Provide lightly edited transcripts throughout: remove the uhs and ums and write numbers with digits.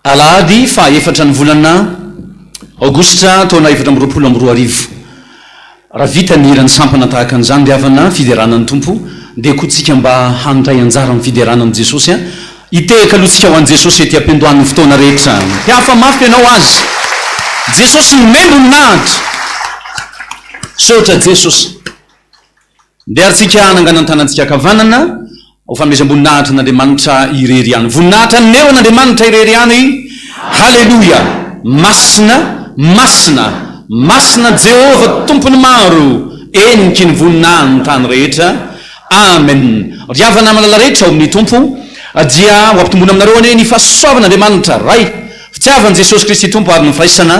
alahady fa efatra ny volana aogostra taona 2024 raha vita ny irany sampana tahaka an'izany dia avana fideranan'ny tompo dia kotsika mba hanotray anjara amin'ny fideranan'i Jesosy hitehaka alohantsika ho an'i Jesosy ety am-piandohan'ny fotoana rehetra hiafa mafy ianao azy Jesosy nomendo ny nahitra sotra Jesosy dia arytsika nanganany tanantsika kavanana ho famezam-boninahitra n'Andriamanitra irery ihany voninahitra ny eo n'Andriamanitra irery ihany halleluja masina masina masina Jehova tompony maro eniky ny voninahitra ny tany rehetra amen riavana malala rehetra ao amin'ny tompo dia ho ampitomboina aminareo any ny fahasoavan'Andriamanitra ray fitiavan'i Jesosy Kristy tompo ary ny firaisana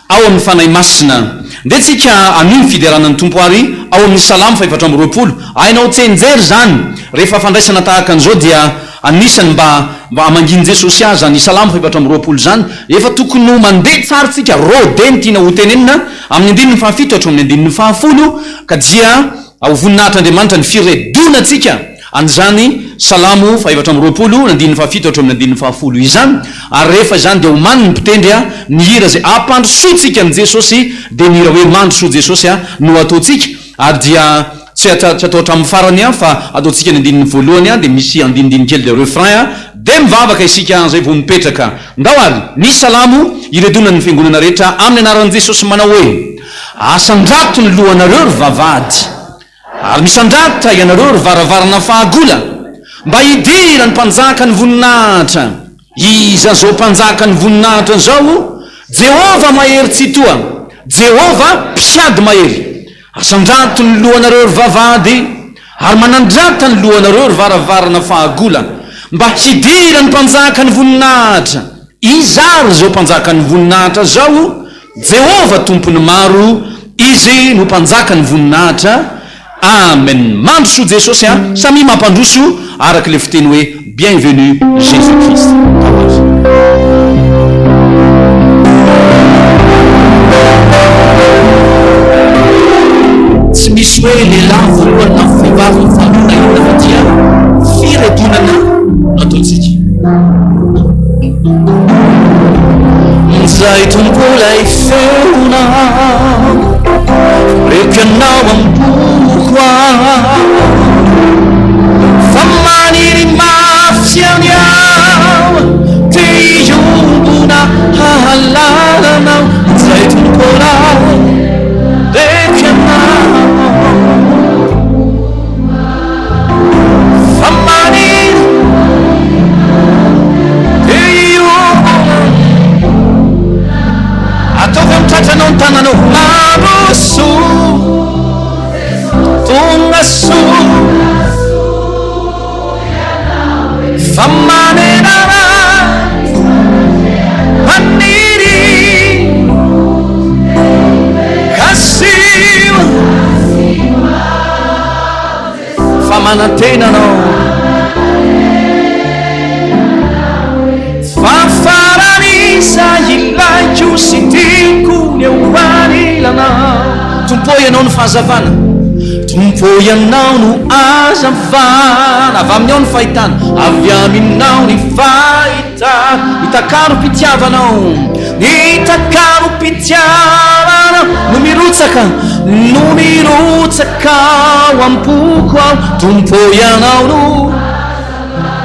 ao amin'ny fanahy masina dia tsika aniny fideranan'ny tompo ary ao amin'ny salamo 420 ainao tsenjery zany rehefa fandraisana tahaka an'izao dia anisany mba amanginy jesosy azy zany salamo fa 4 zany efa tokony ho mandeha tsara tsika rodeny tiana ho tenenina amin'ny andininy fahafito hatro amin'ny andininy fahafolo ka dia voninahitryandriamanitra ny firedona tsika an'izany salamo fa 4 andininy fahafito hatro amin'ny andininy fahafolo izany ary rehefa zany dia homaniny mpitendry a ny hira zay ampandrosotsika ny jesosy de ny hira hoe mandroso jesosy a no ataotsika ary dia tsy atao hatramin'ny farany a fa ataotsika ny andininy voalohany a de misy andinindiny kely de refrain a de mivavaka isika zay vo mipetraka ndao ary ny salamo iredonany fiangonana rehetra amin'ny anaran'i jesosy manao hoe asandrato ny lohanareo ry vavady ary misandrata ianareo ry varavarana fahagola mba hidira ny mpanjaka ny voninahitra iza zao mpanjaka ny voninahitra zao Jehova mahery tsy toa Jehova mpiady mahery asandrato ny lohanareo ry vavady ary manandrata ny lohanareo ry varavarana fahagola mba hidira ny mpanjaka ny voninahitra izary zao mpanjaka ny voninahitra zao Jehova tompony maro izy no mpanjaka ny voninahitra amen mandroso jesosy a samy mampandroso araka le fiteny hoe bienvenue Jésus Christ tsy misy hoe lehilahy voalohany na vehivavy mifanona ina fa dia firedonana ataotsika zay tombolay feona rehetra anao amiboko fa maniry mafyany ao te iombona hahalalanao zay tombolay rehetra anao fa maniry te iombona ataovy ami'tratranao ny tananao maroso tonga so fa manenana maniry kasiwa fa manatenanao fafaranisa ilaiko sy tiko ny eoanilanao tompo ianao ny fahazavana tompo ianao no azavana avy aminao ny fahitana avy aminao ny fahitana nitakaro mpitiavanao nitakaro mpitiavanao no mirotsaka ao ampoko ao tompo ianao no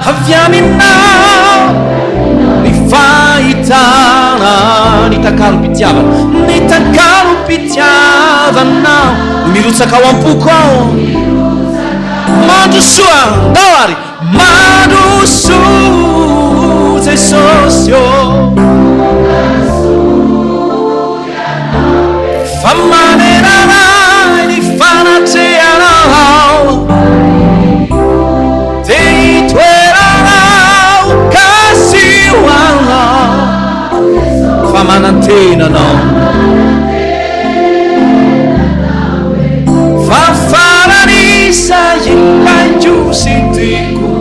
avy aminao ny fahitana nitakaro mpitiavanao no mirotsaka ao ampoko ao mandrosoa ndao ary mandroso jesosy o fa manenana ny fanatrehanao te hitoeranao kasihoanao fa manantenanao fafaranisa ilaiko sy tiko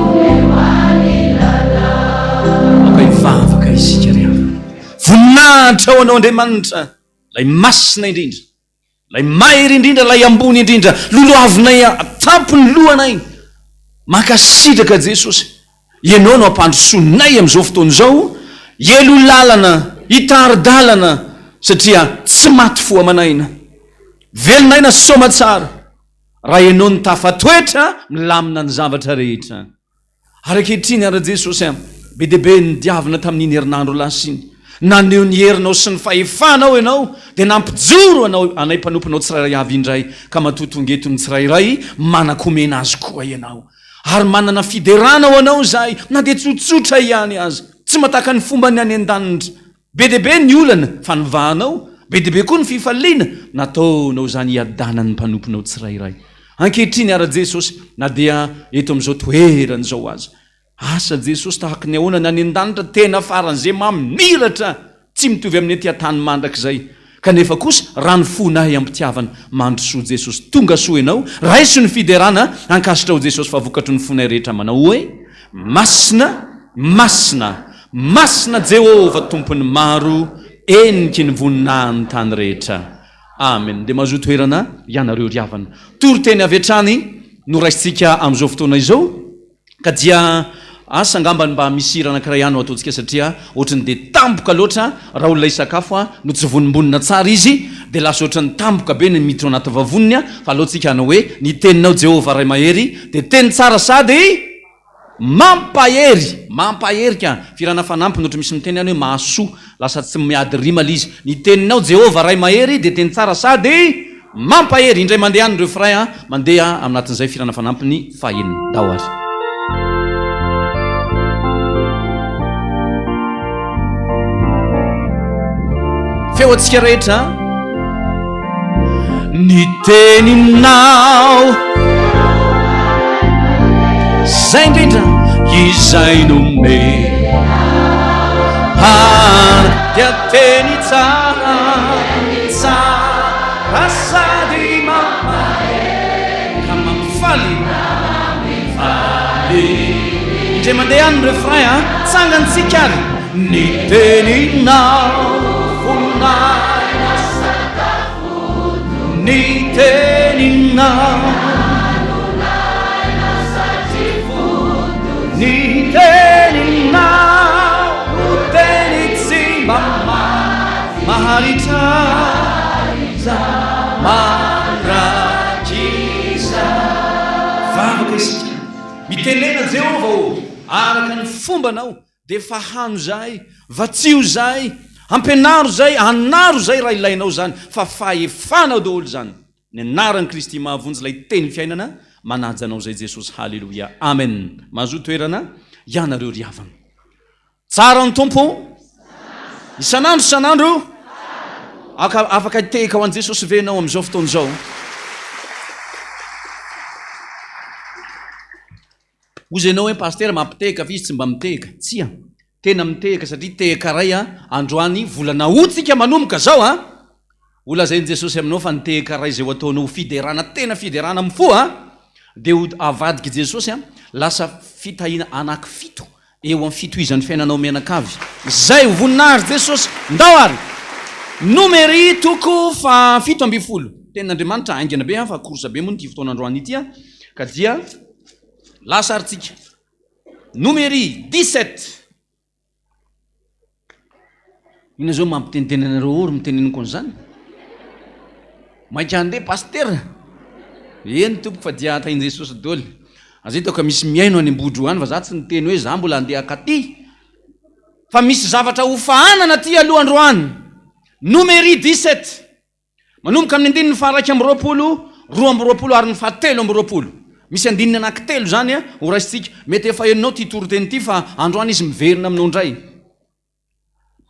aka ivavaka isika rehefa voninahitra ao anao Andriamanitra lay masina indrindra lay mahery indrindra lay ambony indrindra loloavinay atampony lohanay makasitraka Jesosy ianao no ampandrosonay am'izao fotoana zao elo lalana hitaridalana satria tsy maty fo amanaina velonaina soma tsara raha ianao ny tafatoetra milamina ny zavatra rehetra arakehitriny ara Jesosy be debe ny diavina tamin'iny herinandro lasiny naneo ny herinao sy ny fahefanao ianao de nampijoro anay mpanomponao tsirairay avy indray ka matotongetony tsirairay manakomena azy koa ianao ary manana fideranao anao zay na de tsotsotra ihany azy tsy mataka ny fomba ny any an-danitra be debe ny olana fa nivahanao be debe koa ny fifaliana nataonao zany hiadanany mpanomponao tsirairay ankehitriny ara Jesosy na dia eto am'izao toerany zao azy asa Jesosy tahaka ny ahoana ny any an-danitra tena faran'izay mamiratra tsy mitovy amin'ny aty tany mandrak'izay kanefa kosa rano fonahy ampitiavana mandroso Jesosy tonga soa ianao raiso ny fiderana ankasitrao Jesosy fa vokatry ny fonay rehetra manao hoe masina Jehova tompony maro eniky ny voninahiny tany rehetra. Amen. De mazoto toerana ianareo riavana. Tory teny avy hatrany no raisitsika amin'izao fotoana izao ka dia asa ngambany mba misy anankiray ihany no ataontsika satria ohatrany de tampoka loatra raha olona isakafo no tsy vonimbonina tsara izy de lasa ohatrany tampoka be ny miditra anaty vavoniny fa alohantsika ana hoe ny teninao Jehova ray mahery de teny tsara sady mampahery ka firana fanampy notra misy miteny ihany hoe mahasoa lasa tsy miady rima izy ny teninao Jehova ray mahery de teny tsara sady mampahery. Indray mandeha any ireo fray mandeha aminatin'izay firana fanampiny faheniny dahoary. Feo atsika rehetra ny teninao zay indrindra izay nome dia teny tsara sady ka mampifaly indray mandeha any refrain tsangantsika ary ny teninao ny teninao ny teninao teny tsy maharitra marakiza vavaka isika mitenena Jehova araka ny fombanao de fahano zay vatsio zay ampianaro zay anaro zay raha ilainao zany fa fahefanao daholo zany ny anaran'i Kristy mahavonjy lay teny fiainana manajanao zay Jesosy. Halleluia, amen. Mahazo toerana ianareo riavana tsara ny tompo isanandro afaka teka ho an' Jesosy venao amin'izao fotoana izao. Ozy ianao hoe paster mampiteka fa izy tsy mba miteka tsia tena miteka satria teka ray androany volana otsika manomboka zao ola zay Jesosy aminao fa niteka ray zay ho ataonao fiderana tena fiderana mifo de avadiky Jesosy lasa fitahina anaky fito eo amin'ny fitohizan'ny fiainanao mianakavy zay ho voninahary Jesosy ndao ary numéri toko fa 7 ten'Andriamanitra aingana be fa korsa be moa ny fotoanandroany ity ka dia lasa aritsika numéri 17 ina zao mampitenitenanareo ory miteneniko an'izany mainka andeha paster eny tompoko fa dia atainy Jesosy dôly azay taoka misy miaino any ambodro any fa za tsy niteny hoe za mbola andeha akaty fa misy zavatra ho fahanana ty alohandroany. Numéri 17 manomboka amin'ny andininy faharaiky amby roapolo roa amby roapolo ary ny fahatelo amby roapolo misy andininy anankitelo zany ho raisitsika mety efa henonao ty toroteny ty fa androany izy miverina aminao ndray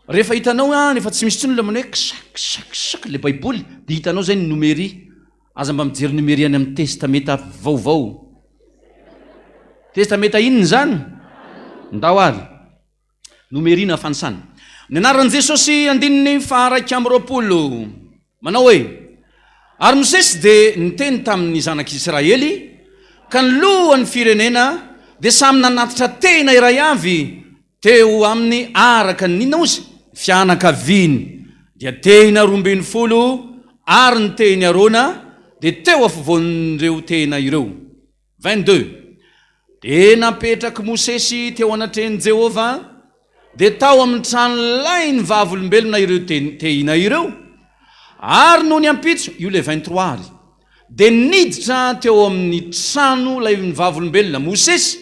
rehefa hitanao nefa tsy misy tsony le manao hoe kisak le baiboly de hitanao zay ny numéri aza mba mijery numéri any amin'ny testameta vaovao testameta inony zany ndao ary numéri na fanisany ny anaran'i Jesosy andininy faharaiky amby roapolo manao hoe ary Mosesy de niteny tamin'ny zanak'Israely ka ny lohan'ny firenena de samy nanatitra tena iray avy teo amin'ny araka ninona ozy fianakaviany dia tena 12 ary ny teny arona de teo afovoan'ireo tena ireo 22 de napetraky Mosesy teo anatreny Jehova de tao amin'ny trano lay ny vavolombelona ireo tehina ireo ary no ny ampitso io le 23 ary de niditra teo amin'ny trano lay ny vavolombelona Mosesy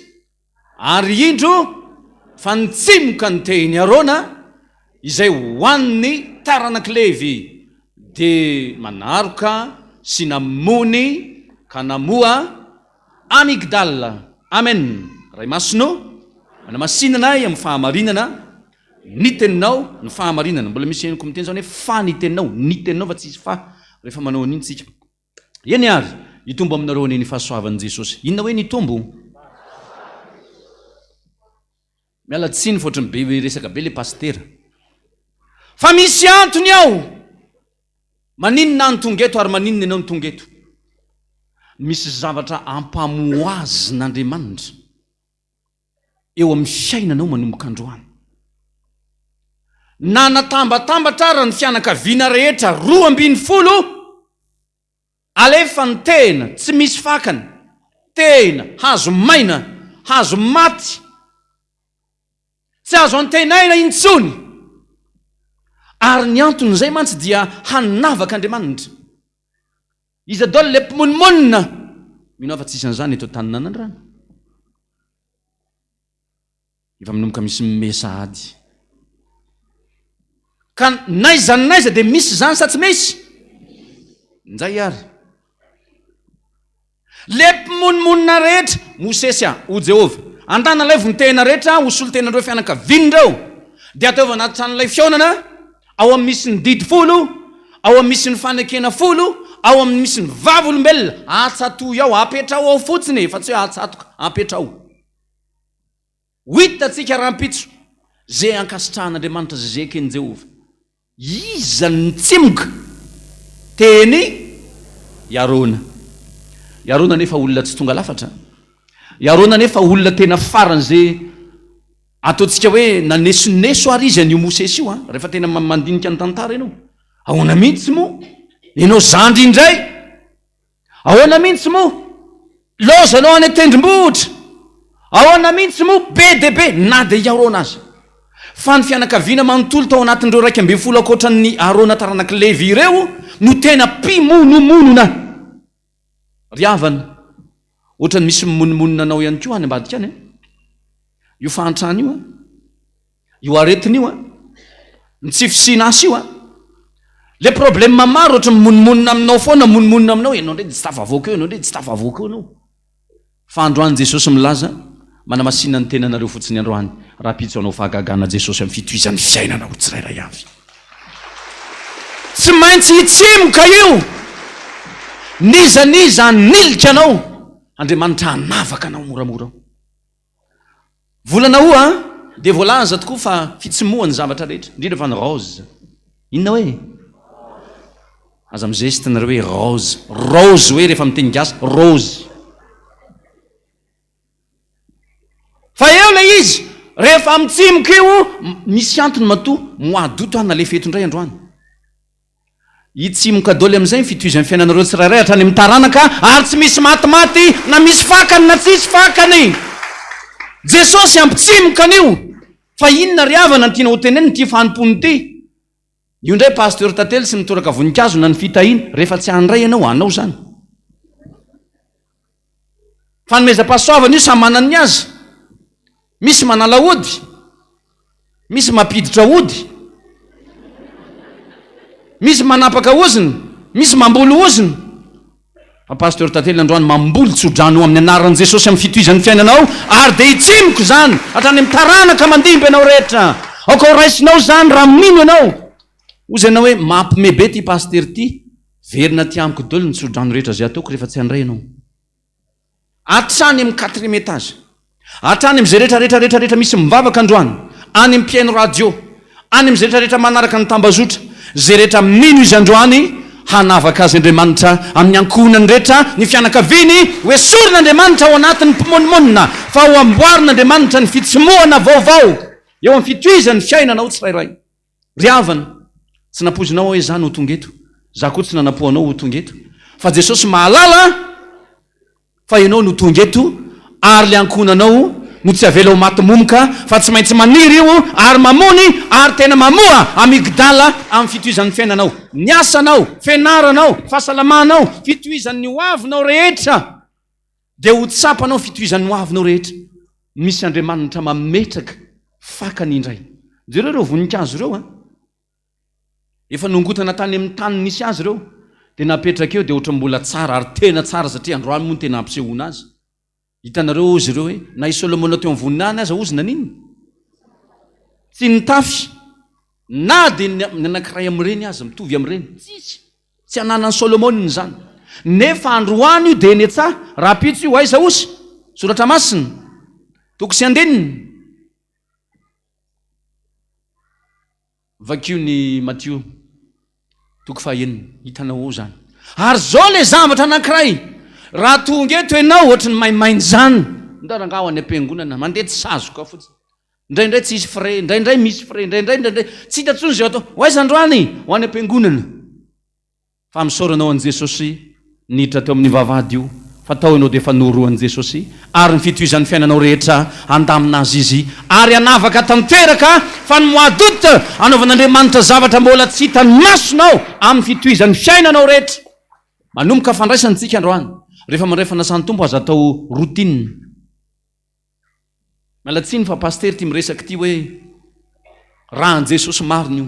ary indro fa nitsimoka ny tehiny arona izay hoan'ny taranak'i Levy de manaroka sy namony ka namoa Amigdala. Amen. Ray masino manamasinana amin'ny fahamarinana ny teninao ny fahamarinana mbola misy eniko miteny zany hoe fa ny teninao ny teninao fa tsisy fa rehefa manao an'iny tsika eny ary hitombo aminareo ny fahasoavan'i Jesosy. Inona hoe nitombo miala tsiny fotrany be resaka be le pastera fa misy antony ao maninona ny tongeto ary maninona ianao ny tongeto misy zavatra ampamoazina Andriamanitra eo amin'ny fiainanao manomboka androany. Nanatambatambatra ra ny fianakaviana rehetra 12 alefa ny tena tsy misy fakana, tena hazo maina, hazo maty, tsy azo antenaina intsony. Ary ny anton'izay mantsy dia hanavaka Andriamanitra. Izy daholo le mpimonomonina mino afa tsisy an'izany eto taninana ny rano. Efa minomboka misy mesady. Ka naiza naiza dia misy zany sa tsy misy? Nzay ary. Le mpimonomonina rehetra Mosesy o Jehova, andana lay tena rehetra ho solo tenandreo fianakavianindreo, dia ataova anaty tranon'ilay fionana, ao amin'ny misy ny didy 10, ao amin'ny misy ny fanekena 10, ao amin'ny misy ny vavolombelona, atsatoy ao, apetrao ao fotsiny, fa tsy hoe atsatoka, apetrao. 8 tsika rahampitso zay ankasitrahan'Andriamanitra zay ekeny Jehova. Iza ny tsimoka teny Arona. Arona nefa olona tsy tonga lafatra. Arona nefa olona tena farany zay ataontsika hoe nanesoneso ary izy an'io Mosesy io. Rehefa tena mandinika ny tantara ianao, ahoana mihitsy moa ianao zandry indray, ahoana mihitsy moa lozanao any tendrombohitra, ahoana mihitsy moa be de be na dia Arona azy. Fa ny fianakaviana manontolo tao anatin'ireo 12 akoatran'ny Arona taranaka Levi ireo no tena mpimonomonona. Ry havana, ohatrany misy mimonomonina anao ihany koa any ambadika any. Io fahantrany io, io aretiny io, ny tsy fisinasy io. Le problème maro ohatra mimonomonina aminao foana, mimonomonina aminao, ianao ndray tsy tafavoaka eo, ianao ndray tsy tafavoaka eo anao. Fa androany Jesosy milaza manamasinana ny tenanareo fotsiny androany, raha pitso anao fahagagana Jesosy amin'ny fitohizan'ny fiainanao tsirairay avy. Tsy maintsy hitsimoka io. Niza nilika anao, Andriamanitra hanavaka anao moramora. Volana ho dia voalaza tokoa fa fitsimoany zavatra rehetra, indrindra fa ny rose. Inona hoe? Aza mizesty nareo hoe rose. Rose hoe rehefa miteny gasy, rose. Fa eo le izy, rehefa mitsimoka io, misy antony matoa, moadoto na le feto indray androany. Itsimoka daholo amin'izay fitohizan'ny fiainanareo tsirairay hatrany amin'ny taranaka, ary tsy misy matimaty na misy fakany na tsisy fakany. Jesosy ampitsimoka an'io. Fa inona ry havana ny tiana ho teneniny ty fanompony ty? Io ndray pasteur tantely sy mitoraka voninkazo na ny fitahina, rehefa tsy handray ianao, anao zany. Fanomezam-pahasoavana io samy manana ny azy. Misy manala ody, misy mampiditra ody, misy manapaka oziny, misy mambolo oziny. Fa pasteur tantely androany mamboly tsodrano amin'ny anaran'i Jesosy amin'ny fitohizan'ny fiainanao, ary dia hitsimoko zany hatrany amin'ny taranaka mandimby ianao rehetra. Ako raisinao zany raha mino ianao. Ozy ianao hoe mampimebe ty pasteur ty, verina ty amiko daholo ny tsodrano rehetra zay ataoko rehefa tsy handray ianao. Hatrany amin'ny 4e étage, hatrany amin'izay rehetra misy mivavaka androany, any amin'ny mpiaino radio, any amin'izay rehetra manaraka ny tambazotra, zay rehetra mino izy androany, hanavaka azy Andriamanitra amin'ny ankohonany rehetra ny fianakaviany, hoe sorin'Andriamanitra ao anatin'ny mpimonomonina, fa ho amboarin'Andriamanitra ny fitsimoana vaovao eo amin'ny fitohizan'ny fiainanao tsirairay. Ry havana, tsy napozinao hoe zany ho tonga eto, za koa tsy nanapohanao ho tonga eto, fa Jesosy mahalala fa ianao no tonga eto, ary le ankohonanao no tsy avela ho maty momoka, fa tsy maintsy maniry io, ary mamony, ary tena mamoa amigdala amin'ny fitohizan'ny fiainanao. Ny asanao, fianaranao, fahasalamanao, fitohizan'ny hoavinao rehetra, dia ho tsapanao fitohizan'ny hoavinao rehetra. Misy Andriamanitra mametraka fakany indray. Jereo reo voninkazo reo, efa nongotana tany amin'ny tany nisy azy reo, dia napetraka eo dia ohatra mbola tsara, ary tena tsara satria androany moa tena ampisehoana azy. Hitanareo ozy ireo hoe na i Solomona teo amin'ny voninany aza ozy naniny, tsy nitafy, na dia ny anankiray amin'ireny aza mitovy amin'ireny, tsy hananan'ny Solomona zany. Nefa androany io dia eny an-tsaha, raha pitso io aiza osy, soratra masina, toko sy andininy. Vakio ny Matthieu toko 9, hitanao ao zany. Ary zao le zavatra anankiray, raha tonga eto ianao ohatry ny maimainy zany, ndarangao any am-piangonana mandeha tsy sazoka fotsiny indraindray tsy isy frais indraindray misy frais indraindray tsy hitatsony zay atao hoaizandroany ho any am-piangonana fa misoranao an' Jesosy niditra teo amin'ny vavahady io fa tao ianao dia efa noroan' Jesosy ary ny fitohizan'ny fiainanao rehetra andaminazy izy ary anavaka tanteraka fa ny moadota anaovan'Andriamanitra zavatra mbola tsy hitany masonao amin'ny fitohizan'ny fiainanao rehetra manomboka fandraisantsika androany rehefa mandray fanasan'ny tompo aza atao routine malatsiny fa paster ty miresaky ty hoe rahan' Jesosy mariny io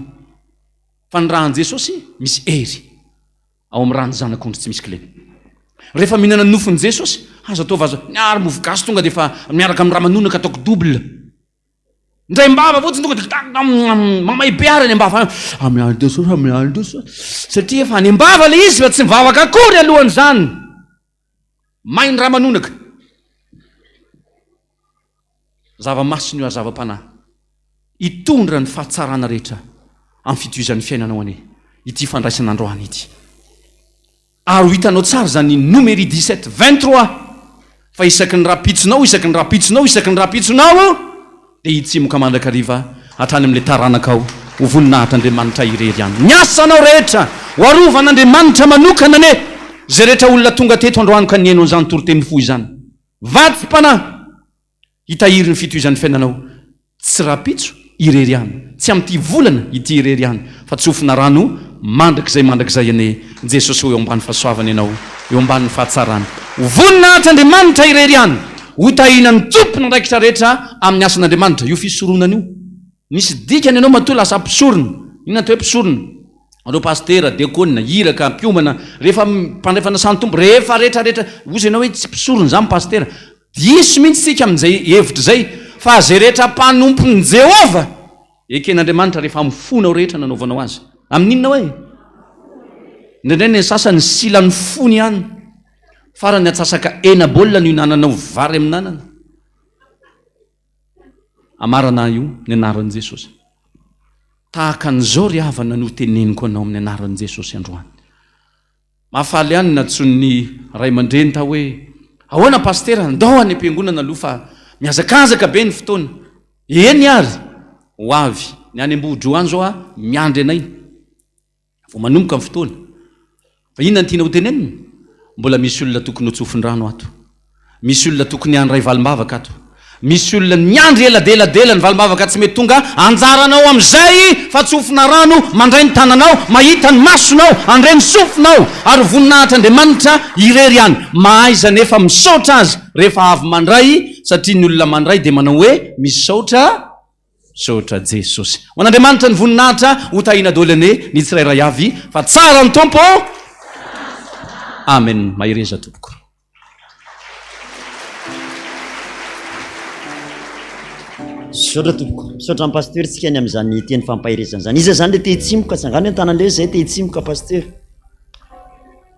fa ny rahan' Jesosy misy ery ao amin'ny rany zanak'ondry tsy misy kileny rehefa mihinana ny nofon'i Jesosy aza ataova aza miary mofogasy tonga dia efa miaraka amin'ny ramanonaka ataoko double ndray mbava fotsiny tonga dia mamaibeary any ambava amiany Jesosy satria efa any ambava le izy fa tsy mivavaka akory alohan'izany mainy ramanonaka zava-masiny io ary zava-panahy hitondra ny fahatsarana rehetra amin'ny fitohizan'ny fiainanao ane ity fandraisan'androany ity ary ho hitanao tsara zany numéri 17 23 fa isaky ny rapitsonao isaky ny rapitsonao isaky ny rapitsonao dia hitsimoka mandrakariva hatrany amin'ilay taranaka ao ho voninahit'Andriamanitra irery any ny asanao rehetra ho arovan'Andriamanitra manokana ane zay rehetra olona tonga teto androany ka nihaino an'izany toroteny fohy zany vatsy-panahy hitahiry ny fitohizan'ny fiainanao tsy rapitso irery any tsy amin'ity volana ity irery any fa tsofina rano mandrakizay ane Jesosy ho eo ambany fahasoavany ianao eo amban'ny fahatsarany voninahit'Andriamanitra irery any ho hitahina ny tompona ndraikitra rehetra amin'ny asan'Andriamanitra io fisoronana io nisy dikany ianao matoa lasa mpisorona inona atao hoe mpisorona anao pastera diakônina hiraka mpiomana rehefa mpandray fanasan'ny tompo rehefa rehetrarehetra ozy ianao hoe tsy mpisorona zany pastera diso mihitsy tsika amin'izay hevitra zay fa zay rehetra mpanompon'ny Jehova eken'Andriamanitra rehefa mifonao rehetra nanaovanao azy amin'inona hoe indraindray ny sasany silan'ny fony ihany farany atsasaka ena baolina no hinananao vary amin'nanana amarana io ny anaran'i Jesosy tahaka an'izao ry havana no teneniko anao amin'ny anaran'i Jesosy androany mahafaly ihany natsony ray aman-dreny ta hoe ahoana pastera ndao any am-piangonana aloha fa miazakazaka be ny fotoana eny ary ho avy ny any am-bohidro any zao a miandry anay vo manomboka amin'ny fotoana fa inona ny tiana ho tenenina mbola misy olona tokony ho tsofin-drano ato misy olona tokony andray valim-bavaka ato misy olona miandry eladeladela ny valim-bavaka tsy mety tonga anjaranao amin'izay fa tsofina rano mandray ny tananao mahita ny masonao andray ny sofinao ary voninahitr'Andriamanitra irery any mahaiza nefa misaotra azy rehefa avy mandray satria ny olona mandray dia manao hoe misaotra Jesosy ho an'Andriamanitra ny voninahitra ho tahina dolane ny tsirairay avy fa tsara ny tompo amen mahireza tompoko misaotra tompoko misaotra ny paster tsika any amin'izany teny fampahirezana zany iza zany le tehitsimoka sangany an-tanan'le zay tehitsimoka paster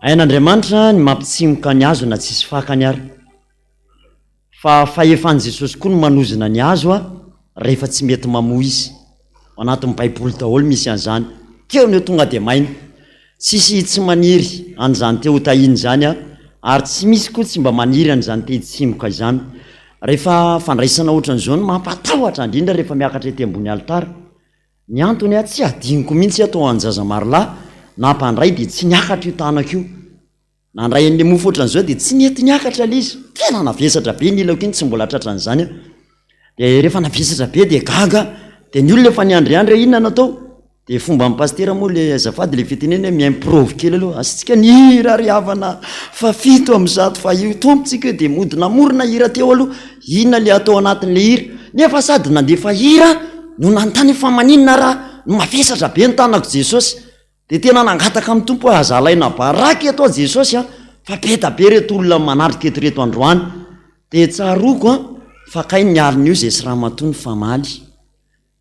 ain'Andriamanitra ny mampitsimoka ny azo na tsisy fakany ary fa fahefan'i Jesosy koa no manozina ny azo a rehefa tsy mety mamoa izy anatin'ny baiboly daholo misy an'izany teo ny tonga dia maina tsisy tsy maniry an'izany teo tahiny zany a ary tsy misy koa tsy mba maniry an'izany tehitsimoka izany rehefa fandraisana ohatran'izao no mampatahotra indrindra rehefa miakatra ety ambony alitara ny antony a tsy adiniko mihitsy atao anjaza marolahy na mpandray dia tsy niakatra io tanako io nandray an'le mofo ohatran'izao dia tsy nety niakatra le izy tena navesatra be ny ilako iny tsy mbola tratran'izany a dia rehefa navesatra be dia gaga dia ny olona efa niandriandry inona natao dia fomba amin'ny pastera moa le azafady le fiteneny hoe miimprove kely aloha asitsika ny hira ry havana fa fito amin'zato fa io tompotsika hoe dia modina morona hira teo aloha inona le atao anatin'le hira nefa sady nandefa hira no nantany fa maninona raha no mavesatra be ny tanako Jesosy dia tena nangataka amin'ny tompo hoe azalaina baraky atao Jesosy a fa beta be reto olona manarika eto reto androany dia tsaroko a fa kai nialina io zay sy raha matony famaly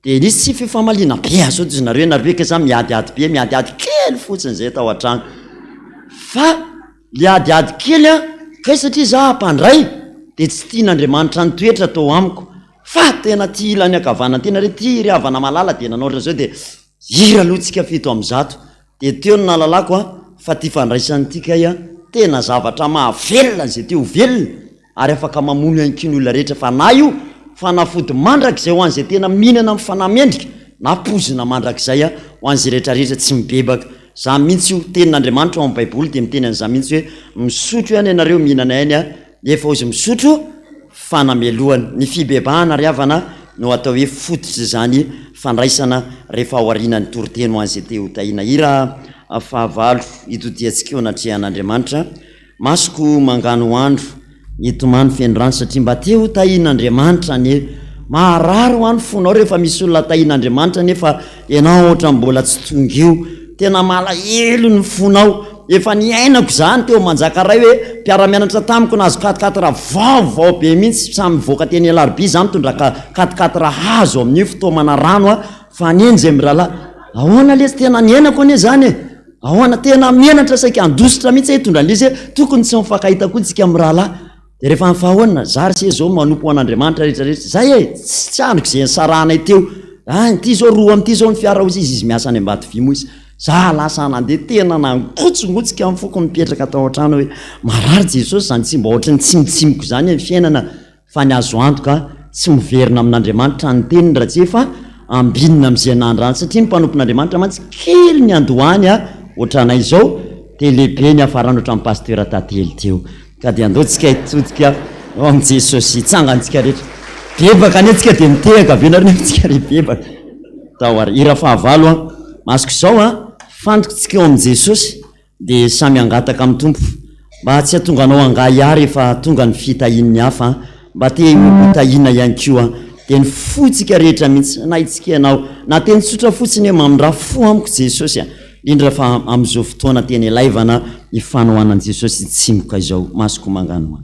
dia nisy tsy fifamaliana be azao dy nareo nareo ka zany miadiady be miadiady kely fotsiny zay tao an-trano fa le adiady kely a kay satria za mpandray dia tsy tian'Andriamanitra ny toetra tao amiko fa tena tia ilany akavanana tena re tia ry havana malala dia nanao ohatran'izao dia hira alohantsika fito amin'zato dia teo ny nalalako a fa tia fandraisan'ity kay a tena zavatra mahavelona zay teo velona ary afaka mamono ankiny olona rehetra fa na io fanafody mandrak'izay ho an'izay tena mihinana mifanamendrika na pozina mandrak'izay ho an'izay rehetrarehetra tsy mibebaka za mihitsy io tenin'Andriamanitra ao amin'ny baiboly de miteny an'za mihitsy hoe misotro ihany ianareo mihinana ihany efa ozy misotro fanamelohany ny fibebahana ry havana no atao hoe fototra zany fandraisana rehefa ao arinany toriteny ho an'izay te ho tahina ira fahavalo itodiantsika eo anatrehan'Andriamanitra masoko mangano andro itomany fendrano satria mba te ho tahin'Andriamanitra ny maharary ho any fonao rehefa misy olona tahin'Andriamanitra nefa ianao ohatra mbola tsy tonga io tena malahelo ny fonao efa niainako zany teo manjakaray hoe mpiara-mianatra tamiko nahazo 4 vaovao be mihitsy samy voaka teny alarby za mitondra 4 hazo amin'io fotoamana rano fa neny zay mirahalahy ahoana le tena niainako ane zany ahoana tena mianatra saika andositra mihitsy hitondra lizy tokony tsy mifankahita koa tsika mirahalahy de rehefa nifahoana zary se zao manompo an'Andriamanitra rehetrarehetra zay tsy aniko zay nsaranay teo ty zao roa am'ty zao ny fiara ozy izy miasa any Ambatovy moa izy za lasa nandeha tena nangotsongotsika amin'ny foko mipetraka tao an-trano hoe marary Jesosy zany tsy mba ohatrany tsy mitsimiko zany ny fiainana fa ny azo antoka tsy miverina amin'Andriamanitra ny teniny raha tsy efa ambinina am'izay nandrany satria ny mpanompon'Andriamanitra mantsy kely ny andohany ohatranay zao te lehibe ny afarany ohatran'ny pasteur tately teo ka de andoatsika hitodika ao am' Jesosy itsangantsika rehetra bebaka anetsika de mitehaka venarynefitsika re bebaka tao ary ira fahavalo masoko zao fantokotsika eo am' Jesosy de samy angataka amin'ny tompo mba tsy hatonga anao angahary efa tonga ny fitahin'ny hafa mba te hitahina ihany koa de ny fotsika rehetra mihitsy na itsika ianao na teny tsotra fotsiny hoe mamindra fo amiko Jesosy indra fa am'izao fotoana teny laivana ifanohanan' Jesosy tsimoka izao masoko mangano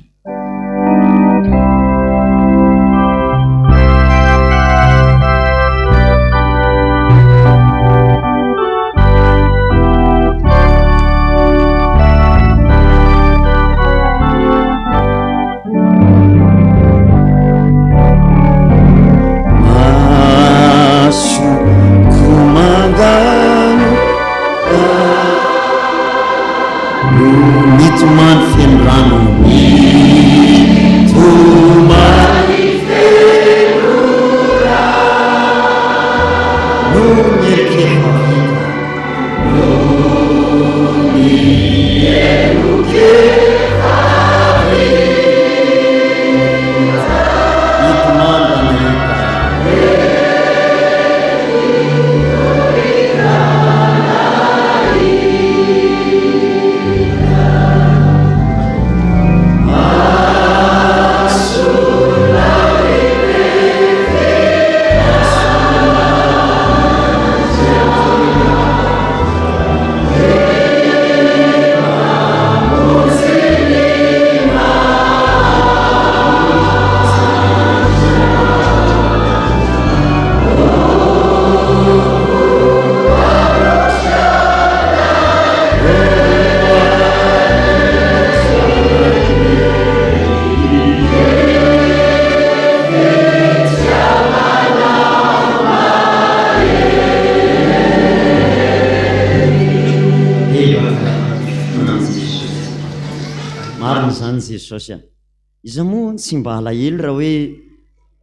iza moa tsy mba alahelo raha hoe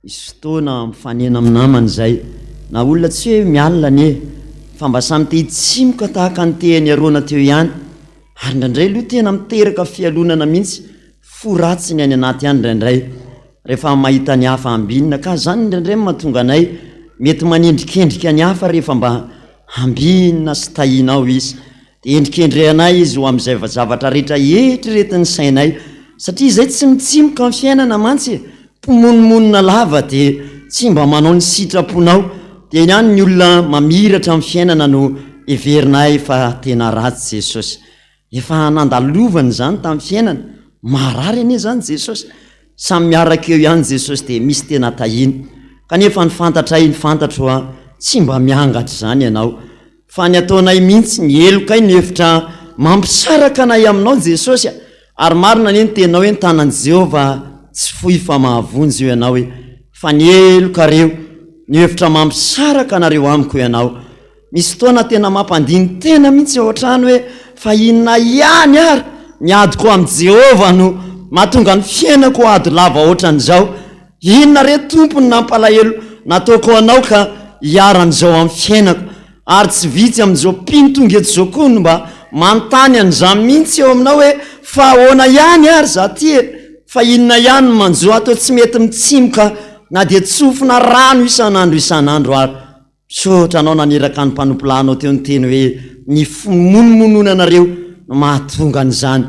isy fotoana mifanena aminamany zay na olona tsy hoe mialina anie fa mba samy te hitsimoka tahaka ny tehany arona teo ihany ary ndraindray aloha tena miteraka fialonana mihitsy foratsiny any anaty any ndraindray rehefa mahita ny hafa ambinina ka zany ndraindray mahatonga anay mety manendrikendrika ny hafa rehefa mba ambinina sy tahinao izy de endrikendry anay izy ho am'izay zavatra rehetra etreretiny sainay satria zay tsy mitsimoka amin'ny fiainana mantsy mpimonomonina lava de tsy mba manao ny sitraponao de ihany ny olona mamiratra amin'ny fiainana no everinay fa tena ratsy Jesosy efa nandalovany zany tamin'ny fiainana marary ane zany Jesosy samy miaraka eo ihany Jesosy de misy tena tahiny kanefa ny fantatra ny fantatro tsy mba miangatra zany ianao fa ny ataonay mihitsy ny elokay ny hevitra mampisaraka anay aminao Jesosy ary marina anie ny tenao hoe ny tanan'i Jehova tsy foy fa mahavonjy eo ianao hoe fa ny elokareo ny hevitra mampisaraka anareo amiko ianao misy fotoana tena mampandiny tena mihitsy ao an-trano hoe fa inona ihany ary ny adiko amin'i Jehova no mahatonga ny fiainako ady lava ohatran'izao inona re tompony nampalahelo nataoko anao ka hiaran'izao amin'ny fiainako ary tsy vitsy amin'izao mpino tonga eto zao koa no mba manontany an'izany mihitsy eo aminao hoe fa ahoana ihany ary za ty fa inona ihany manjo atao tsy mety mitsimoka na dia tsofina rano isan'andro ary sotra anao naneraka ny mpanompolanao teo ny teny hoe ny monomononanareo no mahatonga an'izany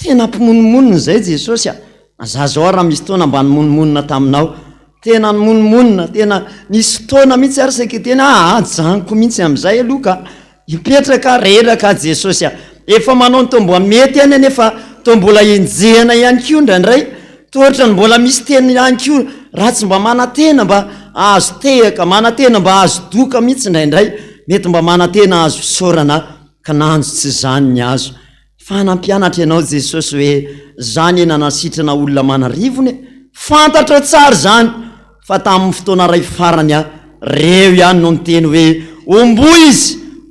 tena mpimonomonona zay Jesosy azazao raha misy fotoana mba nymonomonona taminao tena nymonomonona tena nisy fotoana mihitsy ary saika tena ajaniko mihitsy amin'izay aloha ka ipetraka reraka Jesosy efa manao ny to mbola mety any nefa to mbola enjehana ihany koa ndraindray tohatra ny mbola misy teny ihany koa raha tsy mba manatena mba azo tehaka manatena mba azo doka mihitsy ndraindray mety mba manatena azo sorana ka nanjo tsy zany ny azo fanampianatra ianao Jesosy hoe zany nanasitrana olona manarivony fantatra tsara zany fa tamin'ny fotoana ray farany reo ihany no nyteny hoe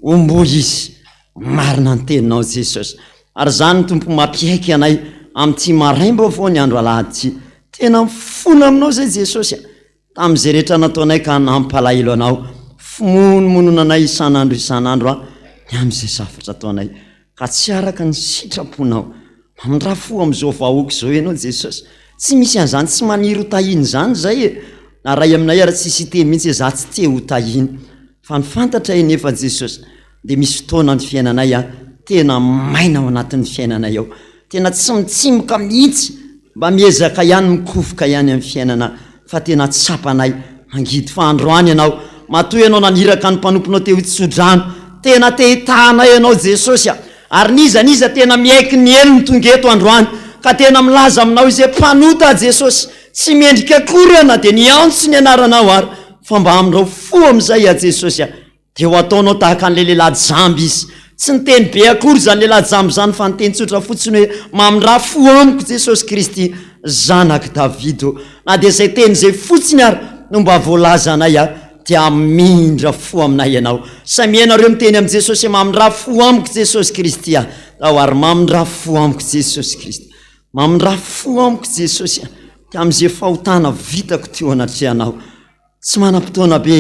ombo izy marina ny teninao Jesosy ary zany ny tompo mampiaiky anay amin'ty maraimba vao ny andro alahady ty tena mifono aminao zay Jesosy tamin'izay rehetra nataonay ka nampalahelo anao fimonomononanay isan'andro ny amin'izay zavatra ataonay ka tsy araka ny sitraponao mamindrafo amin'izao vahoaka izao ianao Jesosy tsy misy an'izany tsy maniry ho tahiny zany zay na ray aminay ary tsisy te mihitsy za tsy te ho tahiny fa ny fantatra nefa Jesosy dia misy fotoana ny fiainanay tena maina ao anatin'ny fiainanay ao tena tsy mitsimoka mihitsy mba miezaka ihany mikofoka ihany amin'ny fiainana fa tena tsapanay mangidy fa androany ianao matoy ianao naniraka ny mpanomponao teo hitsodrano tena te hitahanay ianao Jesosy ary niza tena miaiky ny elo ny tonga eto androany ka tena milaza aminao izay mpanota Jesosy tsy mendrika akory na dia niantso ny anaranao ary fa mba aminao fo amin'izay Jesosy dia ho ataonao tahaka an'ilay lehilahy jamby izy tsy niteny be akory zany lehilahy jamby zany fa niteny tsotra fotsiny hoe mamindra fo amiko Jesosy Kristy zanaky Davido na dia izay teny zay fotsiny ary no mba voalaza anay dia mindra fo aminay ianao samianareo miteny amin'i Jesosy mamindra fo amiko Jesosy Kristy ao ary mamindra fo amiko Jesosy Kristy mamindra fo amiko Jesosy amin'izay fahotana vitako teo anatrehanao tsy manam-potoana be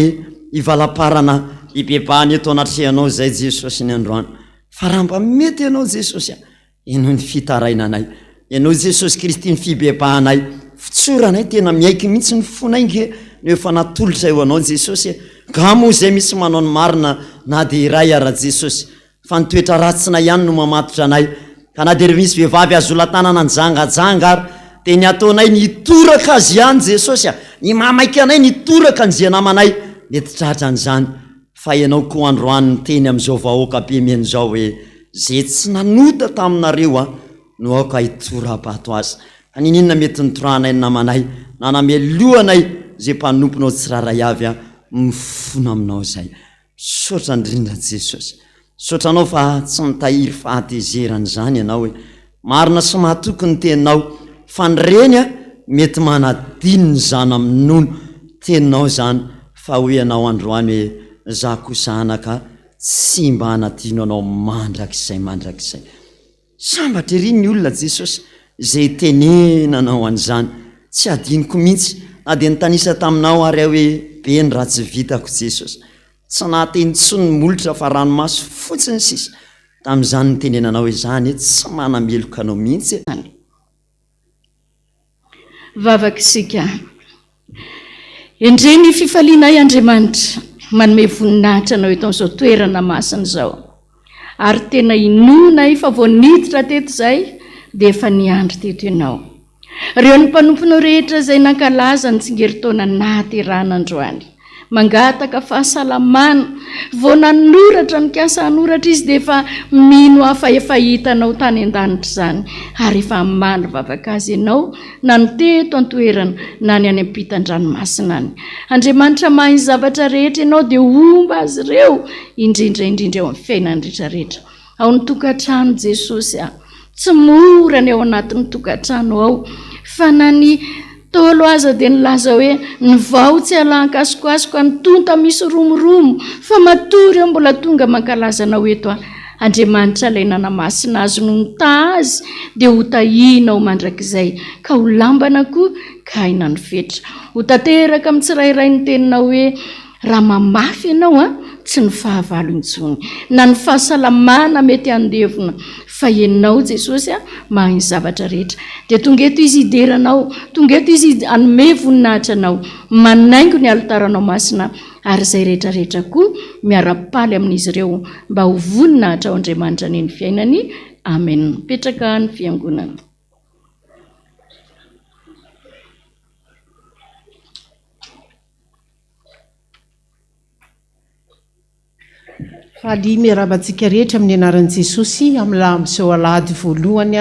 ivalaparana ibebany eto anatrehanao zay Jesosy ny androany fa raha mba mety ianao Jesosy ianao ny fitarainanay ianao Jesosy Kristy ny fibebahanay fitsoranay tena miaiky mihitsy ny fonainge no efa natolotra eo anao Jesosy gamo zay misy manao ny marina na dia iray ara Jesosy fa nitoetra ratsina ihany no mamatotra anay ka na dia misy vehivavy azolantanana njangajanga ary dia ny ataonay nitoraka azy ihany Jesosy ny mamaika anay nitoraka ny zanamanay mety tratra an'izany fa ianao koa androany ny teny amin'izao vahoaka be men'izao hoe zay tsy nanota taminareo no aoka hitorabato azy ka ninona mety nitoranay ny namanay na nameloanay zay mpanomponao tsiraray avy mifono aminao zay sotra indrindra Jesosy sotranao fa tsy nitahiry fahatezerany zany ianao hoe marina sy mahatoky ny teninao fa nyreny mety manadiny zany amin'ny nono teninao zany fa hoe ianao androany hoe za kosa anaka tsy mba hanadino anao mandrakizay sambatra ery ny olona Jesosy zay tenenanao an'izany tsy adiniko mihitsy na dia nitanisa taminao ary hoe be ny raha tsy vitako Jesosy tsy nahateny tsony molotra fa ranomaso fotsiny sisa tamin'izany nitenenanao hoe zany tsy manameloka anao mihitsy vavakisika indre ny fifalianay Andriamanitra manome voninahitra anao eto amin'izao toerana masina izao ary tena inonay fa vao niditra teto izay dia efa niandry teto ianao reo ny mpanomponao rehetra izay nankalaza ny tsingeritaona nahaterahana androany mangataka fahasalamana vao nanoratra ny kasa hanoratra izy dia efa mino hafa efa hitanao tany an-danitra izany ary efa mandry vavakazy ianao na ny teto antoerana na ny any ampitan-dranomasina any Andriamanitra mahay zavatra rehetra ianao dia omba azy ireo indrindra eo amin'ny fiainany rehetrarehetra ao ny tokantrano Jesosy tsy mora ny ao anatin'ny tokantrano ao fa na ny tolo aza dia nilaza hoe ny vao tsy alankasikoasiko ny tonta misy romoromo fa matory eo mbola tonga mankalazanao eto Andriamanitra ilay nanamasina azy no nita azy dia ho tahinao mandrakizay ka ho lambana koa ka haina ny fetra. Ho tanteraka amin'ny tsirairay ny teninao hoe raha mamafy ianao tsy ny fahavalo intsony na ny fahasalamana mety andevona fa ianao Jesosy mahay ny zavatra rehetra. Dia tonga eto izy hideranao, tonga eto izy hanome voninahitra anao, manaingo ny altaranao masina ary izay rehetrarehetra koa miara-paly amin'izy ireo mba ho voninahitra ao Andriamanitra ny fiainany. Amen. Petraka ny fiangonana. Faly miarabantsika rehetra amin'ny anaran'i Jesosy amin'la amin'izao alahady voalohany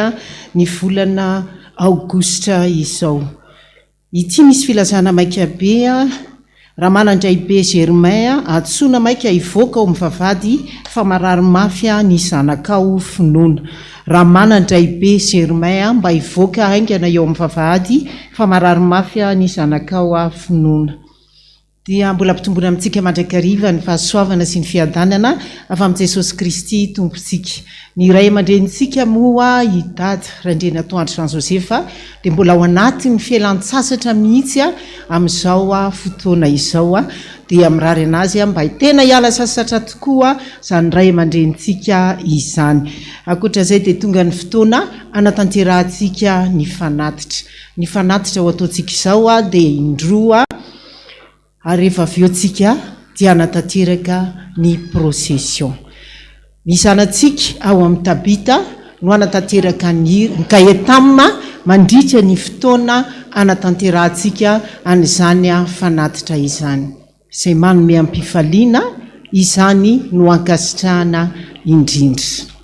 ny volana aogositra izao. Ity misy filazana maika be raha manandray be Germain antsoina maika hivoaka ao amin'ny vavady fa marary mafy ny zanakao finoana. Raha manandray be Germain mba hivoaka haingana eo amin'ny vavady fa marary mafy ny zanakao finoana. Dia mbola mpitombona amintsika mandrakariva ny fahasoavana sy ny fiadanana avy amin'ny Jesosy Kristy tompontsika. Ny ray aman-drenitsika moa idady Randrena Toandry Jean Joseph dia mbola ao anatin'ny fialan-tsasatra mihitsy amin'izao fotoana izao dia mirary anazy mba tena hiala sasatra tokoa izany ray aman-drenitsika izany. Ankoatran'izay dia tonga ny fotoana anatanterantsika ny fanatitra. Ny fanatitra ho ataontsika izao dia indroa ary rehefa avy eo tsika dia anatanteraka ny procession. Ny zanantsika ao amin'ny Tabita no anatanteraka ny Kaetamma mandritra ny fotoana anatanterantsika an'izany fanatitra izany. Izay manome am-pifaliana izany no ankasitrahana indrindra.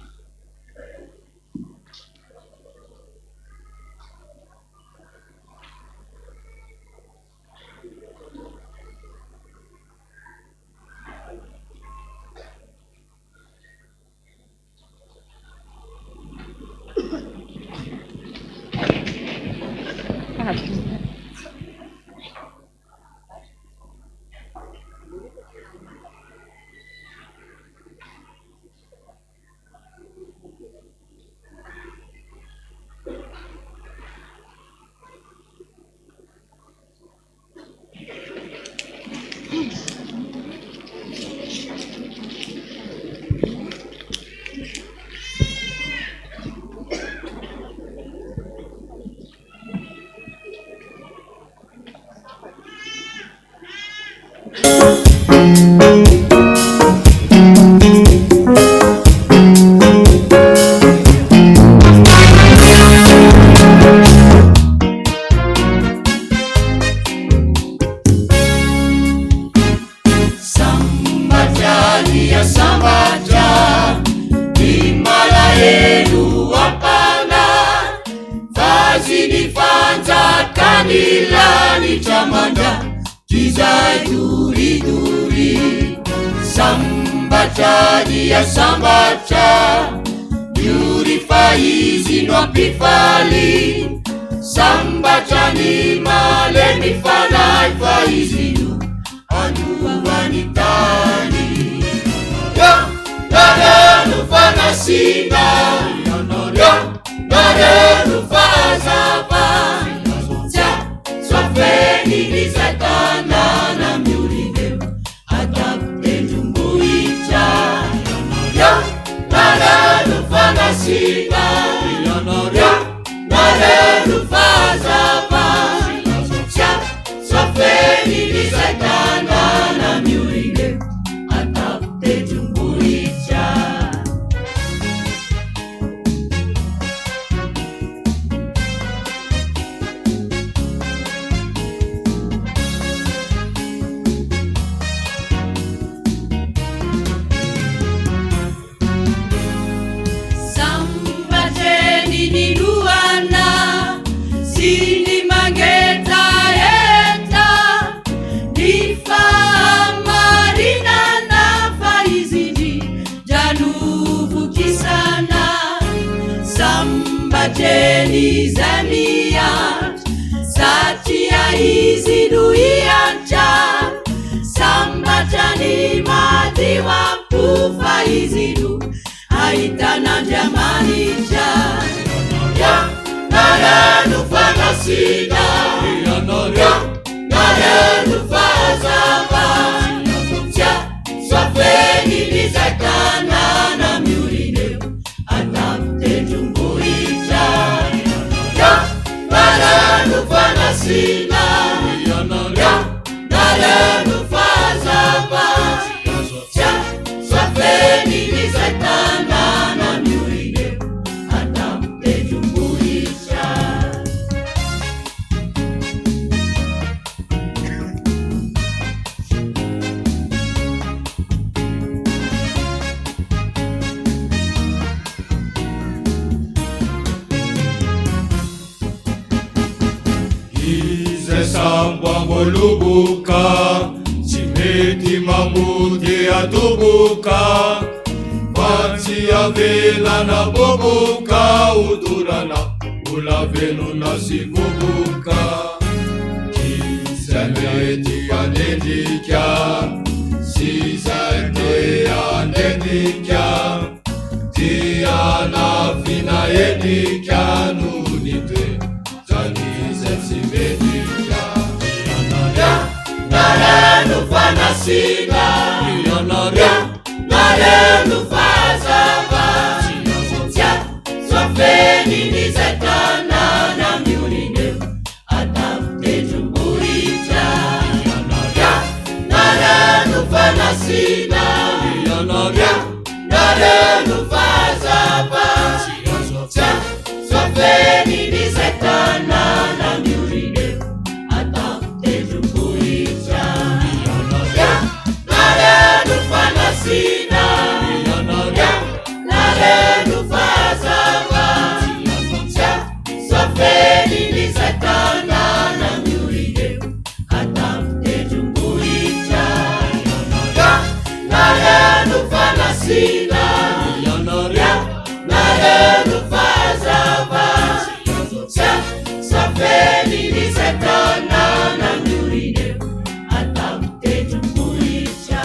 fanasina nareno fazava tia safenilizaitanana miurineo atapitendrombohitra nareno fanasina nareno fazava tia safenilizaitanana miurineo atapitendrombohitra. Sambangolubuka simeti mamuti atubuka Vansi avela na bobuka udurana ulavenu na sibubuka Kisameti anedika Sisate anedika Tiana fina edika nunite Tanise simedika Nareno fanasina nareno fazava tia safenilizaitanana miurineo atapitendrombohitra nareno fanasina nareno fazava tia safenilizaitanana miurineo atapitendrombohitra nareno fanasina nareno fazava tia safenilizaitanana miurineo atapitendrombohitra nareno fanasina nareno fazava tia safenilizaitanana miurineo atapitendrombohitra.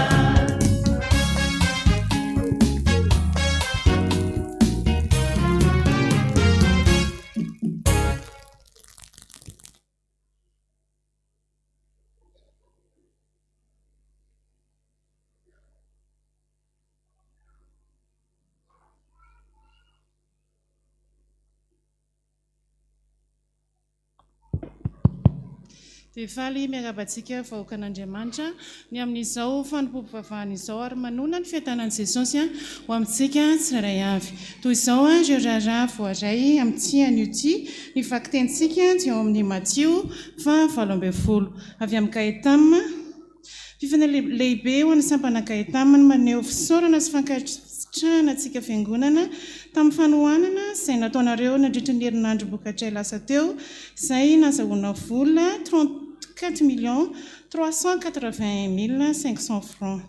Dia faly miarabantsika vahoakan'Andriamanitra ny amin'izao fanompoam-pivavahana izao ary manona ny fiatanan'i Jesosy ho amintsika tsirairay avy. Toy izao ireo raharaha voaray amin'ity an'io ny vakitentsika dia ao amin'ny Matthieu 20:20 avy amin'ny Gaëtame fifana lehibe ho an'ny sampana Gaëtame maneho fisaorana sy fankasitrahana antsika fiangonana tamin'ny fanohanana izay nataonareo nandritra ny herinandro bokatray lasa teo izay nazahoana vola 34,381,500 francs.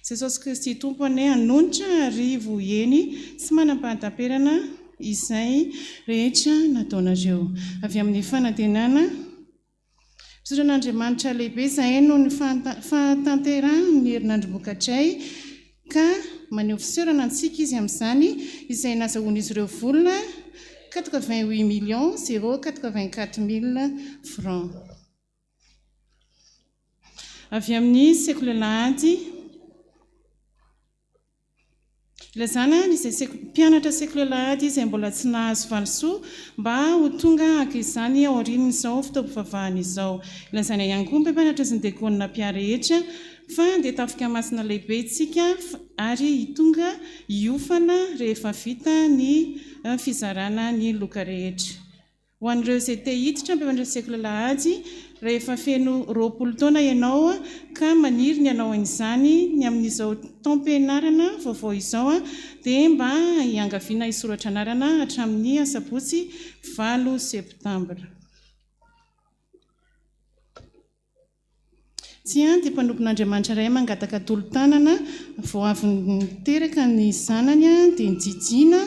Jesosy Kristy tompony hanonitra arivo eny sy manam-pahatamperana izay rehetra nataonareo avy amin'ny fanantenana fisoran'Andriamanitra lehibe izay no ny fahatanterahany ny herinandro bokatray ka maneho fisaorana antsika izy amin'izany izay nazahoana izy ireo vola 88,084,000 francs. Avy amin'ny sekoly lahady ilazana izay mpianatra sekoly lahady izay mbola tsy nahazo valisoa mba ho tonga haka izany ao aorian'izao fitaovam-pivavahana izao. Ilazana ihany koa mpianatra sy ny dekona mpiarehetra fa dia tafika masina lehibe tsika ary hitonga hiofana rehefa vita ny fizarana ny loka rehetra. Ho an'ireo izay te hiditra mpianatra sekoly lahady rehefa feno 20 taona ianao ka maniry ny anao an'izany ny amin'izao taom-pianarana vaovao izao dia mba hiangaviana hisoratra anarana hatramin'ny asabotsy 9 septambra. Dia mpanompon'Andriamanitra iray mangataka tolo-tanana vao avy niteraka ny zanany dia nijijiana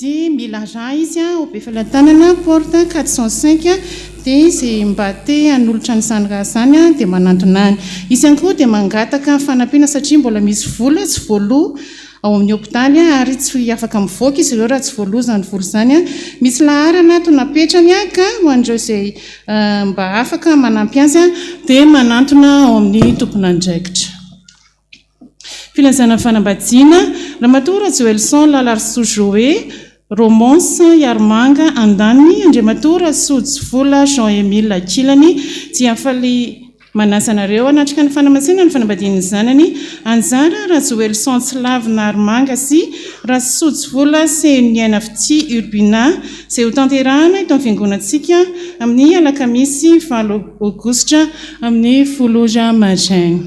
dia mila raha izy ao be filatanana porte 405 dia izay mba te hanolotra ny zanaka izany dia manantona any. Izy ihany koa dia mangataka fanampiana satria mbola misy vola tsy voaloha ao amin'ny hôpitaly ary tsy afaka mivoaka izy ireo raha tsy voalozany voly zany misy laharana tonapetrany ka ho an'ireo izay mba afaka manampy azy dia manantona ao amin'ny tompon'andraikitra. Filazana fanambadiana Ramatoa Joelson Lalarso Joé Romance Yarmanga Andany Andriamatoa Sotsy Vola Jean-Émile Kilany dia faly manasanareo anatrika ny fanamasinana ny fanambadiany zanany Anjara Rajoelson Slavina Armanga sy Rasotsy Vola Seniana Fiti Urbina izay ho tanterahana eto amin'ny fiangonantsika amin'ny alakamisy 9 Aogositra amin'ny 10 Majaina.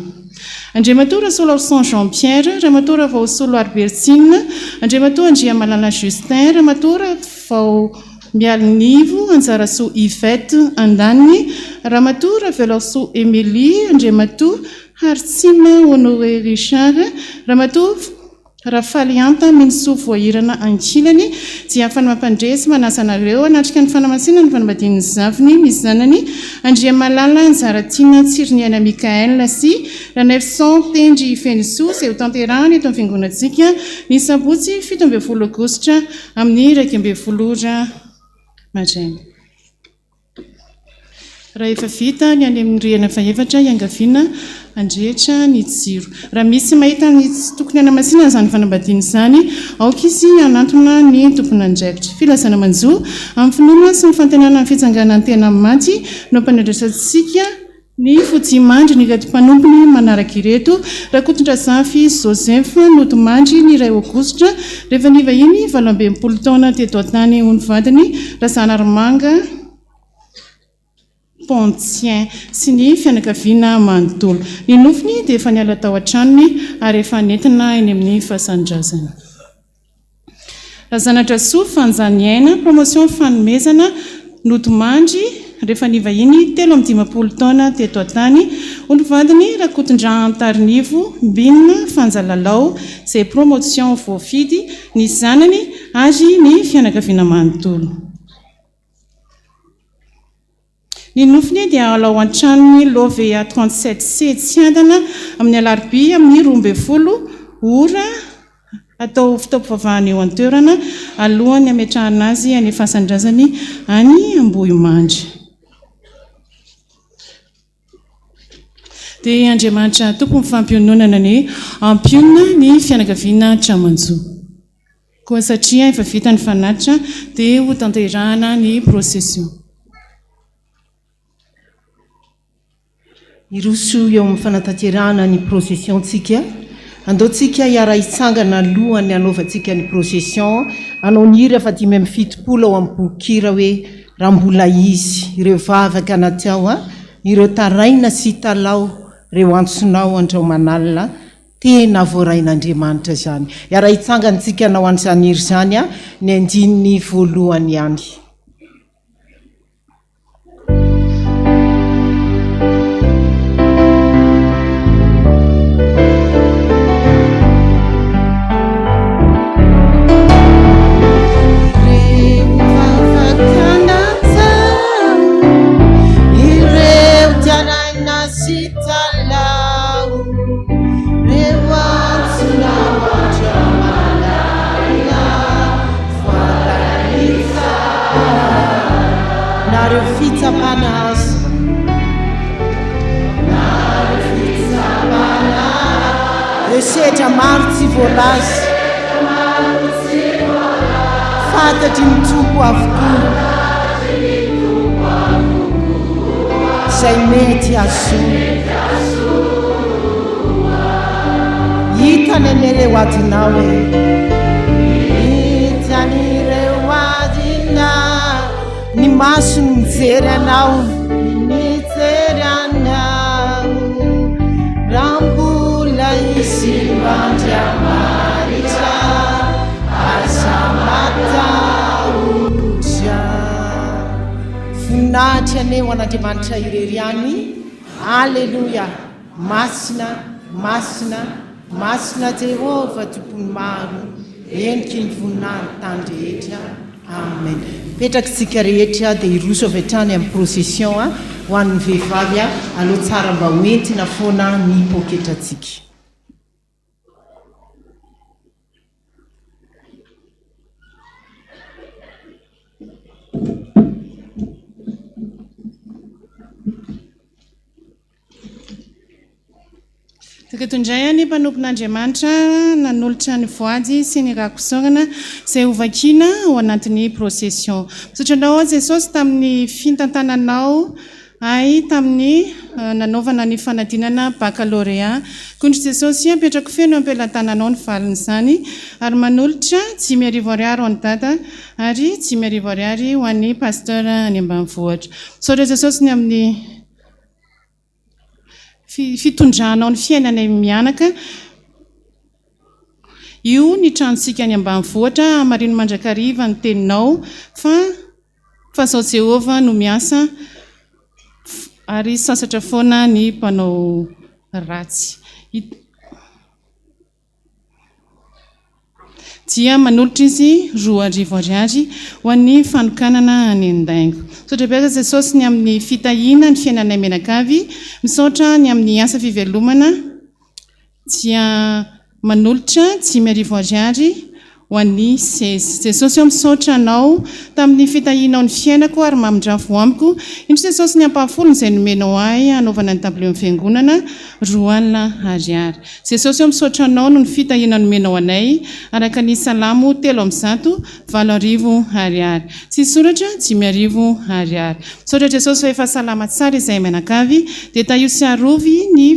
Andriamatoa Solarson Jean-Pierre, Ramatoa Vaosolo Albertine, Andriamatoa Andriamalala Justin, Ramatoa Vao Mialinivo, Anjarasoa Yvette Andany, Ramatoa Veloso Émilie, Andriamatoa Hartsima Honoré Richard, Ramatoa Rafalianta Minso Voahirana Ankilany dia fanamapandresy manasanareo anatrika ny fanamasinana ny fanambadiany zaviny misy zanany Andriamalala Anjaratina Tsiriniana Mikael sy Ranefson Tendry Feniso izay ho tanterahana eto amin'ny fiangonantsika ny sabotsy 17 Aogositra amin'ny 12 Majaina. Raha efa vita ny any amin'ny rihana faefatra iangaviana andrehitra ny jiro. Raha misy mahita ny tokony hanamasinana izany fanambadiana izany, aoka izy anantona ny tompon'andraikitra. Filazana manjo amin'ny finoana sy ny fantenana ny fitsanganan'ny tena maty no mpanandrasantsika ny Fotimandry ny ratim-panompony manaraka ireto Rakotondrazafy Joseph Notomandry ny 2 Aogositra rehefa ny vahiny 12 taona teto an-tany ho ny vadiny Razana Armanga Pontien sy ny fianakaviana manontolo. Ny nofiny dia efa niala tao an-tranony ary efa nentina eny amin'ny fahasanidrazana. Razanadrasoa Fanjaniaina promotion fanomezana Notomandry rehefa ny vahiny 15 taona teto an-tany ho ny vadiny Rakotondrantarinivo Mbinina Fanjalalao izay promotion voafidy ny zanany ary ny fianakaviana manontolo. Ny nofiny dia alao an-tranony Lovea 37C Tsiandana amin'ny Alarobia amin'ny 12 ora atao fitaovam-pivavahana eo an-toerana alohany ametrahana azy any fahasanidrazany any Ambohimandry. Dia Andriamanitra tompo mifampiononana ny ampionana ny fianakaviana Tramanjo. Koa satria efa vita ny fanatitra dia ho tanterahana ny procession. Iroso eo amin'ny fanatanterahana ny processiontsika. Andaontsika hiara hitsangana alohan'ny anaovantsika ny procession anao ny hira fa 5:70 ao amin'ny bokira hoe raha mbola izy ireo vavaka natao ireo taraina sy talao ireo antsonao andrao manalina tena voarain'Andriamanitra zany. Hiara hitsangantsika anao an'izany hira zany ny andininy voalohany ihany. Setra maro tsy voalazy fantatry mitoko avokoa izay mety asoa hitany an'ireo adinao hitan'ireo adina ny maso no mijery anao mijery anao rambola izy Andriamanitra asa matahotra voninahitra aneo an'Andriamanitra ireriany. Alleluia. Masina masina masina Jehova tompony maro endriky ny voninahitra tany rehetra. Amen. Petrakitsika rehetra dia iroso avy hatrany amin'ny procession ho an'ny vehivavy aloha tsara mba hoentina foana ny poketratsika. Takatondray ny mpanompon'Andriamanitra nanolotra ny voady sy ny rakosorana izay hovakiana ao anatin'ny procession. Misotranao Jesosy tamin'ny fintantananao ay tamin'ny nanaovana ny fanadinana baccalauréat. Kondry Jesosy apetrako feno ampelantananao ny valin'izany ary manolotra 5,000 ariary ho an'ny dada ary 5,000 ariary ho an'ny pasteur any ambanivohitra. Misaotra Jesosy ny amin'ny fitondranao ny fiainana mianaka. Io ny tranontsika any ambanivohitra Marino Mandrakariva ny teninao fa zao Jehova no miasa ary sasatra foana ny mpanao ratsy. Dia manolotra izy 2,000 ariary ho an'ny fanokanana any an-daingo. Misaotra beka Jesosy ny amin'ny fitahiana ny fiainana menakavy, misaotra ny amin'ny asa fivelomana, dia manolotra 5,000 ariary ho an'ny sezy. Jesosy misaotra anao tamin'ny fitahianao ny fiainako ary mamindrafo amiko. Indro Jesosy ny ampahafolo izay nomenao ahy anaovana ny tableau ny fiangonana 2,000 ariary. Jesosy misaotra anao no ny fitahiana nomenao anay araka ny Salamo 3:100 7,000 ariary. Tsy soratra 5,000 ariary. Misaotra Jesosy fa efa salama tsara izay menakavy dia tahio sy arovy ny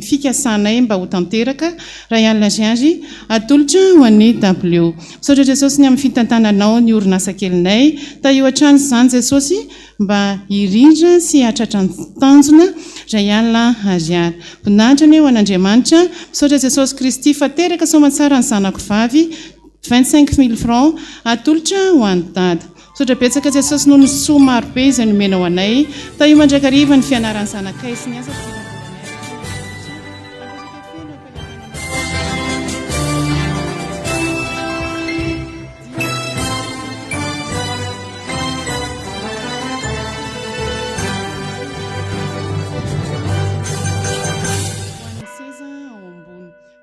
fikasanay mba ho tanteraka 1,000 ariary atolotra ho an'ny tableau. Misaotra Jesosy ny amin'ny fitantananao ny orinasa kelinay tahio hatrany izany Jesosy mba hirindra sy hatratra ny tanjona 1,000 ariary. Voninahitra ny ho an'Andriamanitra. Misaotra Jesosy Kristy fa teraka soamantsara ny zanako vavy 25,000 francs atolotra ho an'ny dada. Misaotra betsaka Jesosy noho ny soa marobe izay nomenao anay tahio mandrakariva ny fianaran'ny zanakay sy ny asa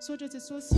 Misaotra Jesosy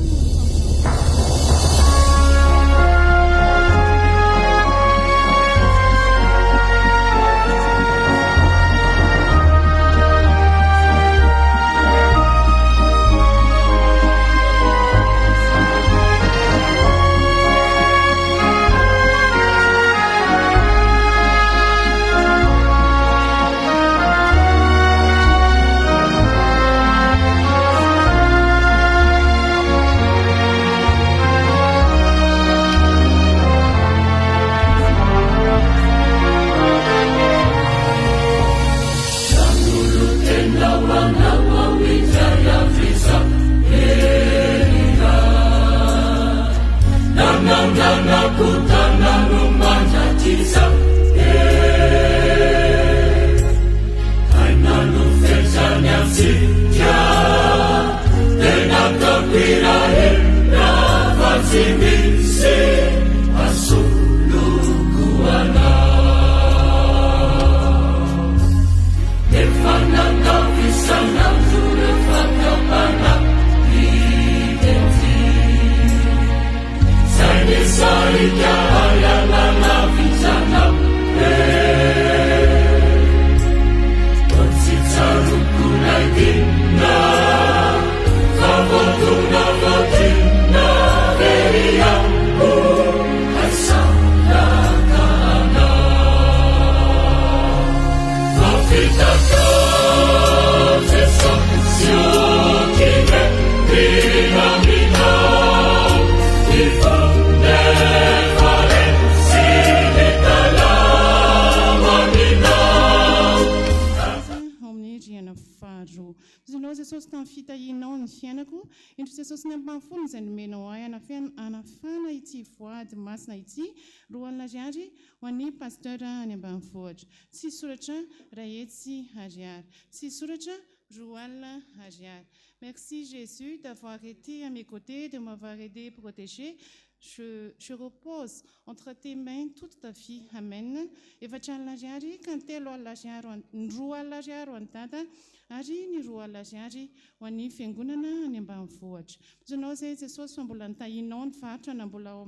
Jesosy tamin'ny fitahianao ny fiainako. Indro Jesosy ny ampanifolo izay nomenao ahy anafana ity voady masina ity 2,000 ariary ho an'ny pasteur any ambanivohitra. Tsy soratra 100 ariary. Tsy soratra 2,000 ariary. Merci Jésus d'avoir été à mes côtés, de m'avoir aidé, protégé. Je repose entre tes mains toute ta vie. Amen. Efatralina ariary ka ny 3,000 ariary, 2,000 ariary ho an'ny dada ary ny 2,000 ariary ho an'ny fiangonana any ambanivohitra. Zonao zay Jesosy fa mbola nitahinao ny varotra na mbola ao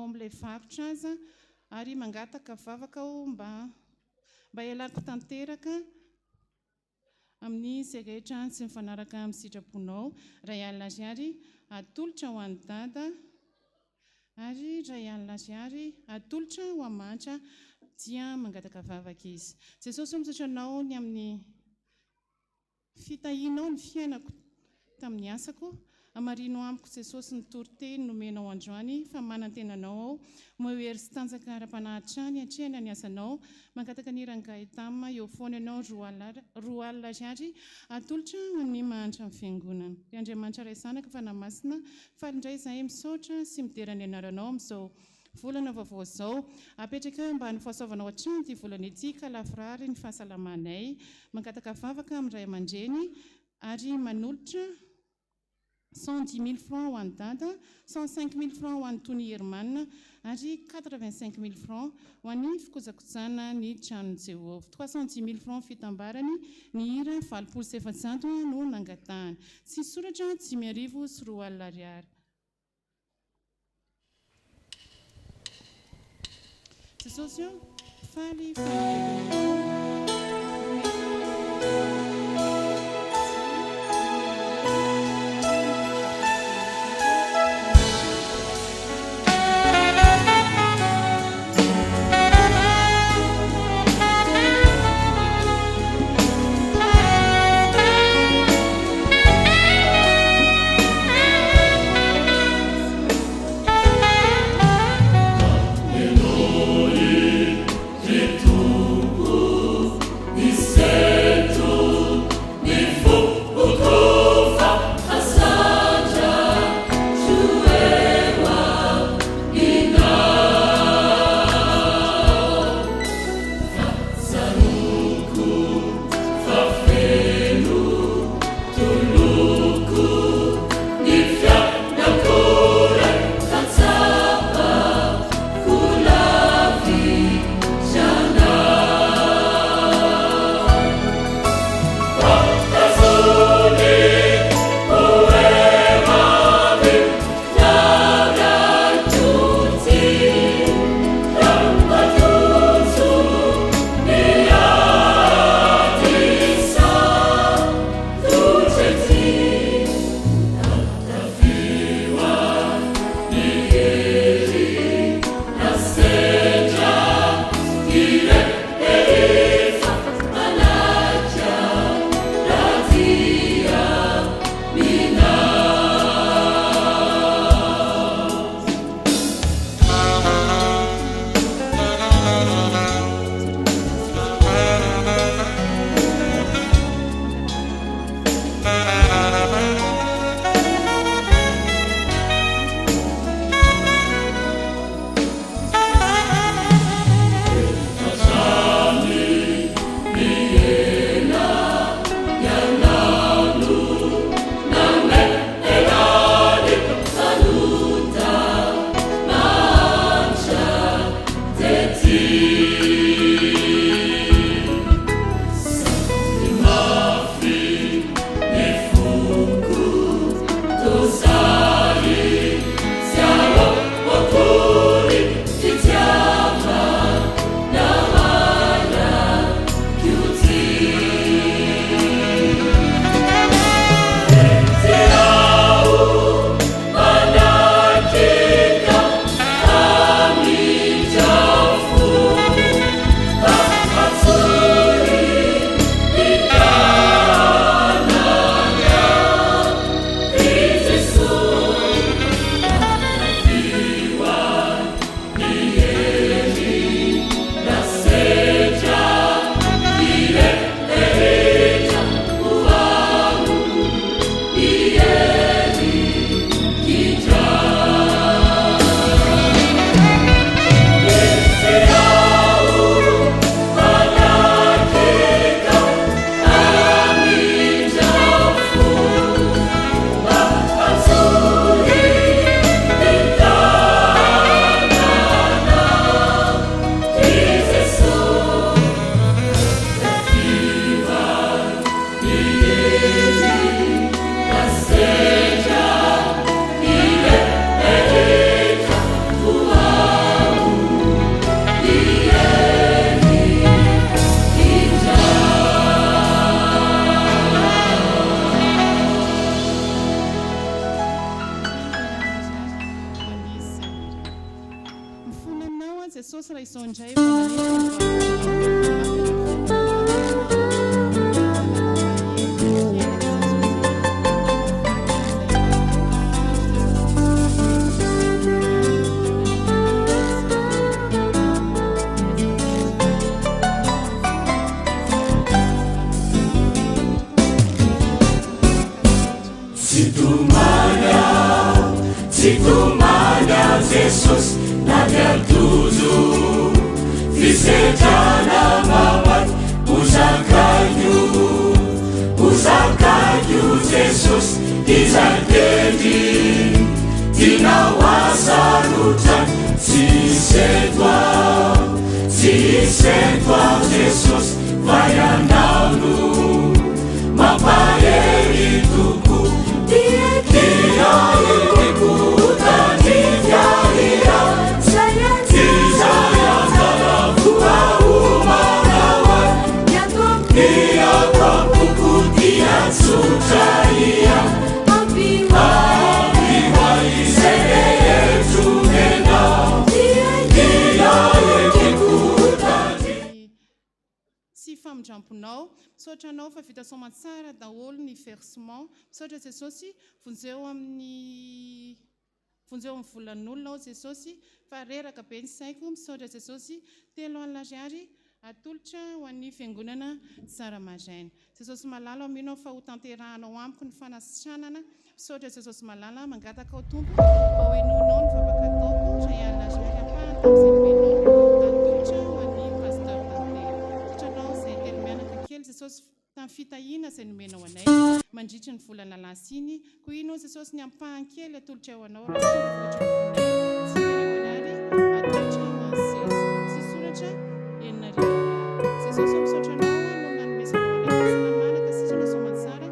amin'ilay varotra aza ary mangataka vavaka ao mba ialako tanteraka amin'ny izay rehetra tsy mifanaraka amin'ny sitraponao ray alina sy ary atolotra ho an'ny dada ary ray alina sy ary atolotra ho amantra dia mangataka vavaka izy. Jesosy misotranao ny amin'ny fitahinao ny fiainako tamin'ny asako, amarino amiko Jesosy ny toriteny nomenao androany fa manantenanao ao mohery sy tanjaka ara-panahitrany hatrehana ny asanao, mangataka ny rangahy tamina eo foana ianao roa alina sy ary atolotra ho ny mahantra amin'ny fiangonana. Ry Andriamanitra ray zanaka fa namasina falindray izahay misaotra sy midera ny anaranao amin'izao volana vaovao izao, apetraka mba ny fahasoavanao hatrany ity volana ity ka lafirary ny fahasalamanay, mangataka vavaka amin'ny ray aman-dreny ary manolotra 110 000 francs ho an'ny dada, 105 000 francs ho an'ny Tony Hermanina ary 85 000 francs ho an'ny fikojakojana ny tranon'i Jehovah. 310 000 francs fitambarany, ny hira 700 no nangatahany. Tsy soratra 5,000 sy 2 alina ariary. Jesosy io faly Ni setu jesosy raha izao indray Situmanya Jesus nadia tuzu Visetana mawat Uzakaju Jesus Izakedi Tinawasanutan Sisetwa Jesus Vayananu Mapayeri tuku Dia famindramponao misaotra anao fa vita somatsara daholo ny versement misaotra jesosy vonjeo amin'ny volan'olona ao jesosy fa reraka be ny saiko misaotra jesosy 3 alina ariary atolotra ho an'ny fiangonana tsara maraina jesosy malala aminao fa ho tanterahanao amiko ny fanasitranana misaotra jesosy malala mangataka ao tompo ao enonao ny vavaka ataoko 3 alina ariary apahantamin'izay atolotra ho an'ny pasteur jesosy tamin'ny fitahiana izay nomenao anay mandritry ny volana lasiny ko ino jesosy ny ampahankely atolotra ao anao raha tsy merevanary atolotra ho an'sesy sy soratra eninarivo jesosy misaotra anao no nanomesanao anay fanamanaka sitrana somatsara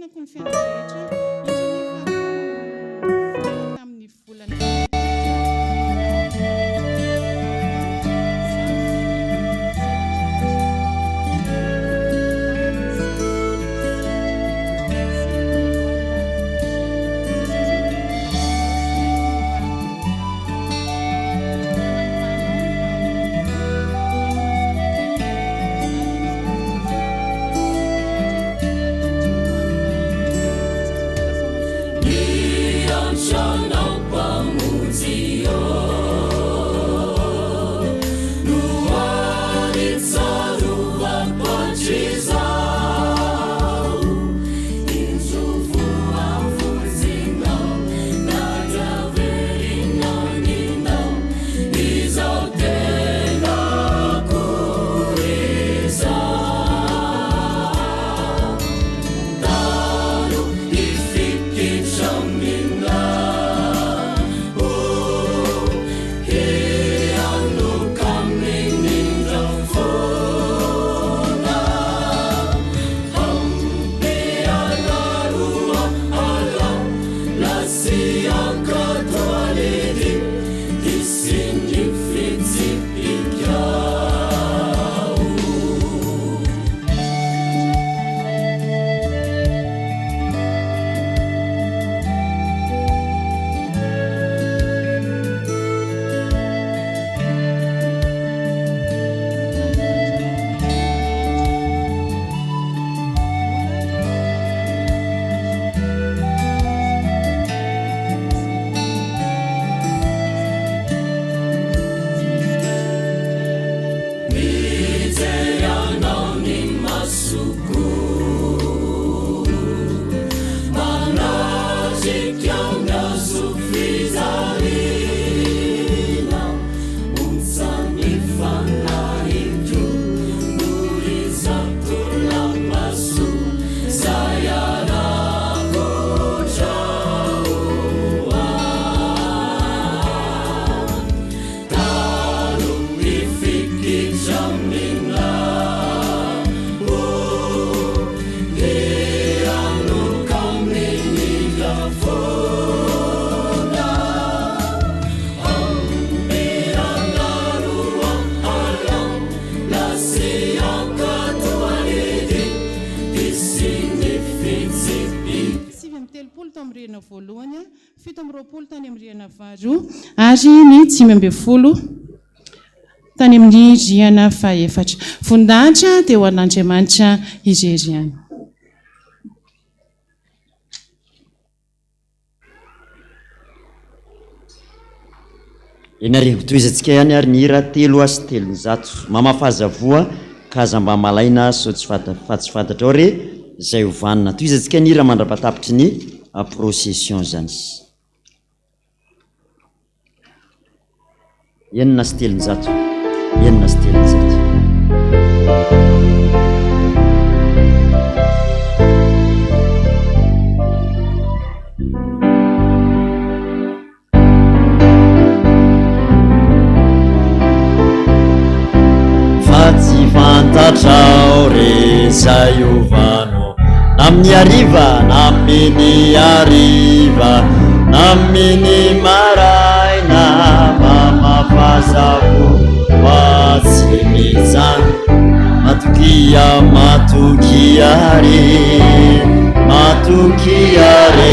kinako ny fiaina rehetra indrindra tamin'ny volana voalohany 7 tany amin'ny riana varo ary ny 5 tany amin'ny riana faefatra. Voninahitra dia ho an'Andriamanitra irery ihany. Eny arivo toizantsika ihany ary ny hira 3 sy 300 mamafazavoa kaza mba malaina so tsy fantatra ao re zay hovanina. Toizantsika ny hira mandrapatapitry ny procession zany. Enina sy 300. Enina sy 300. Tsy fantatrao re zay ovano naminy ariva naminy ariva naminy maraina mamafazavo watsy mizano matokiare matukiare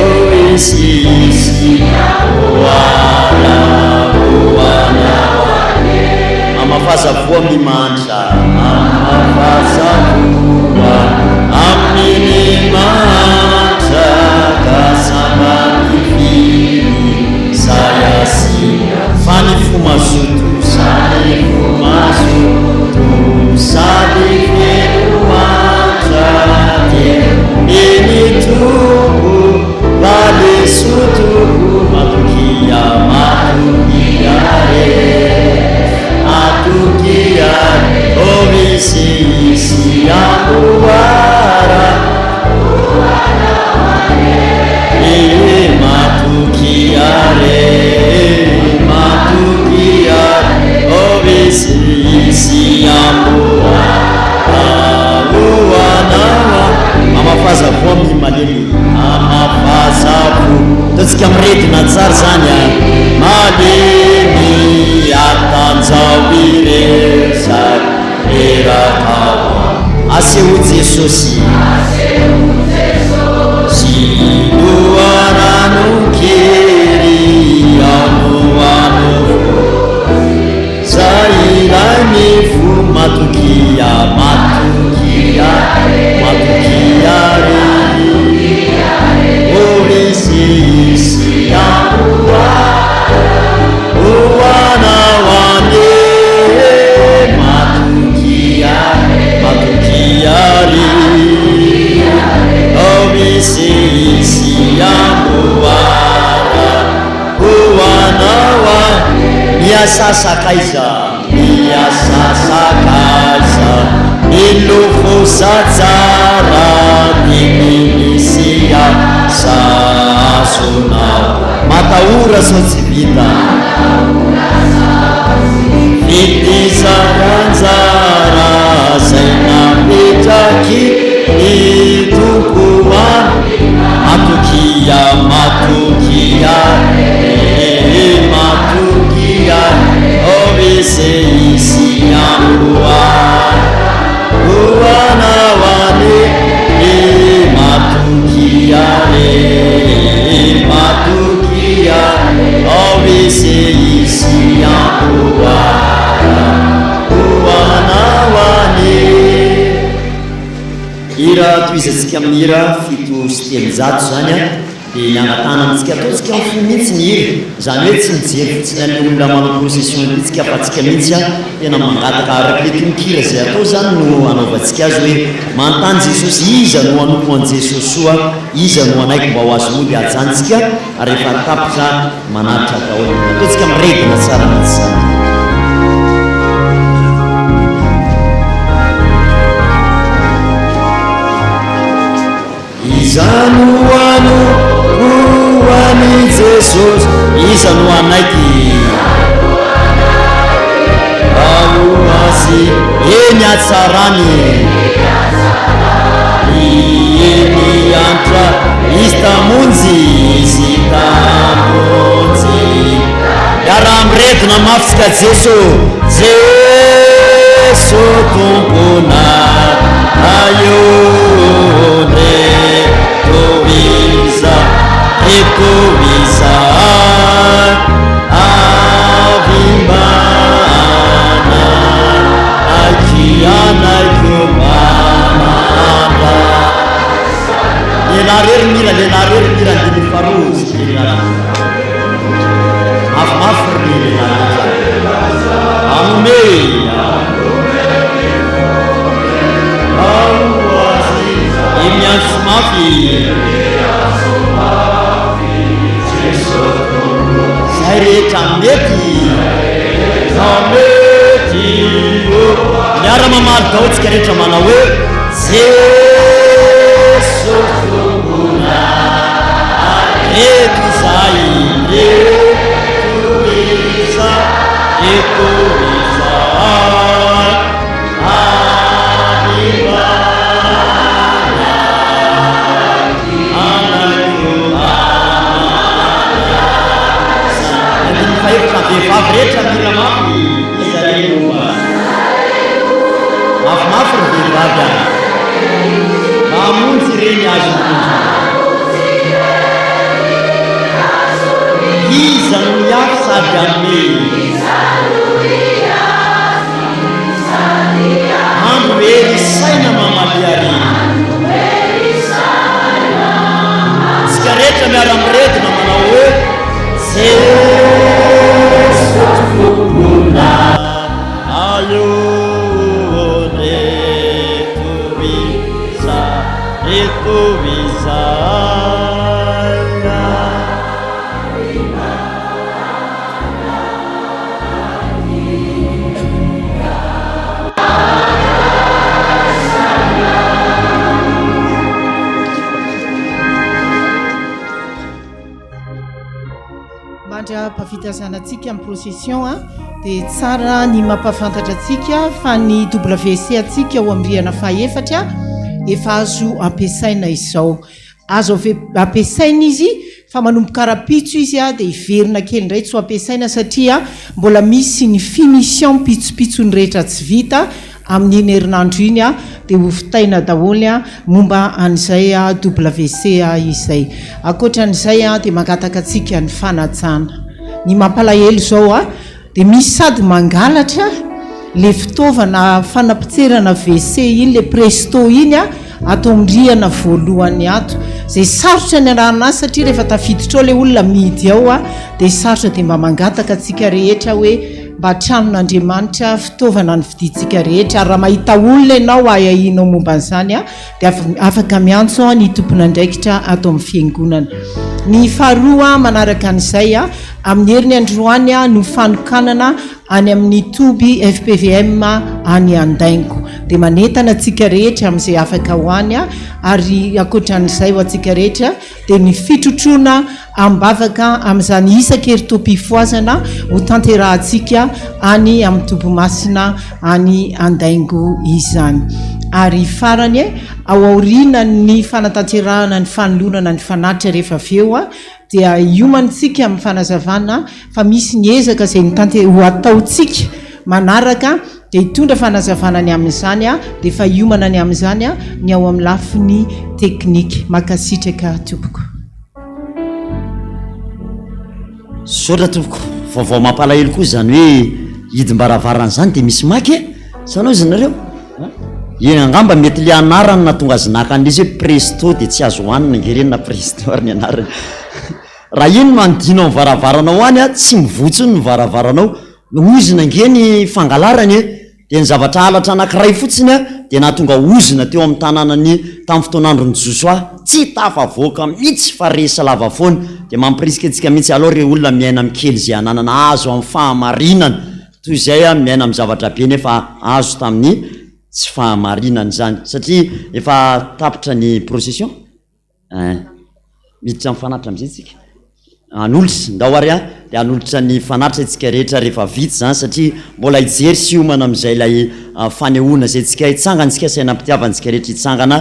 oisisi oana amafazavoa mimantra amafazavoa amini mantra kasambanifini sayasia fanifumazutu sadifenumantra ini tubu vale sutubu matukiare ovisisi amuara matukiare ovisisi amuara amafazavoa mimalemy amafazavo totsika miretina tsara zany a malemy atanjao ireza erakava aseo jesosy siloaranokeri amoano zairanifu matukiare ovisisi uana wane matukiare ovisisi uana wane miasasakaiza ilofosazara niminisia sasonao mataura sotsivita itizaranzara zainapetraki itukuan matukia oviseisi uana wane matukiare oviseisi uana wane ira toizatsika amin'ny ira 7 sy 300 zany a dia nianatanantsika ataotsika fo mihitsy ny hira zany hoe tsy mijery fotsiny an'le olona manao procession itsika fa tsika mihitsy a tena mangataka araka le tononkira zay atao zany no anaovantsika azy hoe mantany jesosy iza no anompo an' jesosy soa iza no anaiky mba ho azo mody ajantsika rehefa tapitra manaritra daholo ataotsika miredina tsara mihitsy zany. Izanu uani Jesus izanu anaki aluasi yenya tsarani yeni antra istamunzi miara miredina mafitsika jeso jeso tompona ayone toiza etoiza avimbana akianaikomanana lenarery mira ndiny farozy mafimafy ame imiantso mafy zay rehetra mety amety miara mamaly daotsika rehetra manao hoe jeso fombona eto zay etoiza etoiza vehivavy rehetra mila mafy izaleloa mafimafy ry vehivavy a mamonjy reny azo iza no miafy sady ame andro ely saina mamaliary tsika rehetra miara miredina manao hoe jesofombona ayone toiza etoiza mpafitazanatsika amin'ny procession a dia tsara ny mampafantatra atsika fa ny WC atsika ho amriana faefatra efa azo ampiasaina izao azo ampiasaina izy fa manomboka karapitso izy a dia iverina kely indray tsy ho ampiasaina satria mbola misy ny finition pitsopitsony rehetra tsy vita amin'iny herinandro iny a dia hofitaina daholy a momba an'izay a WC a izay akoatran'izay a dia mangataka atsika ny fanatsana ny mampalahelo zao a dia misy sady mangalatra le fitaovana fanapitserana WC iny le presto iny a atao ndriana voalohany ato zay sarotra ny anaranazy satria rehefa tafiditra ao le olona midy ao a dia sarotra dia mba mangataka atsika rehetra hoe mba tranon'Andriamanitra fitaovana ny viditsika rehetra ary raha mahita olona ianao ayahinao momba an'izany a dia afaka miantso ny tompon'andraikitra atao amin'ny fiangonana ny faharoa manaraka an'izay a amin'ny heriny androany a no fanokanana any amin'ny toby FPVM any Andaingo dia manentana atsika rehetra amin'izay afaka hoany a ary akoatran'izay ho atsika rehetra dia ny fitrotrona ambavaka amin'izany isan-keritopim-poazana ho tanterahantsika any amin'ny tobomasina any Andaingo izany ary farany ao aoriana ny fanatanterahana ny fanolonana ny fanatitra rehefa aveo a dia iomanitsika amin'ny fanazavana fa misy ny ezaka izay ny ho ataotsika manaraka dia hitondra fanazavana ny amin'izany a dia fa iomana ny amin'izany a ny ao amin'ny lafiny teknika makasitraka tompoko sotra tompoko vaovao mampalahelo koa zany hoe hidim-baravarana zany dia misy maky sanao izy nareo iny angamba mety le anarany na tonga azy naka an'izy hoe presto dia tsy azo hoanina ngerenina presto ary ny anarany raha iny no andinao amin'ny varavaranao any a tsy mivotsony ny varavaranao ozina ngeny fangalarany dia ny zavatra halatra anankiray fotsiny a dia nahatonga ozina teo amin'ny tanànany tamin'ny fotoanandro ny Josoa tsy tafavoaka mihitsy fa resa lava foana dia mampirisika antsika mihitsy aloha re olona miaina mikely zay ananana azo amin'ny fahamarinana toy izay a miaina amin'ny zavatra be nefa azo tamin'ny tsy fahamarinana zany satria efa tapitra ny procession miditra amin'ny fanatitra amin'izay tsika anolotra ndao ary dia anolotra ny fanatitra itsika rehetra rehefa vita zany satria mbola hijery sy homana amin'izay lay fanehoana zay tsika hitsangantsika sainam-pitiavantsika rehetra hitsangana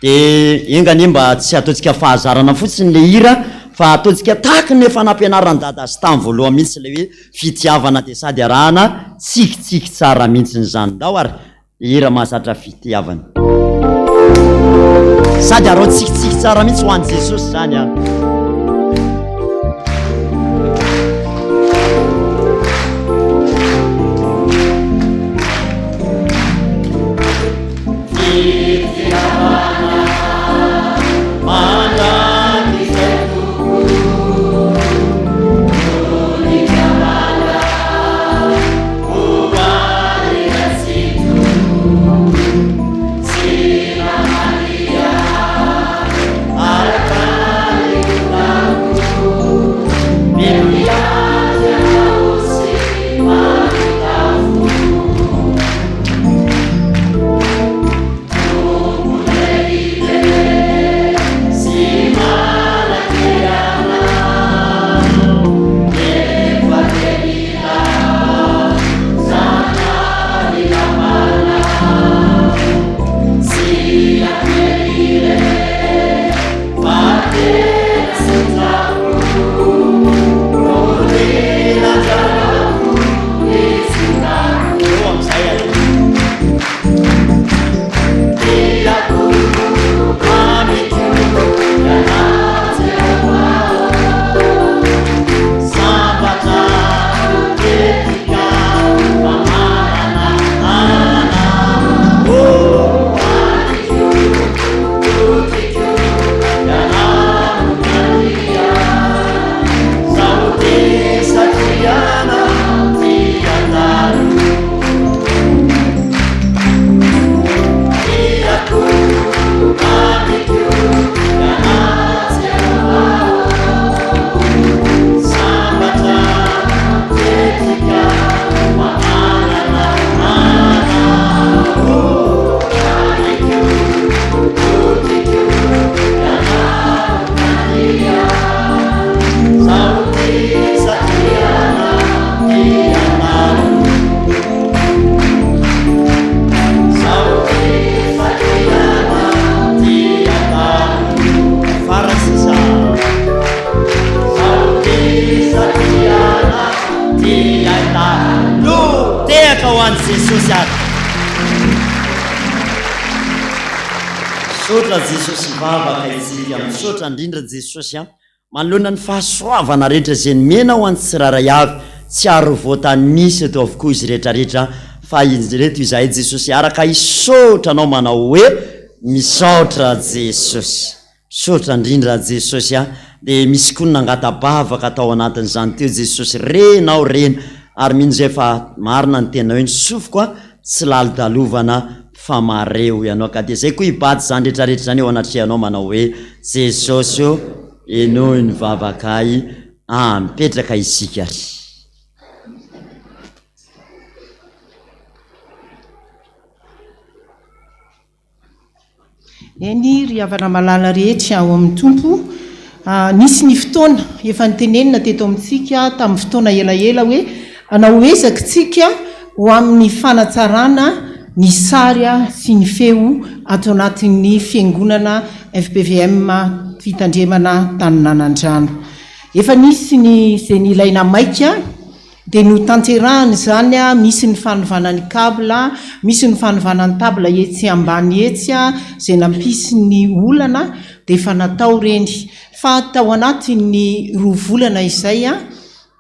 dia engany mba tsy ataontsika fahazarana fotsiny le hira fa ataontsika tahaka ny efa nampianarany dada sy tamy voalohany mihitsy le hoe fitiavana de sady arahana tsikitsiky tsara mihitsy ny zany dao ary hira mahazatra fitiavana sady arao tsikitsiky tsara mihitsy ho an'i Jesosy zany a sotra Jesosy vavaka itsika misotra indrindra Jesosy a manoloana ny fahasoavana rehetra zay ny mena ho an'ny tsiraray avy tsy aro voatanisy eto avokoa izy rehetrarehetra fa izy reto izahay Jesosy araka isotra anao manao hoe misaotra Jesosy misaotra indrindra Jesosy a de misy koa nangatabavaka atao anatin'izany teo Jesosy renao rena ary mino zay fa marina ny tena hoe ny sofoko a tsy lalidalovana fa mareo ianao ka de zay koa ibady zany rehetrarehetra zany eo anatrehanao manao hoe Jesosy o enoy ny vavakay mipetraka isika ry eny ry havana malala rehetra ao amin'ny tompo nisy ny fotoana efa nytenenina teto amintsika tamin'ny fotoana elaela hoe anao ezakitsika ho amin'ny fanatsarana ny sarya sy ny feo ato anatin'ny fiangonana FPVM fitandremana taninanandrano efa nisy ny zay ny ilaina maika de no tanterahany zany a misy ny fanovanany kabla misy ny fanovanany tabla etsy ambany etsy a zay nampisy ny olana de efa natao reny fa tao anatin'ny roa volana izay a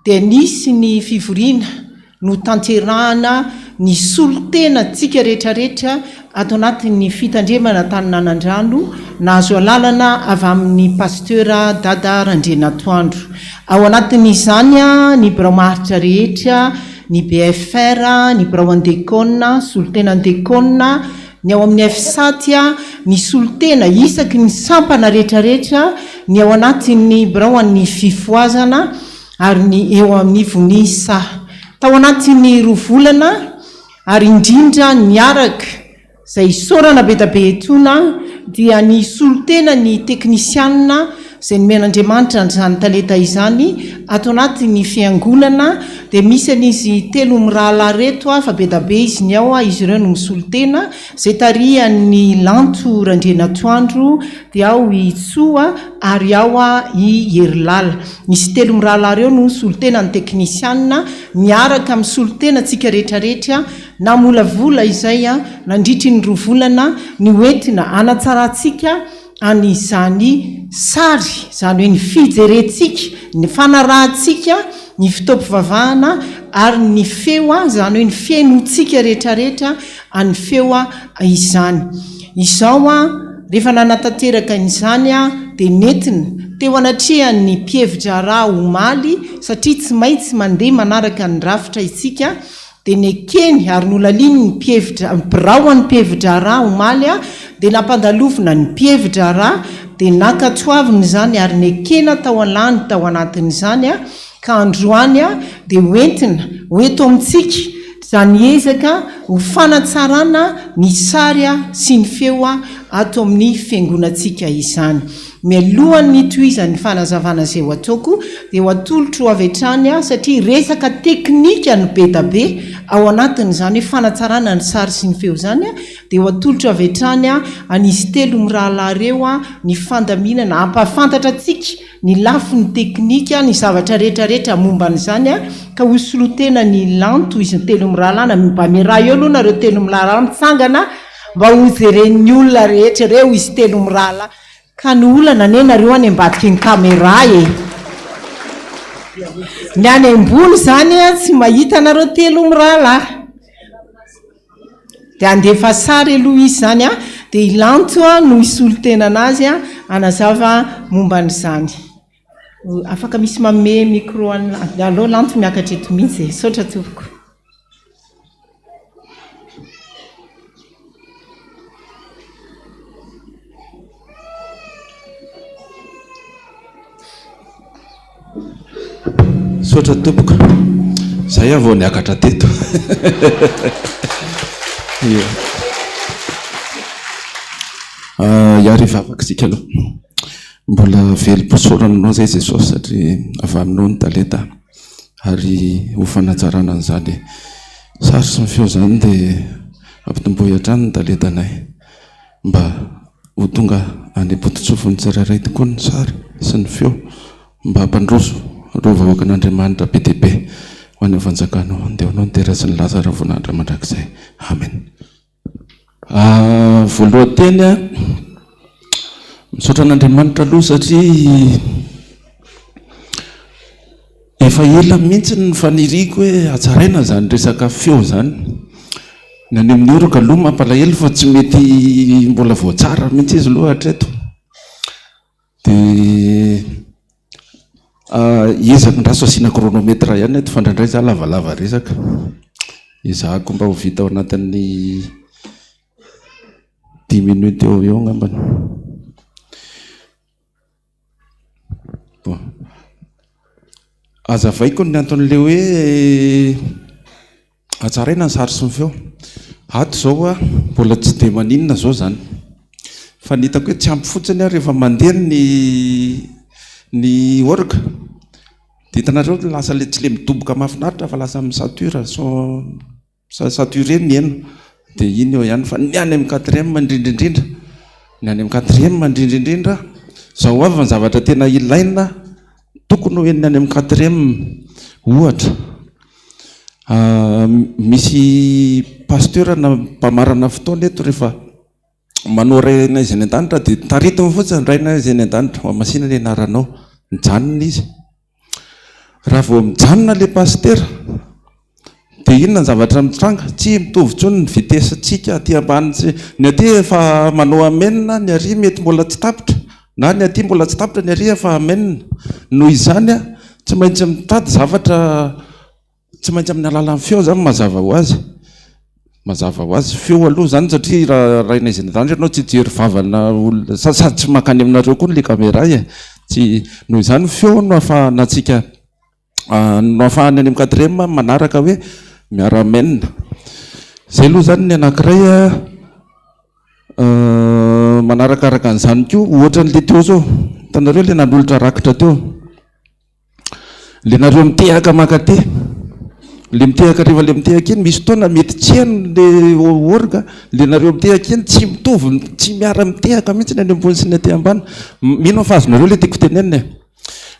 de nisy ny fivoriana no tanterahana ny solotena tsika rehetrarehetra ato anatin'ny fitandremana taninanandrano nahazo alalana avy amin'ny pasteura dada Randrenatoandro ao anatin'izany a ny birao maharitra rehetra ny BFR ny birao andekona solotena andekona ny ao amin'ny F7 a ny solotena isaky ny sampana rehetrarehetra ny ao anatin'ny birao an'ny fifoazana ary ny eo amin'ny vonisa tao anatin'ny roa volana ary indrindra niaraka zay sorana be tabe etona dia ny solotena ny teknisianina izay nomen'andriamanitra zany talenta izany ato anatiny fiangonana dia misy an'izy 3 mirahalahy reto fa be da be izy ny ao izy ireo no misolo-tena zay tarihan'ny lanto randrenatoandro dia ao itsoa ary ao i herilala misy 3 mirahalahy reo no misolo-tena ny teknisianina miaraka misolo-tena tsika rehetrarehetra na molavola izay nandritry ny 2 volana ny oentina anatsaratsika anyizany sary zany hoe ny fijerentsika ny fanarahantsika ny fitompivavahana ary ny feo zany hoe ny fiainotsika rehetrarehetra any feo izany izao rehefa nanatanteraka izany dia nentina teo anatria ny mpievitra raha omaly satria tsy maintsy mandeha manaraka ny rafitra isika dia nekeny ary nolaliny ny mpievitra birao any mpievitra raha omaly dia nampandalovina ny mpievitra raha dia nakatoaviny zany ary nekena tao alany tao anatin'izany ka androany dia hoentina hoeto amintsika zany ezaka ho fanatsarana ny sary sy ny feo ato amin'ny fiangonantsika izany mialohany toizany fanazavana zay ho ataoko dia ho atolotro avy hatrany satria resaka teknika ny be da be ao anatin'izany hoe fanatsarana ny sary sy ny feo zany dia ho atolotro avy hatrany an'izy 3 mirahalahy reo ny fandaminana ampahafantatra antsika ny lafo ny teknika ny zavatra rehetrarehetra momba n'izany ka hosolotena ny lanto izy ny 3 mirahalahy na mba miraha eo aloha nareo 3 mirahalahy mitsangana mba hojeren'ny olona rehetra reo izy 3 mirahalahy ka ny olana nenareo any ambadiky ny kamera ny any ambony zany tsy mahita nareo 3 mirahalahy dia andefa sary aloha izy zany dia ilanto no isolotena anazy anazava momba n'izany afaka misy manome micro aloha lanto miakatra eto mihitsy saotra tompoko sotra tompoko zay avao niakatra teto iariva afaka sika aloha mbola velom-posorananao zay Jesosy satria avy aminao ny talenta ary ho fanatsarana an'izany sary sy ny feo zany dia ampitomboy hatrany ny talentanay mba ho tonga any am-pototsofon'ny tsirairay tokoa ny sary sy ny feo mba hampandroso reo vahoaka n'Andriamanitra be dia be ho any fanjakanao dia anao nitera sy ny lazara vonahitra mandrakizay amen. Voalohanteny misaotra an'Andriamanitra aloha satria efa ela mihitsy ny faniriko hoe hatsaraina zany resaka feo zany ny any amin'ny oroka aloha mampalahelo fa tsy mety mbola voatsara mihitsy izy aloha hatreto dia ezaka ndraso asiana chronometra ihany eto fandrandray za lavalava resaka izahako mba ho vita ao anatin'ny 10 minutes eo eo ngambany. Azavaiko ny anton'le hoe hatsaraina ny sary sy ny feo ato zao mbola tsy dia maninona zao zany fa ny hitako hoe tsy ampy fotsiny rehefa mandeha ny orga dia hitanareo lasa le tsy le midoboka mahafinaritra fa lasa misature saturé ny eno dia iny eo ihany fa ny any amin'ny 4e indrindraindrindra ny any amin'ny 4e indrindraindrindra zao avy ny zavatra tena ilaina tokony ho eniny any amin'ny 4e ohatra misy pasteur na mpamarana fotoana eto rehefa manao raina izy any an-danitra dia taritiny fotsiny raina izy any an-danitra masina ny anaranao mijanona izy raha vao mijanona le pasteur dia inona ny zavatra mitranga tsy mitovy tsony ny vitesitsika aty ambany ny aty efa manao amenina ny ary mety mbola tsy tapitra na ny aty mbola tsy tapitra ny ary efa amenina noho izany tsy maintsy mitady zavatra tsy maintsy amin'ny alalan'ny feo zany mazava ho azy feo aloha zany satria raina izy nyzany ianao tsy jery vavana olona sady tsy makany aminareo koa le kamera tsy noho izany feo no ahafahanantsika no ahafahany any amin'ny 4e manaraka hoe miara-menina zay aloha zany ny anankiray manaraka araka an'izany koa ohatra n'le teo zao hitanareo le nanolotra rakitra teo, le nareo mitehaka makaty, le mitehaka rehefa le mitehaka iny misy fotoana mety tsy haino le orga, le nareo mitehaka iny tsy mitovy, tsy miara mitehaka mihitsy ny any ambony sy ny aty ambany. Mino fa azonareo le tiako tenenina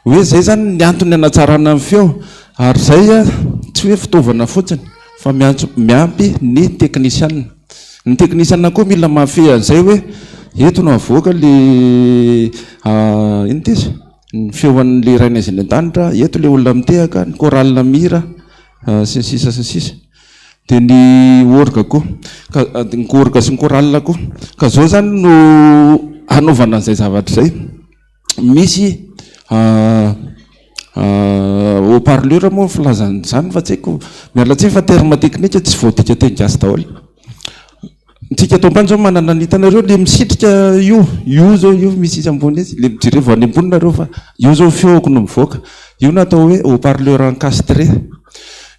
hoe zay zany ny antony anatsarana amin'ny feo, ary zay a tsy hoe fitaovana fotsiny fa miampy ny teknisianina. Ny teknisianina koa mila mahafehy an'izay hoe eto no avoaka le ino tizy ny feoan'le raina izay ny an-danitra, eto le olona mitehaka, ny koralina mira sy ny sisa sy ny sisa, dia ny orga koa, ny orga sy ny koralina koa. Ka zao zany no hanaovana an'izay zavatra izay. Misy haut-parleur moa filazan'izany fa tsy haiko, miala tsiny fa terme teknika tsy voadika teny gasy daholo. Tsika ato ambany zao manana ny hitanareo le misitrika io zao io misy izy ambony izy, le mijerevo any ambony nareo fa io zao feoko no mivoaka. Io no atao hoe haut-parleur encastré.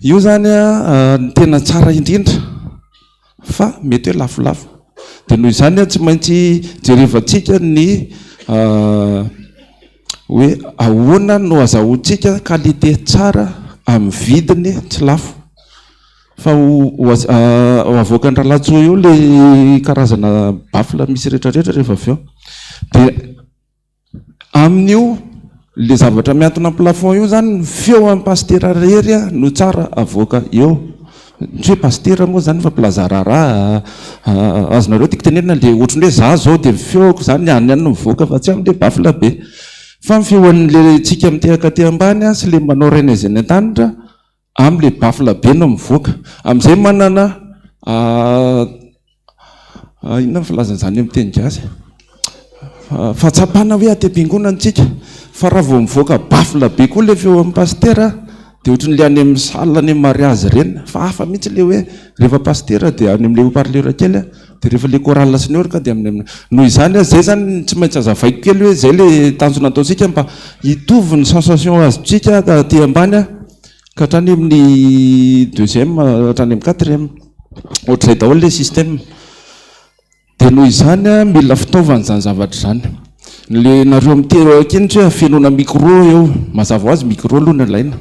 Io zany ny tena tsara indrindra fa mety hoe lafolafo. Dia noho izany tsy maintsy jerevantsika ny hoe ahoana no azahoantsika qualité tsara amin'ny vidiny tsy lafo. Fa avoaka ny rahalatsoa io le karazana bafla misy rehetrarehetra rehefa avy eo, dia amin'io le zavatra miantona amin'ny plafond io zany feo amin'ny pastera rery no tsara avoaka eo. Tsy hoe pastera moa zany fa plazarara, azonareo tiako tenenina le ohatrany hoe za zao dia feoko zany any no mivoaka fa tsy amin'le bafla be, fa ny feoan'le tsika mitehaka aty ambany sy le manao raina izay ny an-danitra amin'le bafla be no mivoaka. Amin'izay manana inona ny filazan'izany amin'ny teny gasy, fahatsapana hoe aty-am-piangonana tsika. Fa raha vao mivoaka bafla be koa le feo amin'ny pastera dia ohatran'le any amin'ny salina any amin'ny mariazy ireny, fa hafa mihitsy le hoe rehefa pastera dia any amin'le haut-parleur kely, dia rehefa le koralina sy ny orga dia amin'ny. Noho izany zay zany tsy maintsy azavaiko kely hoe zay le tanjona ataontsika mba hitovy ny sensation azontsika aty ambany ka hatrany amin'ny deuxième hatrany amin'ny quatrième, ohatr'izay daholo le système. Dia noho izany mila fitaovana izany zavatra izany. Le nareo mitehaka iny tsy hoe afenona micro eo, mazava ho azy micro aloha no ilaina,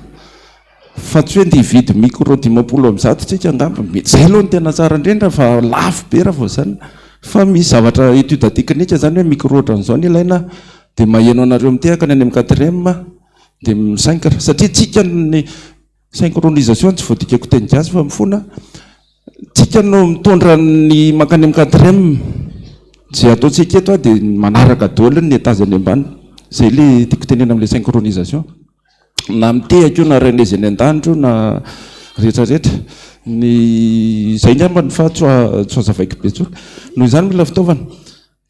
fa tsy hoe ndividy micro 50 tsika angamba, zay aloha ny tena tsara indrindra fa lafo be raha vao zany. Fa misy zavatra étude teknika zany hoe micro ohatran'izao ny ilaina, dia maheno anareo mitehaka ny any amin'ny quatrième dia misaingra, satria tsika ny synchronisation tsy voadikako teny gasy fa mifona tsika no mitondra ny makany amin'ny quatrième. Zay ataontsika eto dia manaraka daholo ny étage any ambany, zay le tiako tenena amin'le synchronisation. Na mitehaka io na raina izy any an-danitra na rehetrarehetra, ny zay ngamba ny fa tsy azavaiko be tsotra. Noho izany mila fitaovana.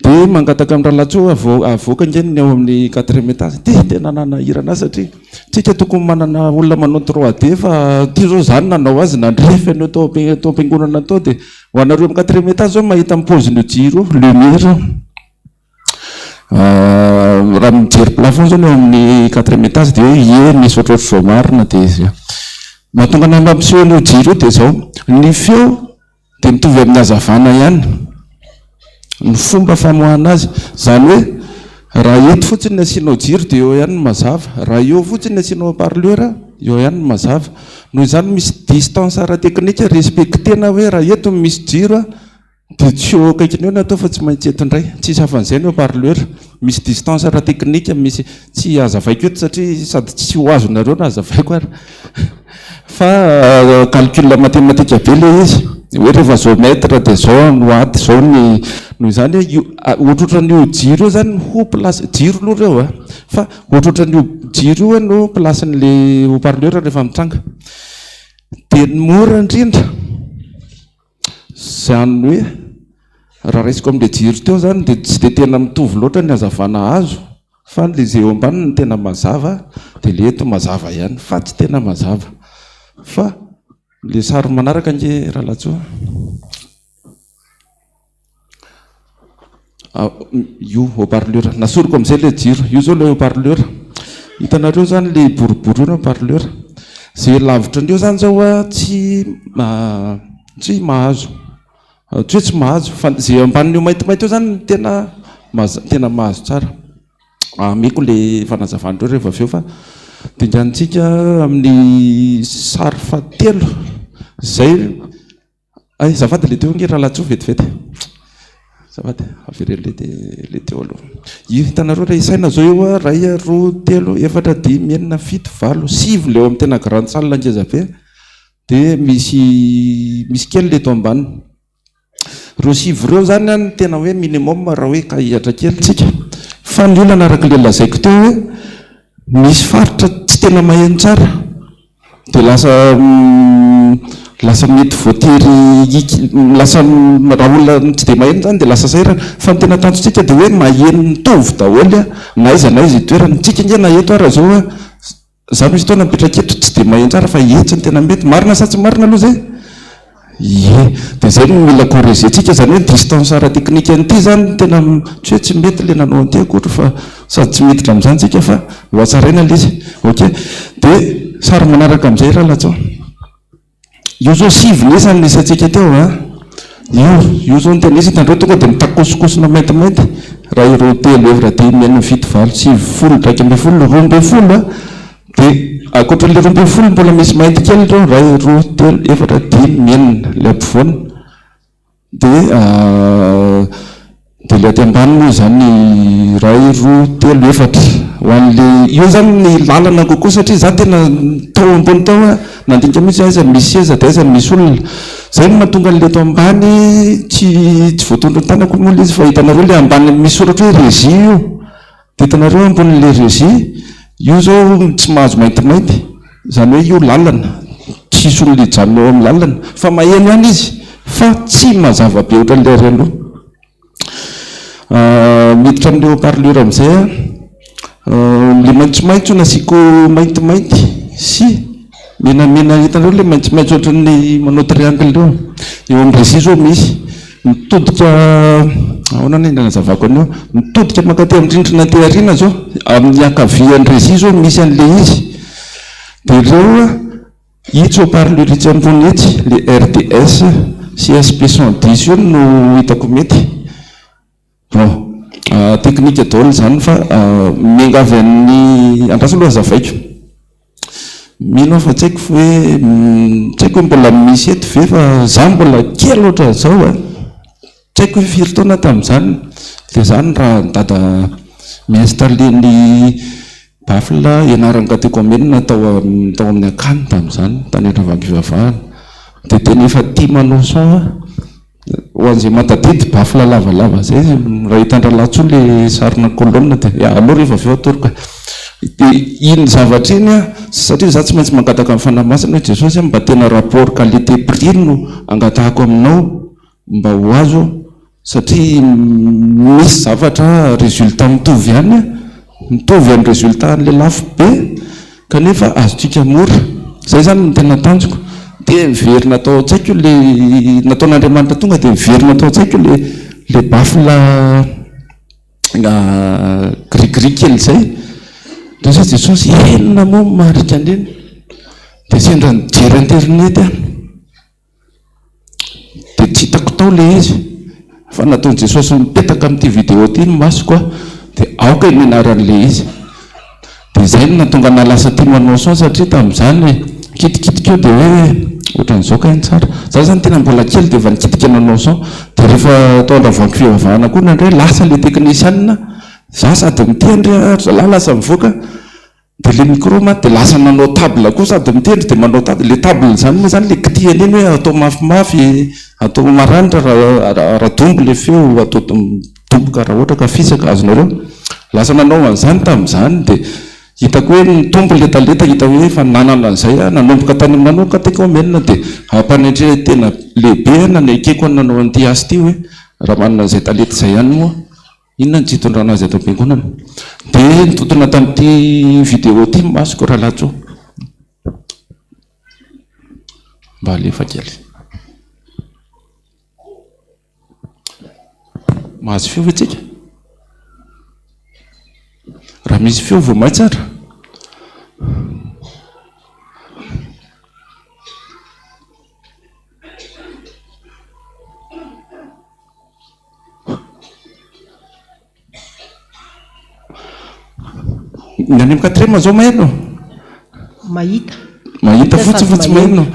Dia mangataka amin'ny rahalatsoa avoaka ingeny ao amin'ny quatrième étage. Tena nanahirana satria tsika tokony manana olona manao 3D fa ty zao zany nanao azy nandrefy tao am-piangonana tao, dia ho anareo amin'ny quatrième étage zao mahita mipaozin'io jiro lumière. Raha mijery plafond zao eo amin'ny quatrième étage dia hoe misy ohatrahatra zao marina, dia mahatonga ny mampiseho an'io jiro io dia zao ny feo dia mitovy amin'ny hazavana ihany. Ny fomba famoahana azy zany hoe raha eto fotsiny asianao jiro dia eo ihany no mazava, raha eo fotsiny asianao haut-parleur eo ihany no mazava. Noho izany misy distance ara teknika respectena hoe raha eto misy jiro dia tsy eo akaikiny eo no atao fa tsy maintsy eto indray, tsisy hafan'izay ny haut-parleur. Misy distance ara teknika, misy tsy hazavaiko eto satria sady tsy ho azonareo na hazavaiko ary fa calcul matematika be le izy hoe rehefa zao mètre dia zao no aty zao ny. Noho izany ohatrohatran'io jiro io zany ho place jiro aloha reo fa ohatrohatran'io jiro io no placen'le haut-parleur rehefa mitranga. Dia ny mora indrindra zany hoe raha raisiko amin'le jiro teo zany dia tsy dia tena mitovy loatra ny hazavana azo, fa le zay eo ambany ny tena mazava dia le eto mazava ihany, fa tsy tena mazava. Fa le sary manaraka nge rahalatsoa io haut-parleur nasoriko amin'izay le jiro io zao le haut-parleur. Hitanareo zany le boribory io haut-parleur, zay lavitra an'io zany zao tsy mahazo, tsy mahazo, fa zay ambanin'io maintimainty io zany tena mahazo tsara. miko le fanazavandreo rehefa aveo fa dindranotsika amin'ny sary fahatelo zay zavady le teo nge raha latso vetivety zavady averele le teo aloha hitanareo raha isaina zao eo a ray roa telo efatra dimy enina fito valo sivy leo amin'ny tena grande salle ngeza be dia misy kely le to ambany reo sivy reo zany a tena hoe minimum raha hoe ka hiatra kely tsika fa ny olana araka le lazaiko teo hoe misy faritra tsy tena maheno tsara dia lasa mety voatery lasa raha olona tsy dia maheno zany dia lasa sairana fa ny tena tanjotsika dia hoe maheno mitovy daholo a na iza itoerana tsika nge na eto ara zao a za misy taona mipetraka eto tsy dia maheno tsara fa etsy ny tena mety marina sa tsy marina aloha zay dia zay no mila corrigentsika zany hoe distance ara-teknika an'ity zany tena tsy hoe tsy mety le nanao an'ity akoatra fa sady tsy miditra amin'izany tsika fa ho atsaraina le izy ok dia sary manaraka amin'izay raha latsao io zao sivy nisany nisantsika teo a io zao ny tena isy hitanareo tonga dia mitakosokosona maintimainty raha ireo telo evra dimy enina fito valo sivy folo draiky amby folo roa amby folo a dia akoatra le roa amby folo mbola misy mainty kely reo ray roa telo efatra dimy enina le ampovoany dia le aty ambany moa zany ray roa telo efatra ho an'le io zany ny lalana kokoa satria za tena tao ambony tao a nandinika mihitsy aiza misy seza dia aiza misy olona zay no mahatonga n'le to ambany tsy voatondro ny tanako moa le izy fa hitanareo le ambany misy soratra hoe régie io dia hitanareo ambonin'le régie io zao tsy mahazo maintimainty zany hoe io lalana tsisy olona hijanona eo amin'ny lalana fa maheno ihany izy fa tsy mazava be ohatra n'le ry aloha miditra amin'le haut-parleur amin'izay le maitsomaitso nasiako maintimainty sy menamena hitanareo le maitsomaitso ohatran'ny manao triangle reo eo amin'ny régie zao misy mitodika ahoana ny nazavako an'io mitodika makaty amin'ny rindrina ty ariana zao amin'ny akavian'ny régie zao misy an'le izy dia ireo itsy haut-parleur itsy ambony itsy le RDS CSP 110 io no hitako mety bon teknika daholo zany fa miangavy amin'ny andraso aloha azavaiko mino fa tsy haiko hoe tsy haiko hoe mbola misy eto ve fa za mbola kely ohatra zao a tsy haiko hoe firy taona tamin'izany dia zany raha dada miinstalle ny bafle ianarany katekomenina tao amin'ny akany tamin'izany tany ravakivavahana dia tena efa tia manao son ho an'izay matadidy bafle lavalava zay raha hitandralatso le sarina colonne dia aloha rehefa aveo atorika dia iny zavatra iny a satria za tsy maintsy mangataka amin'ny fanamasina hoe jesosy mba tena rapport qualité prix no angatahako aminao mba ho azo satria misy zavatra résultat mitovy ihany mitovy amin'ny résultat an'le lafo be kanefa azotsika mora zay zany no tena tanjoko dia miverina atao tsaiko le nataon'andriamanitra tonga dia miverina atao tsaiko le bafle grigris kely zay desa jesosy enina moa marika an'ireny dia sendra nijery internet a dia tsy hitako tao le izy fa nataon'i jesosy mipetaka amin'ity vidéo ty ny masoko a dia aoka nianaran'le izy dia zay no natonga nalasa tia manao son satria tamin'izany kitikitika eo dia hoe ohatran'izao ka iny tsara za zany tena mbola kely dia efa nikitika nanao son dia rehefa tao andravoanky fivavahana koa nandray lasa le teknisianina za sady mitendry la lasa mivoaka dia le micro ma dia lasa nanao table koa sady mitendry dia manao table le table zany moa zany le kitiany iny hoe atao mafimafy atao maranitra raha dombo le feo atao domboka raha ohatra ka fisaka azonareo lasa nanao an'izany tamin'izany dia hitako hoe nitombo letaleta hita hoe efa nanana an'izay a nanomboka tany manao katekomenina dia ampanendre tena lehibe nanekeko nanao an'ity asy ty hoe raha manana an'izay taleta izay ihany moa inona ny tsy hitondrana azy ato am-piangonana dia nitotona tamin'ity vidéo ty masoko raha latso mba alefa kely mahazo feo etsika raha misy feo vao may tsara ny any am'quatrième zao maheno mahita fotsiny fa tsy maheno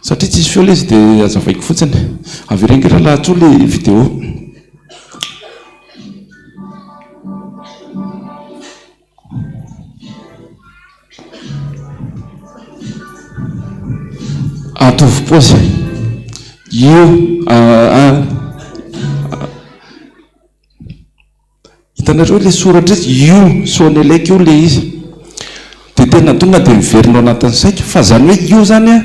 satria tsisy feo le izy dia azavaiko fotsiny avy rengy raha lahatso le vidéo atovy paosy io hitanareo le soratra izy io soany alaika io le izy dia tena tonga dia miverinao anatin'ny saika fa zany hoe io zany a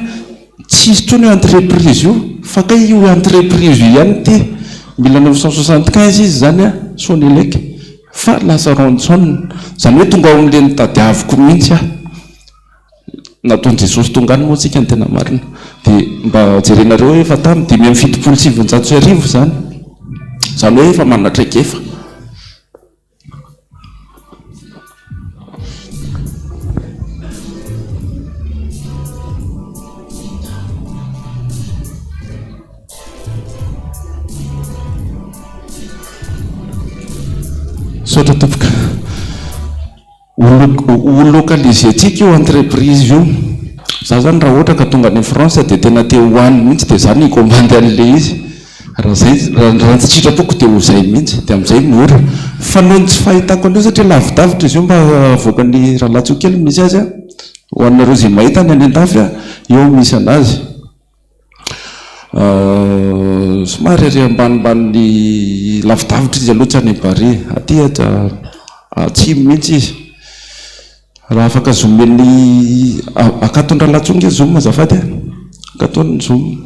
tsisy trony io entreprise io fa ka io entreprise io ihany ty mila 975 izy zany a soany alaika fa lasa ronson zany hoe tonga ao am'le nitadiaviko mihitsy a nataony jesosy tonga any moa tsika ny tena marina dia mba jerenareo hoe efa tamy 577 zany zany hoe efa manatraika efa sotra topoka olocalize atsika io entreprise io za zany raha ohatra ka tonga any France dia tena te hoany mihitsy dia zany ikombandy an'le izy raha tsy sitrapoko dia hozay mihitsy dia am'izay mora fa nohony tsy fahitako an'io satria lavidavitra izy io mba avoakany raha latso kely misy azy a ho anareo zay mahita ny any an-dafy a eo misy anazy somary ary ambanimbany lavidavitra izy aloha tsy any Paris aty atsimo mihitsy izy raha afaka zomeny akatondraha latsonga zoom azafady akatony zoom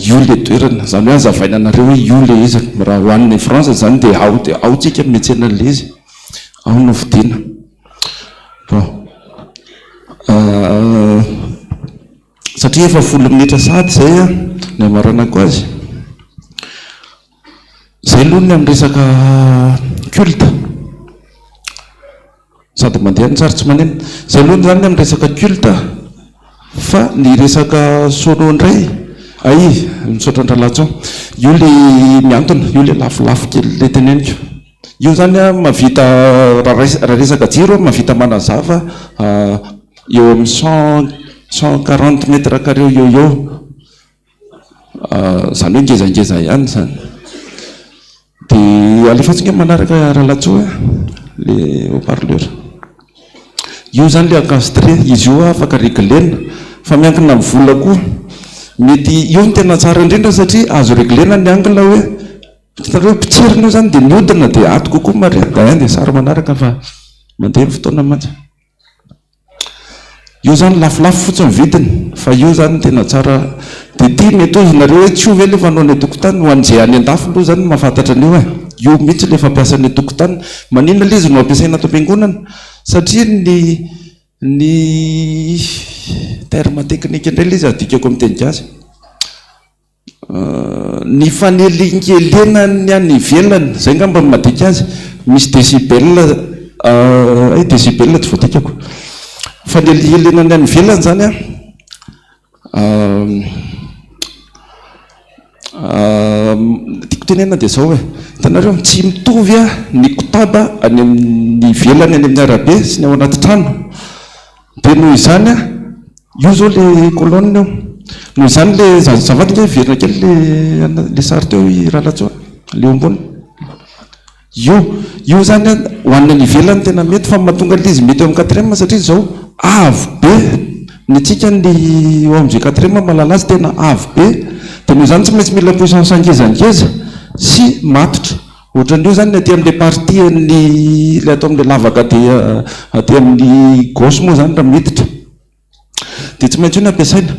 io le toerana zany hoe azavaina anareo hoe io le izy raha hoan'ny France zany dia ao tsika metsena le izy ao no vidina bon satria efa 10 minitra sady zay a ny amaranako azy zay aloha ny amin'ny resaka culte sady mandeha ny tsary tsy manena zay aloha zany amin'ny resaka culte fa ny resaka solo ndray misaotra andralatso io le miantona io le lafilafo kely le teneniko io zany a mavita raha resaka jiro mavita manazava eo amin'ny 140 mètres carré eo zany hoe ngezangeza ihany zany dia alefatsinga manaraka rahalatso le haut-parleur io zany le encastre izy io afaka reglena fa miankina amin'ny vola koa mety io ny tena tsara indrindra satria azo reglena ny angle hoe hitanareo pitsirinao zany dia miodina dia ato kokoa mare dia sara manaraka fa mandeha ny fotoana mantsy io zany lafilafo fotsiny vidiny fa io zany tena tsara dia ty mety ozinareo hoe tsy ove le fanao ny tokotany ho an'izay any an-dafy aloha zany mahafantatra an'io io mihitsy le fampiasany tokotany maninona le izy no ampiasaina ato am-piangonana satria ny terme teknika indray le izy adikako amin'ny teny gasy ny fanelinkelena ny any ivelany zay ngamba madika azy misy décibel décibel tsy voadikako fanelinkelena ny any ivelany zany tiako tenena dia zao hoe hitanareo tsy mitovy ny kotaba any amin'ny ivelany any amin'ny arabe sy ny ao anaty trano dia noho izany io zao le colonne io noho izany le zavadika verina kely le sary teo rahalatso le ombony io zany ho an'ny ivelany tena mety fa mahatonga lizy mety eo amin'ny 4e satria zao avo be ny tsika ny eo amin'izay 4e malala azy tena avo be dia noho izany tsy maintsy mila puissance angezangeza sy matotra ohatran'io zany aty amin'le partie ny le atao amin'le lavaka dia aty amin'ny gauche moa zany raha miditra dia tsy maintsy io ny ampiasaina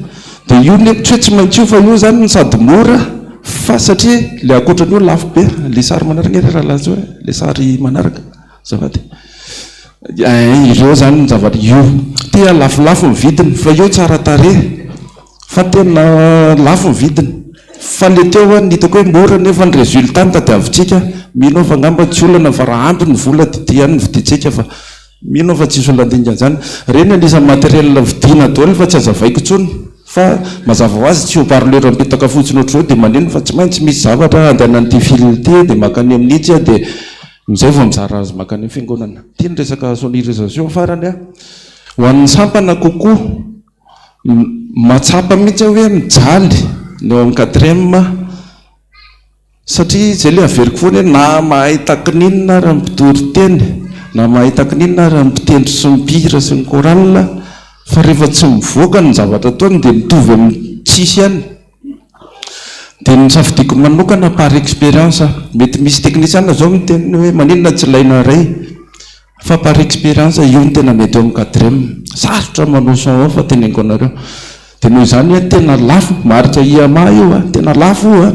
dia io tsy hoe tsy maintsy io fa io zany sady mora fa satria le akoatran'io lafo be le sary manaraka raha lazo hoe le sary manaraka zavady ireo zany ny zavady io tia lafilafo ny vidiny fa io tsara tare fa tena lafo ny vidiny fa le teo nitako hoe mora nefa ny résultat ny tadiavintsika mino fa ngamba tsy olana fa raha ampy ny vola didiany ny vidintsika fa mino fa tsisy olandinga zany reny anisan'ny materiel vidina daholo fa tsy azavaiko tsony fa mazava ho azy tsy ho parleur mipetaka fotsiny ohatr'zao dia maneno fa tsy maintsy misy zavatra andehanan'ity filité dia makany amin'itsy a dia mizay vao mizara azy makany amin'ny fiangonana. Tia ny resaka sonorisation farany a ho an'ny sampana kokoa matsapa mihitsy hoe mijaly ny eo amin'ny 4e satria zay le averiko foana hoe na mahay takininina raha mpidory teny na mahay takininina raha mpitendry sy mipihira sy ny koralina fa rehefa tsy mivoaka ny zavatra taony dia mitovy amin'ny tsisy ihany. dia ny safidiko manokana par expérience mety misy teknisiana zao miteny hoe maninona tsy ilaina ray fa par expérience io ny tena mety eo amin'ny 4e sarotra manao son ao fa teneniko anareo dia noho izany hoe tena lafo maritra iama io a tena lafo io a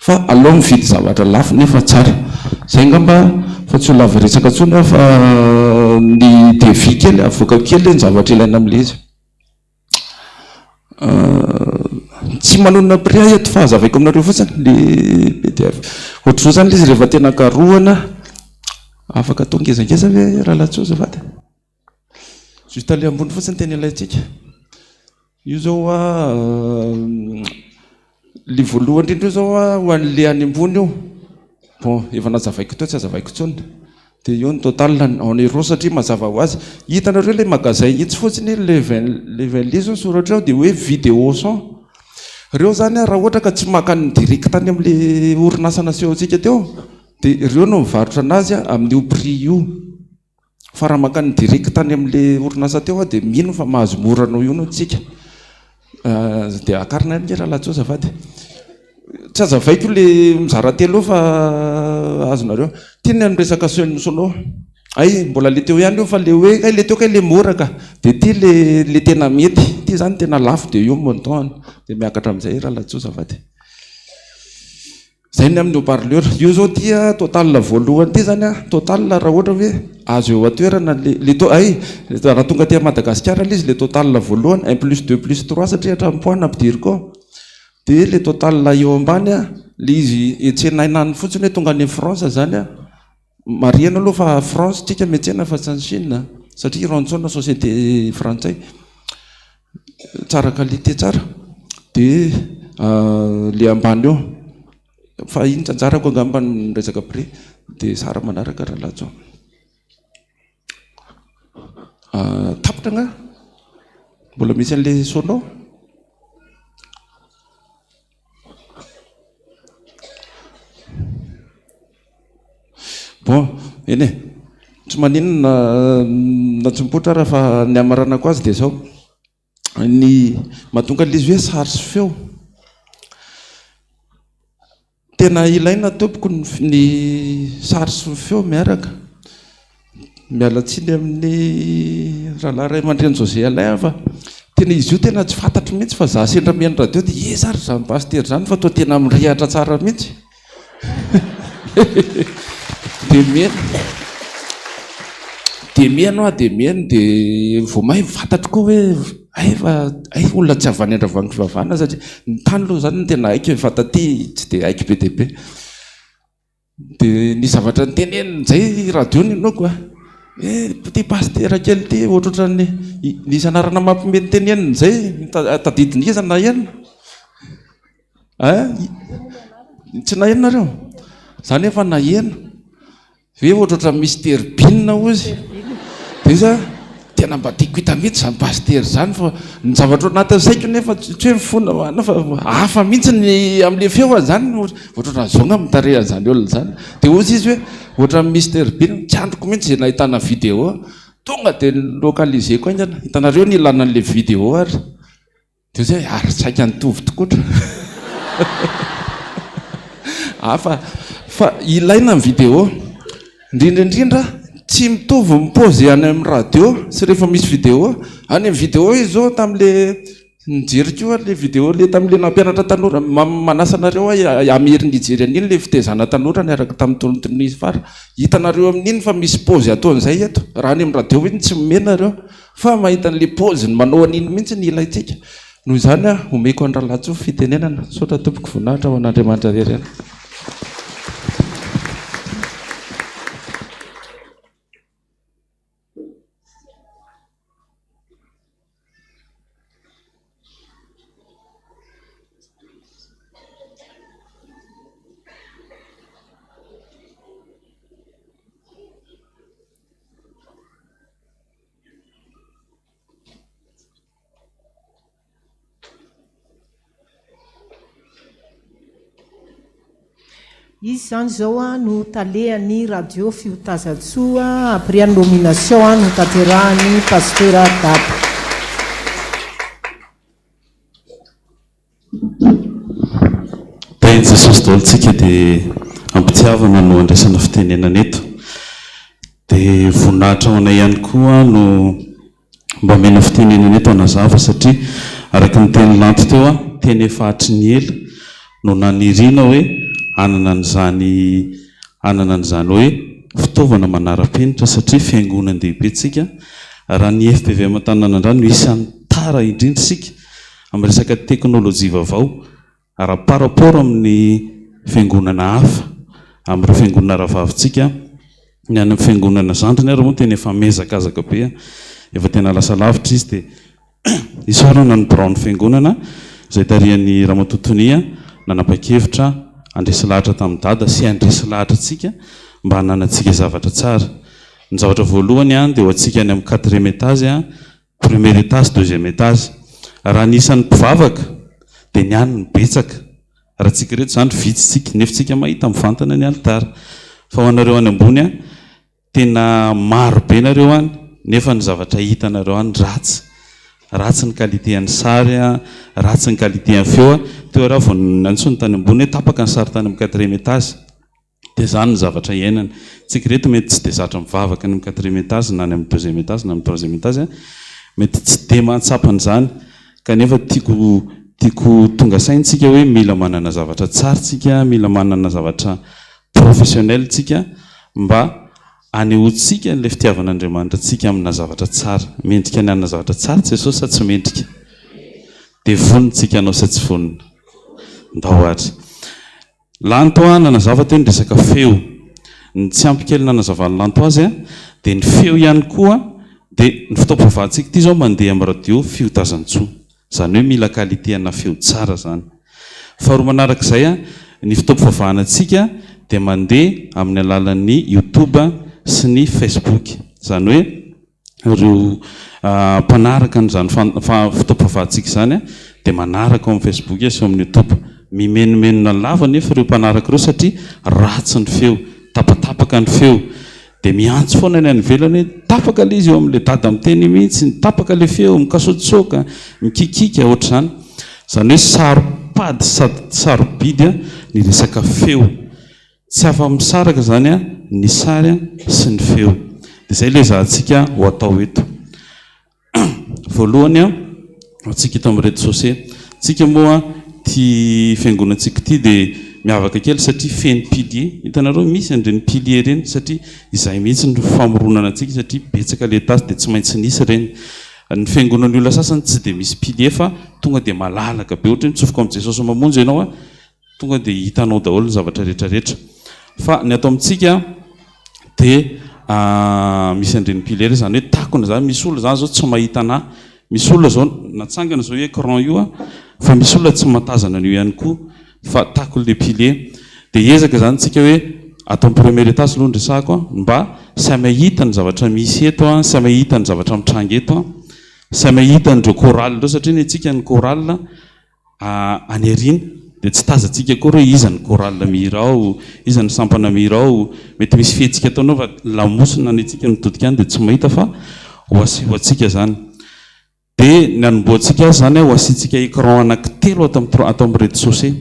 fa aleo mividy zavatra lafo nefa tsara zay ngamba fa tsy ho lava resaka ntsony fa ny devis kely avoaka kely ny zavatra ilaina amin'le izy tsy manonona prix eto fa hazavaiko aminareo fotsiny le PDF ohatr'izao zany le izy rehefa tena karohana afaka atao ngezangeza hoe raha latso zavady juste ale ambony fotsiny tena ilayntsika io zao a le voalohany indrindra io zao a ho an'le any ambony io bon efa nazavaiko teo tsy hazavaiko tsony dia io ny total en euro satria mazava ho azy hitanareo le magazay hitsy fotsiny le 20 lizo soratra ao dia hoe vidéo son reo zany a raha ohatra ka tsy makany direct tany amin'le orinasa naseho antsika teo dia ireo no mivarotra anazy a amin'io prix io fa raha makany direct tany amin'le orinasa teo a dia mino fa mahazo moranao io no tsika dia akarina ny raha latso zavady tsy azavaiko le mizara telo fa azonareo tiany any resaka sono ay mbola le teo ihany io fa le hoe kay le teo kay le moraka dia ty le tena mety ty zany tena lafo dia io monton dia miakatra amin'izay raha latso zavady zay ny amin'ny haut-parleur io zao tia total voalohany ty zany a total raha ohatra hoe azo eo atoerana raha tonga ty Madagasikara le izy le total voalohany 1 plus 2 plus 3 satria hatramin'nypoana ampidiriko dia le total eo ambany a le izy etsenainany fotsiny hoe tonga any France zany a mariana aloha fa France tsika metsena fa tsy any Chine satria rantsona société frantsay tsara qualité tsara dia le ambany eo fa iny tsanjarako angamba ny resaka prix dia sara manaraka raha latso tapitra nga mbola misy an'le sonao bon eny tsy maninona natsimpotra raha fa ny amaranako azy dia zao ny mahatonga le izy hoe sary sy feo tena ilaina tompoko ny sary sy feo miaraka mialatsiny amin'ny rahalahy ray aman-dreny José Alain fa tena izy io tena tsy fantatro mihitsy fa za sendra mihaino radio dia zary zany paster zany fa toa tena mirehatra tsara mihitsy dia mihaino a dia mihaino dia vao mahay fantatro koa hoe ay olona tsy avany andravany fivavahana satria ny tany aloha zany no tena haiko fantaty tsy dia haiko be dia be dia ny zavatra ny teneniny zay radio ny noko ty paster kely ty ohatrotra ny isanarana mampimeny teneniny zay tadidiny iza na enina tsy nahenonareo zany efa nahena hoe ohatrotra mystère binina ozy dia za tena mba tiako hita mihitsy zany paster zany fa ny zavatra anatin'ny saiko nefa tsy hoe mifona hoana fa hafa mihitsy ny amin'le feo zany ohatrotra zonga mitarehan'izany olona zany dia ozy izy hoe ohatra mystère binina tsy androko mihitsy zay nahitana vidéo tonga dia localiseko aingana hitanareo ny ilana an'le vidéo ary dia zay ary saika nitovy tokotra fa ilaina ny vidéo indrindraindrindra tsy mitovy mipozy any amin'ny radio sy rehefa misy vidéo any amin'ny vidéo izy zao tam'le nijeriko le vidéo le tam'le nampianatra tanora manasanareo amiry ny ijery an'iny le fitezana tanora ny araka tamin'ny tonoton'ny fara hitanareo amin'iny fa misy pozy ataon'izay eto raha any amin'ny radio iny tsy mimenareo fa mahita n'le pozy ny manao an'iny mihitsy ny ilayntsika noho izany a omeko andralatso fitenenana sotra tompoko voninahitra ho an'Andriamanitra rerena. izy zany zao a no talehany radio fiotazatsoa après nomination a no tanterahany pasteur Dabo. Tainy Jesosy daolintsika dia ampitiavana no andraisana fitenenana eto dia voninahitra ho anay ihany koa no mba mena fitenenana eto anazava satria araka ny teny lanto teo a teny efa hatry ny ela no naniriana hoe anana n'izany hoe fitaovana manara-penitra satria fiangonan-dehibe tsika raha ny FPV Amantananandrano no isan'ny tara indrindra sika amin'ny resaka teknôlôjia vaovao raha par rapport amin'ny fiangonana hafa amin'ireo fiangonana ravavitsika ny any amin'ny fiangonana zandriny ary moa tena efa mezakazaka be efa tena lasa lavitra izy dia isorana ny braony fiangonana izay tarian'ny Ramatotonia nanapa-kevitra andresy lahatra tamin'ny dada sy andresy lahatra tsika mba hananantsika zavatra tsara. Ny zavatra voalohany a dia ho antsika any amin'ny 4e étage a, premier étage, 2e étage. Raha nisan'ny mpivavaka dia ny any ny betsaka. Raha tsika reto zany vitsitsika nefa tsika mahita mivantana ny altara. Fa ho anareo any ambony a tena maro be nareo any nefa ny zavatra hitanareo any ratsy ny qualité ny sary a, ratsy ny qualité ny feo a. Teo raha vao nantsony tany ambony hoe tapaka ny sary tany amin'ny 4e étage dia zany ny zavatra iainana. Tsika reto mety tsy dia zatra mivavaka ny amin'ny 4e étage na ny amin'ny 2e étage na amin'ny 3e étage a, mety tsy dia mahatsapany zany kanefa tiako tonga saintsika hoe mila manana zavatra tsara tsika, mila manana zavatra professionnel tsika mba anehoantsika ilay fitiavan'Andriamanitra tsika amina zavatra tsara. Mendrika ny anana zavatra tsara Jesosy sa tsy mendrika? Dia vonintsika anao sa tsy vonina? Ndahoatra. Lanto a nanazava teo ny resaka feo. Ny tsy ampy kely nanazavany lanto azy a dia ny feo ihany koa dia ny fitaovam-pivavahantsika ity zao mandeha amin'ny radio fiotazan-tsoa. Zany hoe mila qualité ana feo tsara zany. Faharoa manarak'izay a ny fitaovam-pivavahanantsika dia mandeha amin'ny alalan'ny YouTube sy ny Facebook. Zany hoe ireo mpanaraka n'izany fitaovam-pivavahantsika zany a dia manaraka ao amin'ny Facebook sy amin'ny YouTube. Mimenomenona lava nefa ireo mpanaraka ireo satria ratsy ny feo, tapatapaka ny feo. Dia miantso foana ny any ivelany hoe tapaka ilay izy eo amin'ilay dada miteny mihitsy, tapaka ilay feo, mikasotsoka, mikikika ohatr'izany. Zany hoe saropady sady sarobidy ny resaka feo. Tsy afa-misaraka zany a ny sary sy ny feo. Dia izay ilay zahantsika ho atao eto. Voalohany a antsika eto amin'ny réseaux sociaux. Tsika moa ty fiangonantsika ity dia miavaka kely satria feno pilier. Hitanareo misy an'ireny pilier ireny satria izay mihitsy ny famoronana antsika satria betsaka ilay tasy dia tsy maintsy nisy ireny. Ny fiangonan'ny olona sasany tsy dia misy pilier fa tonga dia malalaka be ohatra ny tsofoka amin'ny Jesosy mamonjy ianao a tonga dia hitanao daholo ny zavatra rehetrarehetra. Fa ny atao amintsika dia misy an'ireny pilier zany hoe takona zany. Misy olona zany zao tsy mahita anahy, misy olona zao natsangana zao écran io a fa misy olona tsy matazana an'io ihany koa fa tako le pilier. Dia ezaka zany tsika hoe atao amin'ny premier étage aloha ndresako mba sy amahita ny zavatra misy eto a, sy amahita ny zavatra mitranga eto a, sy amahita n'ireo chorale ireo satria ny antsika ny chorale any arina dia tsy tazantsika koa hoe iza ny chorale mirao, iza ny sampana mirao. Mety misy fihetsika ataonao fa lamosina ny antsika mitodika any dia tsy mahita fa ho atsika zany. Dia ny anomboantsika azy zany ho asiantsika écran anankitelo atao amin'ny réseaux sociaux.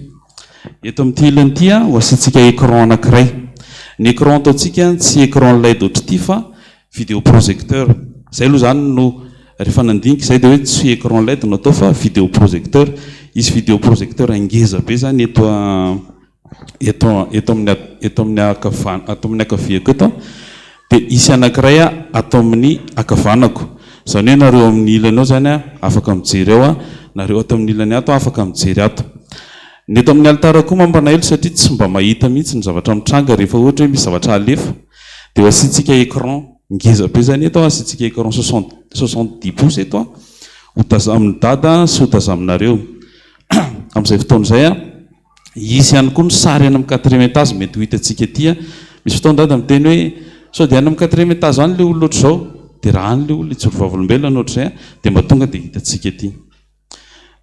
Eto amin'ity ilany ity ho asiantsika écran anankiray. Ny écran ataontsika tsy écran LED ohatr'ity fa vidéo projecteur. Izay aloha zany no rehefa nandinika izay dia hoe tsy écran LED no atao fa vidéo projecteur. Izy vidéo projecteur angeza be zany eto amin'ny akaviako eto dia isy anankiray atao amin'ny akavanako. Zany hoe nareo amin'ny ilanao zany afaka mijery ao nareo atao amin'ny ilany ato afaka mijery ato. Ny eto amin'ny altara koa mampanaelo satria tsy mba mahita mihitsy ny zavatra mitranga rehefa ohatra hoe misy zavatra alefa dia ho asiantsika écran ngeza be zany eto, asiantsika écran 70 pouces eto ho tazamin'ny dada sy ho tazaminareo. Amin'izay fotoan'izay isy ihany koa ny sary any amin'ny 4e étage mety ho hitantsika ety. Misy fotoana dada miteny hoe sao dia any amin'ny 4e étage any le olona ohatr'izao dia raha any le olona tsy vavolombelona ohatr'izay dia mba tonga dia hitantsika ety.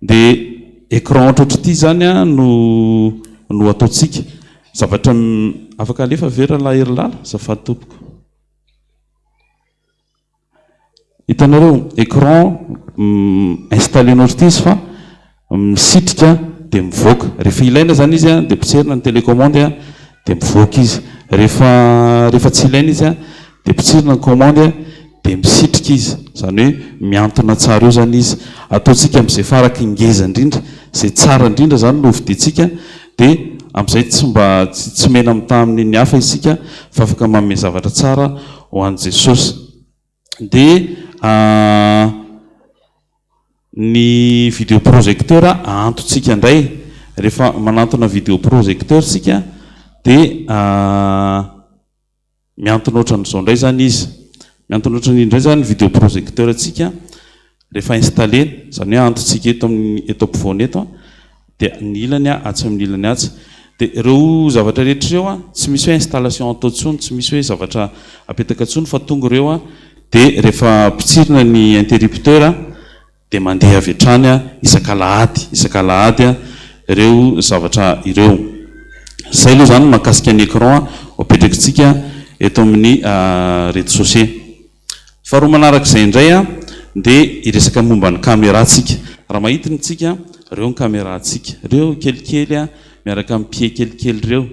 Dia écran ohatr'ity zany no ataontsika. zavatra afaka alefa vera la herilala zafady tompoko. Hitanareo écran installenao ty izy fa misitrika dia mivoaka. Rehefa ilaina zany izy a dia potserina ny télécommande a dia mivoaka izy. Rehefa tsy ilaina izy a dia potserina ny commande a dia misitrika izy. Zany hoe miantona tsara eo zany izy. Ataontsika amin'izay faraka ingeza indrindra, izay tsara indrindra zany no hovidintsika, dia amin'izay tsy mena mitaha amin'ny hafa isika fa afaka manome zavatra tsara ho an'i Jesosy. Dia ny vidéoprojecteur ahantontsika indray. Rehefa manantona vidéoprojecteur sika dia miantona ohatran'izao indray zany izy. Miantona ohatran'indray zany vidéoprojecteur atsika rehefa installé, zany hoe ahantontsika eto ampovoany eto, dia ny ilany atsy amin'ny ilany atsy. Dia ireo zavatra rehetra ireo tsy misy hoe installation atao ntsony, tsy misy hoe zavatra apetaka ntsony fa tonga ireo dia rehefa pitsirina ny interrupteur dia mandeha avy hatrany isaka lahady ireo zavatra ireo. Zay aloha zany mahakasika ny écran apetrakintsika eto amin'ny réseaux sociaux. Faharoa manarak'izay indray dia iresaka momba ny caméra tsika. Raha mahitiny tsika ireo ny caméra tsika, ireo kelikely miaraka amin'ny pied kelikely ireo,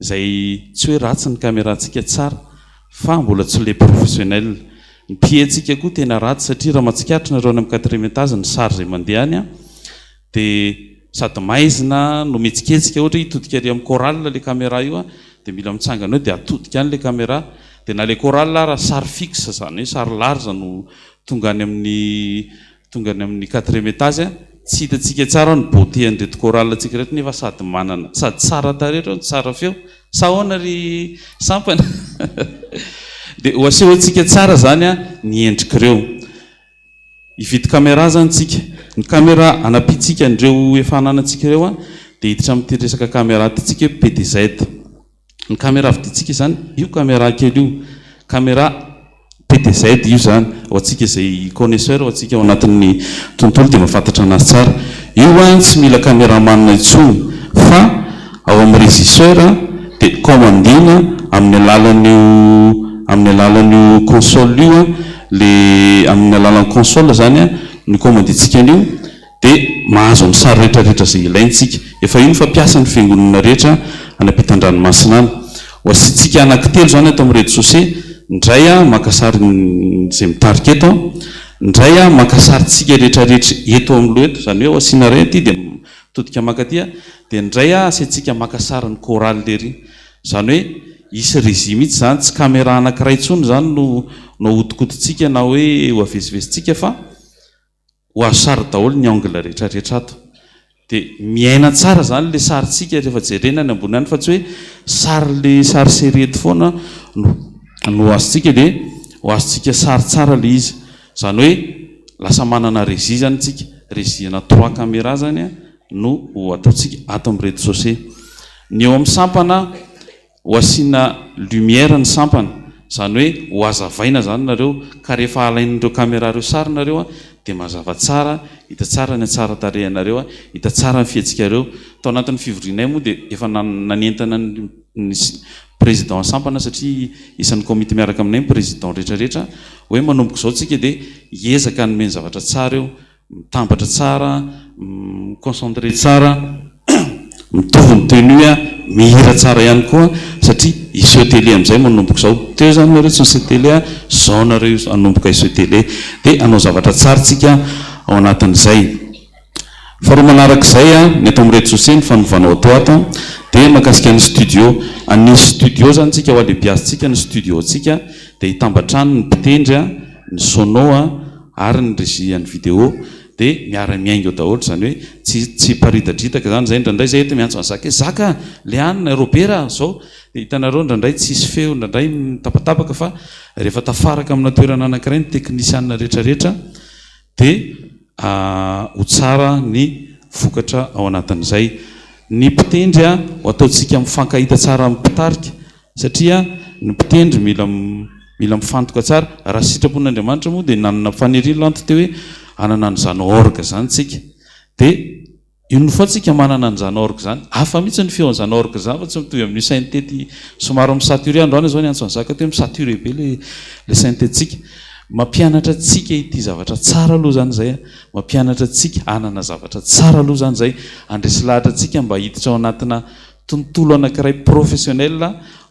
izay tsy hoe ratsy ny caméra tsika tsara fa mbola tsy le professionnel. Ny pied tsika koa tena ratsy satria raha matsikaritra nareo any amin'ny 4e étage ny sary izay mandeha any dia sady maizina no metsiketsika, ohatra hitodika ary amin'ny coral le caméra io dia mila mitsangana eo dia atodika any le caméra. Dia na le coral raha sary fixe zany hoe sary large no tonga any amin'ny 4e étage tsy hitatsika tsara ny beauté an'ireto coral tsika rehetra, nefa sady manana sady tsara taretra tsara feo sahoana ry sampana. Dia ho aseho antsika tsara zany ny endrik'ireo. Hividy caméra zany tsika. Ny caméra anapitsika andreo efa ananantsika ireo dia hiditra amin'ity resaka caméra tytsika hoe PTZ. Ny caméra vidintsika zany io caméra kely io, caméra PTZ io zany. Ho antsika izay connaisseur, ho antsika ao anatin'ny tontolo dia mahafantatra anazy tsara. Io tsy mila caméraman intsony fa ao amin'ny régisseur dia commandina amin'ny alalan'io console io amin'ny alalan'ny console zany ny commandintsika an'io dia mahazo ny sary rehetrarehetra izay ilaintsika. Efa io ny fampiasan'ny fiangonana rehetra anampitan-dranomasina any. Ho asitsika anankitelo zany atao amin'ny réseaux sociaux. Indray maka sary izay mitarika eto, indray maka sary tsika rehetrarehetra eto amin'ny loha eto, zany hoe asiana ray aty dia mitodika maka aty, dia indray asiantsika maka sary ny coral lery. Zany hoe isy régime itsy zany, tsy caméra anankiray intsony zany no ahodikoditsika na hoe ho avezivezitsika fa ho azo sary daholo ny angle rehetrarehetra ato. Dia miaina tsara zany le sarytsika rehefa jerena ny ambony any, fa tsy hoe le sary série eto foana no azontsika dia ho azontsika sary tsara le izy. Zany hoe lasa manana régie zany tsika, régiena 3 caméra zany no ataontsika ato amin'ny réseaux sociaux. Ny eo amin'ny sampana ho asiana lumière ny sampana, zany hoe ho azavaina zany nareo, ka rehefa alain'ireo caméra reo sary nareo dia mazava tsara, hita tsara ny tsara tarehanareo, hita tsara ny fihetsikareo. Tao anatin'ny fivorianay moa dia efa nanentana ny président sampana, satria isan'ny komité miaraka aminay président rehetrarehetra hoe manomboka izao tsika dia hiezaka nomeny zavatra tsara eo, mitambatra tsara, miconcentré tsara, mitovy ny tenue, mihira tsara ihany koa, satria iseho télé amin'izay manomboka izao. Teo zany nareo tsy misy télé, zao nareo hanomboka iseho télé, dia hanao zavatra tsara tsika ao anatin'izay. Faharoa manarak'izay ny ato amin'ny réseaux sociaux ny fanovanao atao ato dia mahakasika ny studio. Any studio zany tsika ho alebiazitsika ny studio tsika dia hitambatrany ny mpitendry, ny sono ary ny régie ny vidéo dia miara-miaingo daholo. Zany hoe tsy paridadritaka zany zay ndraindray zay eto miantso an'zaka hoe zaka le anina robera zao, dia hitanareo ndraindray tsisy feo, ndraindray mitapatapaka, fa rehefa tafaraka amina toerana anankiray ny teknisianina rehetrarehetra dia ho tsara ny vokatra ao anatin'izay. Ny mpitendry ho ataontsika mifankahita tsara amin'ny mpitarika, satria ny mpitendry mila mifantoka tsara. Raha sitrapon'Andriamanitra moa dia nanana faniriana anto teo hoe anana an'izany orga zany tsika, dia ino fotsika manana nyzany orque zany afa mihitsy ny feon'zany orque zany fa tsy mitovy amin'ny syntety somary misaturé androany zao ny antsony zaka hoe misaturé be le syntétique mampianatra tsika ity zavatra tsara aloha zany zay mampianatra tsika anana zavatra tsara aloha zany zay andresy lahatra tsika mba hiditra ao anatina tontolo anankiray professionnel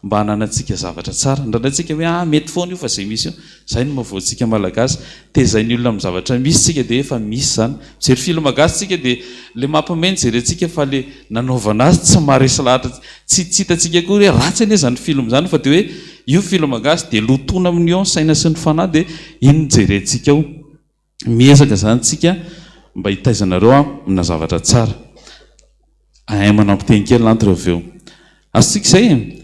mba hananatsika zavatra tsara ndrandratsika hoe mety foana io fa zay misy io zay no mahavoantsika malagasy tezainy olona amin'ny zavatra misy tsika dia efa misy zany jery film gasy tsika dia le mampameny jerentsika fa le nanaovana azy tsy maharesy lahatra tsy hitatsika koa hoe ratsy ane zany film zany fa dia hoe io film gasy dia lotona amin'ny eo saina sy ny fanahy dia iny jerentsika ao miezaka zany tsika mba hitaizanareo amina zavatra tsara manampiteny kely lantra aveo azotsika izay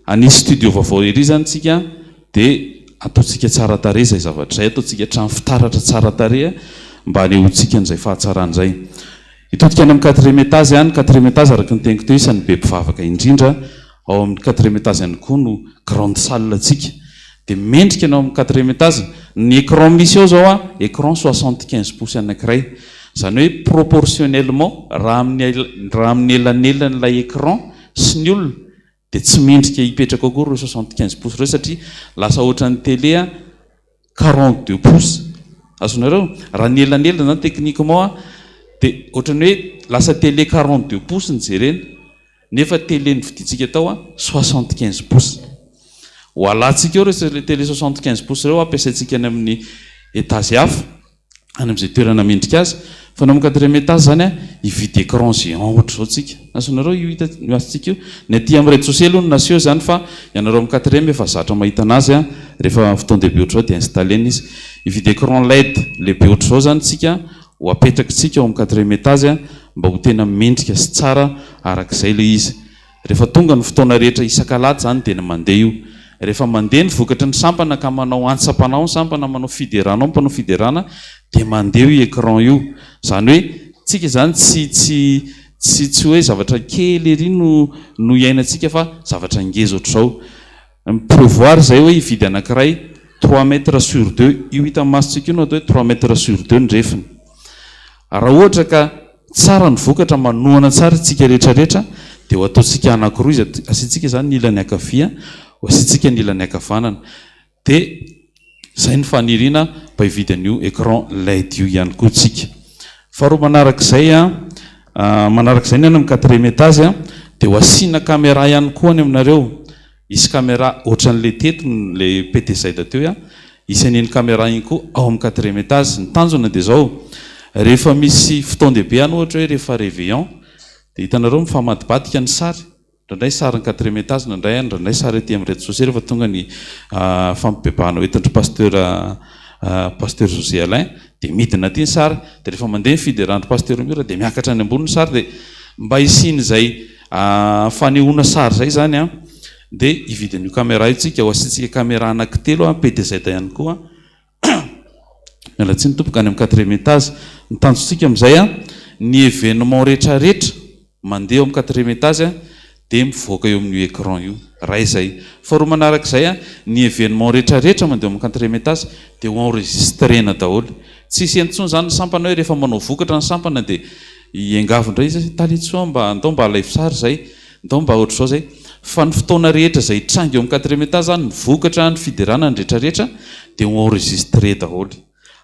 anisy studio vaovao ery zany tsika dia ataotsika tsara tare zay zavatra zay ataotsika trano fitaratra tsara tare mba anehoantsika n'izay fahatsaran'izay itotika any amin'ny 4e étage any 4e étage araka ny teniko teo isan'ny be mpivavaka indrindra ao amin'ny 4e étage any koa no grande salle atsika dia mendrika anao amin'ny 4e étage ny écran misy ao zao écran 75 pouces anankiray zany hoe proportionnellement raha amin'ny elan'elan'ilay écran sy ny olona dia tsy mendrika hipetraka akory reo 75 pouces reo satria lasa ohatran'ny télé 42 pouces azonareo raha ny elan'elana zany techniquement dia ohatrany hoe lasa télé 42 pouces ny jerena nefa télé ny viditsika tao 75 pouces ho alantsika eo reo télé 75 pouces reo ampiasaitsika any amin'ny étage hafa any amin'izay toerana mendrika azy fa no amin'ny 4e étage zany hividy écran géant ohatra zao tsika azonareo io hitasika io ny aty amin'ny réseaux sociaux aloha no naseo zany fa ianareo amin'ny 4e efa zatra mahita anazy rehefa fotoana dehibe ohatra zao dia installena izy hividy écran LED lehibe ohatra zao zany tsika ho apetraka tsika ao amin'ny 4e étage mba ho tena mendrika sy tsara arak'izay le izy rehefa tonga ny fotoana rehetra isan-kalaty zany dia mandeha io rehefa mandeha ny vokatra ny sampana ka manao antsapanao ny sampana manao fideranao mpanao fiderana dia mandeha io écran io zany hoe tsika zany tsy hoe zavatra kely ery no iainantsika fa zavatra ngeza ohatr'izao prévoir zay hoe hividy anankiray 3 mètres sur 2 io hita masitsika io no atao hoe 3 mètres sur 2 ny refiny raha ohatra ka tsara ny vokatra manohana tsara tsika rehetrarehetra dia ho ataotsika anankiroa izy asiantsika zany ny ilany akavia ho asiantsika ny ilany akavanana dia zay ny faniriana mba hividy an'io écran LED io ihany koa tsika faharoa manarak'izay manarak'izay ny any amin'ny 4e étage dia ho asiana caméra ihany koa any aminareo isy caméra ohatran'le teto le PTZ teo isy an'iny caméra iny koa ao amin'ny 4e étage ny tanjona dia zao rehefa misy fotoan-dehibe any ohatra hoe rehefa réveillon dia hitanareo mifamadibadika ny sary ndraindray sary ny 4e étage ndraindray sary aty amin'ny réseaux sociaux rehefa tonga ny fampibebahana oetandry pasteur José Alain dia midina aty ny sary dia rehefa mandeha ny fiderandry pasteur Mura dia miakatra any ambony ny sary dia mba hisiany zay fanehoana sary zay zany dia hividy an'io caméra io tsika ho asiantsika caméra anankitelo PTZ ihany koa mialatsy ny tompoka any amin'ny 4e étage ny tanjontsika amin'izay ny événement rehetrarehetra mandeha ao amin'ny 4e étage dia mivoaka eo amin'io écran io raha izay faharoa manarak'izay ny événement rehetrarehetra mandeha amin'ny 4e étage dia ho enregistrena daholo tsy isy antsony zany ny sampana hoe rehefa manao vokatra ny sampana dia iangavindray izy talitsoa mba andao mba alay fisary zay ndao mba ohatra zao zay fa ny fotoana rehetra zay trangy eo amin'ny 4e étage ny vokatra ny fiderana ny rehetrarehetra dia ho enregistré daholo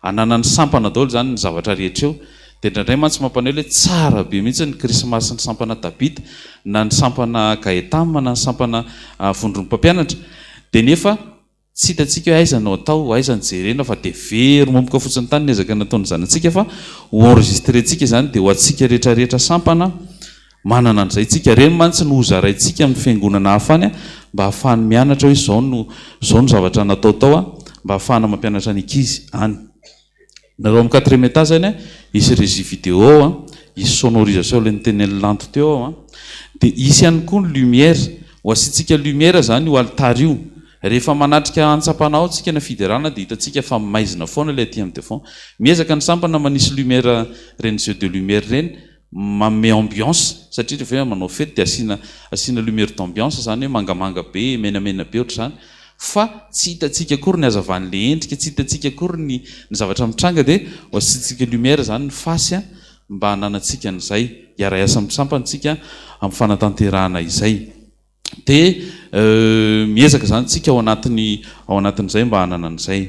anana ny sampana daholo zany ny zavatra rehetra eo dia indraindray mantsy mampaneo hoe tsara be mihitsy ny krismasy ny sampana Dabita na ny sampana Gaetama na ny sampana vondrom-pampianatra dia nefa tsy hitatsika hoe aizanao atao aizany jerena fa dia very momboka fotsiny tany niezaka nataony zany atsika fa ho enregistrentsika zany dia ho atsika rehetrarehetra sampana manana an'izay tsika reny mantsy no hozaraintsika amin'ny fiangonana hafany mba hahafahany mianatra hoe zao no zavatra nataotao mba hahafahana mampianatra ny ankizy any nareo amin'ny 4e étage any isy régie vidéo isy sonorisation le nitenen'ny lanto teo dia isy ihany koa ny lumière ho asiantsika lumière zany ho altary io rehefa manatrika antsapanao tsika na fiderana dia hitatsika fa maizina foana ilay aty amin'ny defond miezaka ny sampana manisy lumière reny jeu de lumière reny manome ambiance satria rehefa manao fety dia asiana lumière d'ambiance zany hoe mangamanga be menamena be ohatra zany fa tsy hitatsika akory ny azavan'le endrika tsy hitatsika akory ny zavatra mitranga dia ho asiantsika lumière zany ny fasy mba hananantsika n'izay iara-iasa misampantsika amin'ny fanatanterahana izay dia miezaka zany tsika ao anatin'izay mba hanana an'izay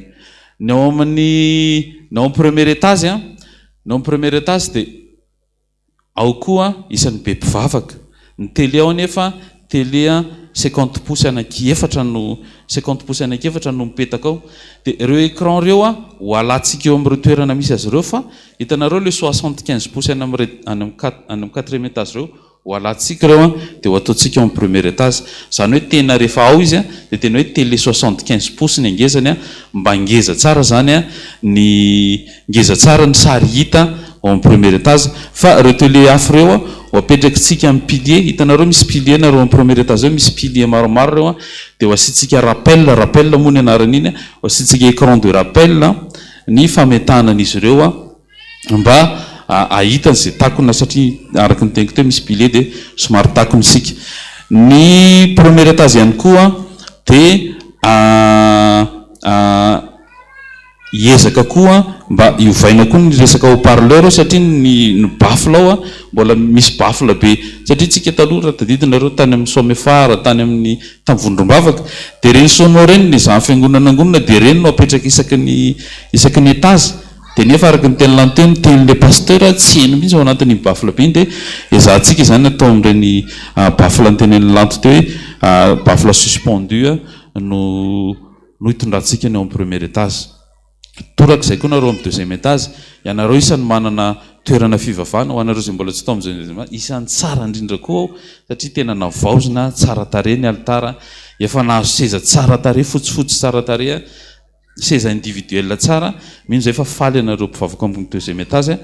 ny ao amin'ny premier étage ny ao amin'ny premier étage dia ao koa isan'ny be mpivavaka ny télé ao nefa télé 50 pouces anankiefatra no 50 pouces anankiefatra no mipetaka ao dia ireo écran reo ho alantsika eo amin'ireo toerana misy azy ireo fa hitanareo le 75 pouces any amin'ny 4e étage reo ho alantsika ireo dia ho ataontsika eo amin'ny premier étage zany hoe tena rehefa ao izy dia tena hoe télé 75 pouces ny angezany mba ngeza tsara zany ny ngeza tsara ny sary hita ao amin'ny premier étage fa ireo télé hafa reo ho apetrakintsika amin'ny pilier hitanareo misy pilier nareo amin'ny premier étage eo misy pilier maromaro reo dia ho asitsika rappel moa ny anaran'iny ho asitsika écran de rappel ny fametahana an'izy ireo mba ahitany izay takona satria araka ny teniko teo misy pilier dia somary takony isika ny premier étage ihany koa dia hiezaka koa mba iovaina koa ny resaka haut-parleur satria ny bafle ao mbola misy bafle be satria tsika taloha raha tadidinareo tany amin'ny somefara tany amin'ny tamivondrombavaka dia reny sono reny ny zany fiangonana dia reny no apetraka isaky ny étage dia nefa araka ny teny lanteny tenyle pasteur tsy eny mihitsy ao anatin'ny bafle be iny dia ezahantsika zany atao amin'ireny bafle ny teneny lanto teo hoe bafle suspendu no hitondrantsika ny ao amin'ny premier étage toraka izay koa nareo amin'ny deuxième étage ianareo isan'ny manana toerana fivavahana ho anareo izay mbola tsy tao amin'izay isan'ny tsara indrindra koa ao satria tena navaozina tsara tare ny altara efa nahazo seza tsara tare fotsifotsy tsara tare seza individuel tsara mino zay efa faly anareo mpivavaka amin'ny deuxième étage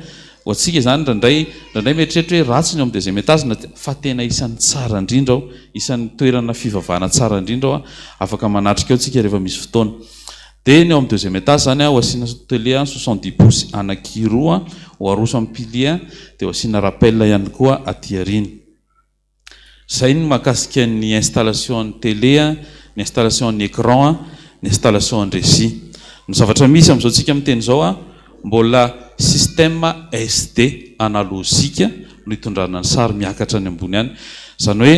ho atsika zany ndraindray mieritreritra hoe ratsy ny ao amin'ny deuxième étage fa tena isan'ny tsara indrindra ao isan'ny toerana fivavahana tsara indrindra ao afaka manatrika ao tsika rehefa misy fotoana dia ny ao amin'ny deuxième étage zany ho asiana télé 70 pouces anankiroa ho aroso amin'ny pilier dia ho asiana rappel ihany koa aty ariny zay ny mahakasika ny installation ny télé ny installation ny écran ny installation ny régie ny zavatra misy amin'izao tsika amin'ny teny zao mbola système SD analogique no hitondrana ny sary miakatra ny ambony any zany hoe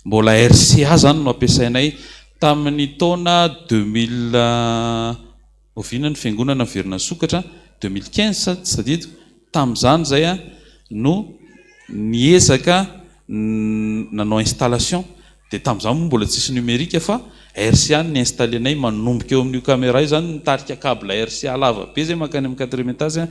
mbola RCA zany no ampiasainay tamin'ny taona 2000 oviana ny fiangonana verina sokatra 2015 tsy tadidiko tamin'izany zay no niezaka nanao installation dia tamin'izany moa mbola tsisy numérique fa RCA ny installé anay manomboka eo amin'io caméra io zany nitarika câble RCA lava be zay makany amin'ny 4e étage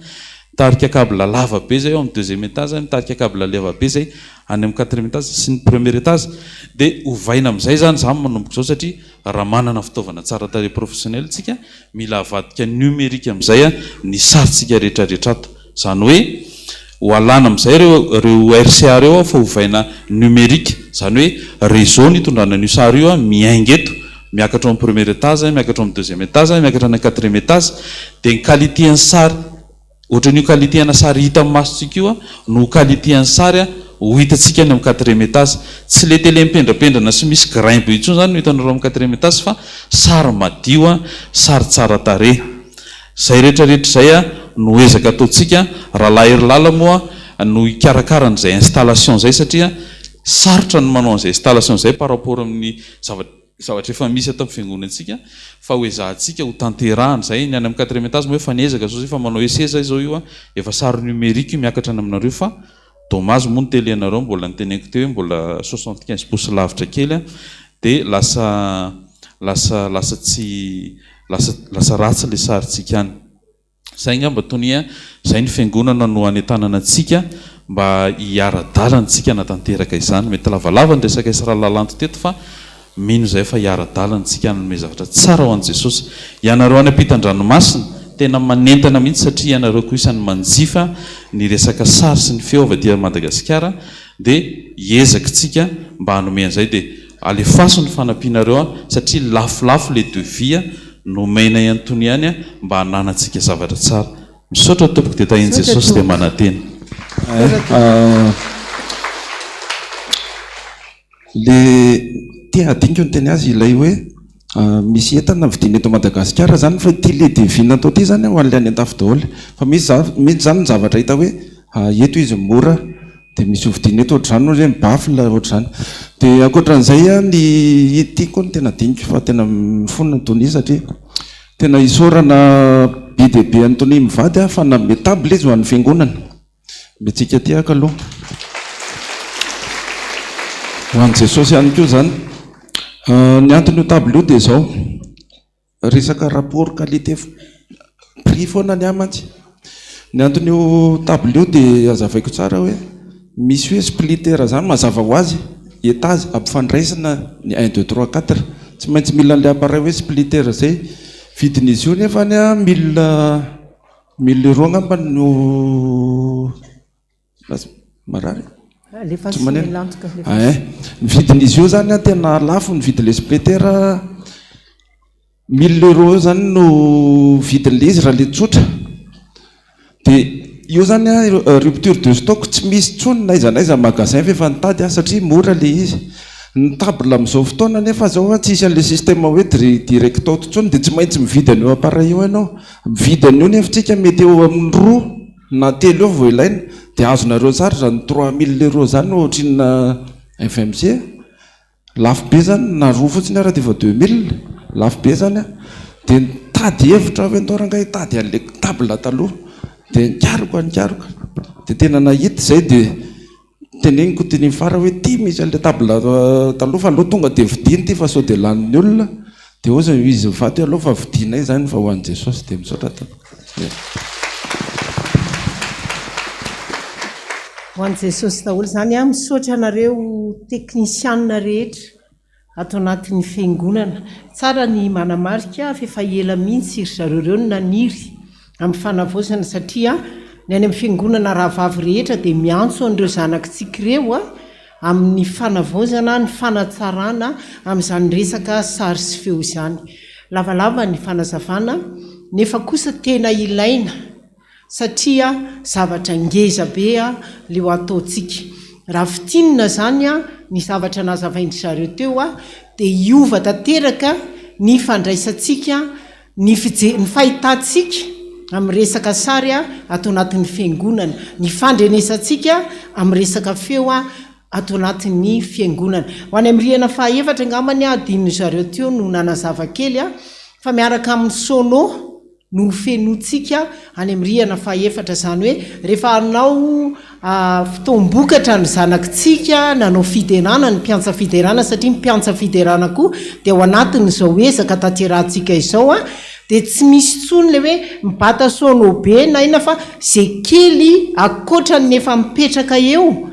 nitarika câble lava be zay eo amin'ny 2e étage nitarika câble lava be zay any amin'ny 4e étage sy ny premier étage dia hovaina amin'izay zany zany manomboka zao satria raha manana fitaovana tsara tare professionnel tsika mila avadika numérique amin'izay ny sarytsika rehetrarehetra ato zany hoe ho alana amin'izay reo RCA reo fa hovaina numérique zany hoe réseau ny hitondrana an'io sary io miainga eto miakatra ao amin'ny premier étage miakatra ao amin'ny deuxième étage miakatra amin'ny 4e étage dia ny qualité ny sary ohatran'io qualité ana sary hita amin'ny masontsika io no qualité ny sary ho hitantsika ny amin'ny 4e étage tsy le tele mipendrapendrana sy misy grain be intsony zany no hitanareo amin'ny 4e étage fa sary madio sary tsara tare zay rehetrarehetra zay no ezaka ataontsika raha lahery lala moa no hikarakara n'izay installation zay satria sarotra ny manao an'izay installation zay par rapport amin'ny zavatra efa misy atao amin'ny fiangonantsika fa ho ezahantsika ho tanterahany zay ny any amin'ny 4e étage moa efa niezaka zao efa manao eseza izao io efa sary numérique miakatra any aminareo fa dommage moa ny télé anareo mbola nyteneko teo mbola 75 pouces lavitra kely dia lasa tsy lasa ratsy le sarytsika any zay ngamba tonia zay ny fiangonana no hanetanana antsika mba hiara-dalantsika natanteraka izany mety lavalava ny resaka israelalanto teto fa mino zay fa hiara-dalantsika anome zavatra tsara ho an' Jesosy ianareo any ampitan-dranomasina tena manentana mihitsy satria ianareo koa isan'ny manjifa ny resaka sary sy ny feo dia Madagasikara dia hiezakitsika mba hanome an'izay dia alefaso ny fanampianareo satria lafolafo le devia nomena iantony ihany mba hananantsika zavatra tsara misaotra tompoko dia tahin' Jesosy dia manantena le tia adinika ny teny azy ilay hoe misy entana vidiny eto Madagasikara zany fa ty le divina atao ty zany ho an'le any an-tafy daholo fa misy zany ny zavatra hita hoe eto izy mora dia misy hovidiana eto ohatr'izany hoe mibafla ohatr'izany dia ankoatran'izay a ny itiako ny tena dinika fa tena mifonina ny tony satria tena isorana be dia be any tony mivady a fa nanome table izy ho an'ny fiangonana metsika tiaka aloha ho an'i Jesosy ihany koa zany ny antony io table io dia izao resaka rapport qualité prix foana ny amantsy ny antony io table io dia azavaiko tsara hoe misy hoe splitter zany mazava ho azy étage ampifandraisana ny 1 2 3 4 tsy maintsy mila an'ilay appareil hoe splitter zay vidin'izy io nefa ny a 1000 euro angamba no marary ny vidin'izy io zany a tena lafo ny vidin'ilay splitter 1000 euro zany no vidin'ilay izy raha le tsotra dia io zany a rupture de stock tsy misy tsony na iza magasin efa nitady a satria mora le izy ny table amin'izao fotoana nefa zao a tsisy an'le système hoe direct out tsony dia tsy maintsy mividy an'io appareil io ianao mividy an'io nefa tsika mety eo amin'ny 2 na 3 eo vao ilaina dia azonareo tsara zany 3000 euro zany ohatrina FMC lafo be zany na roa fotsiny ara dia efa 2000 lafo be zany a dia nitady hevitra hoe ndorangay tady an'le table taloha dia nikaroka dia tena nahita zay dia teneniko teny fara hoe ty misy an'le table taloha fa aloha tonga dia vidiny ty fa sao dia lanin'ny olona dia oza izy mivaty aloha fa vidinay zany fa ho an'i Jesosy dia misaotra ta ho an'i Jesosy daholo zany a misaotra anareo teknisianina rehetra atao anatin'ny fiangonana tsara ny manamarika fa efa ela mihitsy ry zareo reo ny naniry amin'ny fanavozana satria ny any amin'ny fiangonana raha vavy rehetra dia miantso an'ireo zanakitsika ireo a amin'ny fanavozana ny fanatsarana amin'izany resaka sary sy feo izany lavalava ny fanazavana nefa kosa tena ilaina satria zavatra ngeza be a leo ataontsika raha fitinina zany a ny zavatra nazavaindry zareo teo a dia iova tanteraka ny fandraisantsika ny fahitantsika amin'ny resaka sary a atao anatin'ny fiangonana ny fandrenesantsika amin'ny resaka feo a atao anatin'ny fiangonana ho any am'rihana fahaefatra ngamany a dininy zareo teo no nanazava kely a fa miaraka amin'ny sono no fenotsika any am'rihana fahaefatra zany hoe rehefa anao fitombokatra ny zanakitsika nanao fiderana ny mpiantsa fiderana satria mpiantsa fiderana koa dia ao anatin'izao ezaka tanterahantsika izao a dia tsy misy tsony le hoe mibata sono be na ina fa zay kely akoatra ny efa mipetraka eo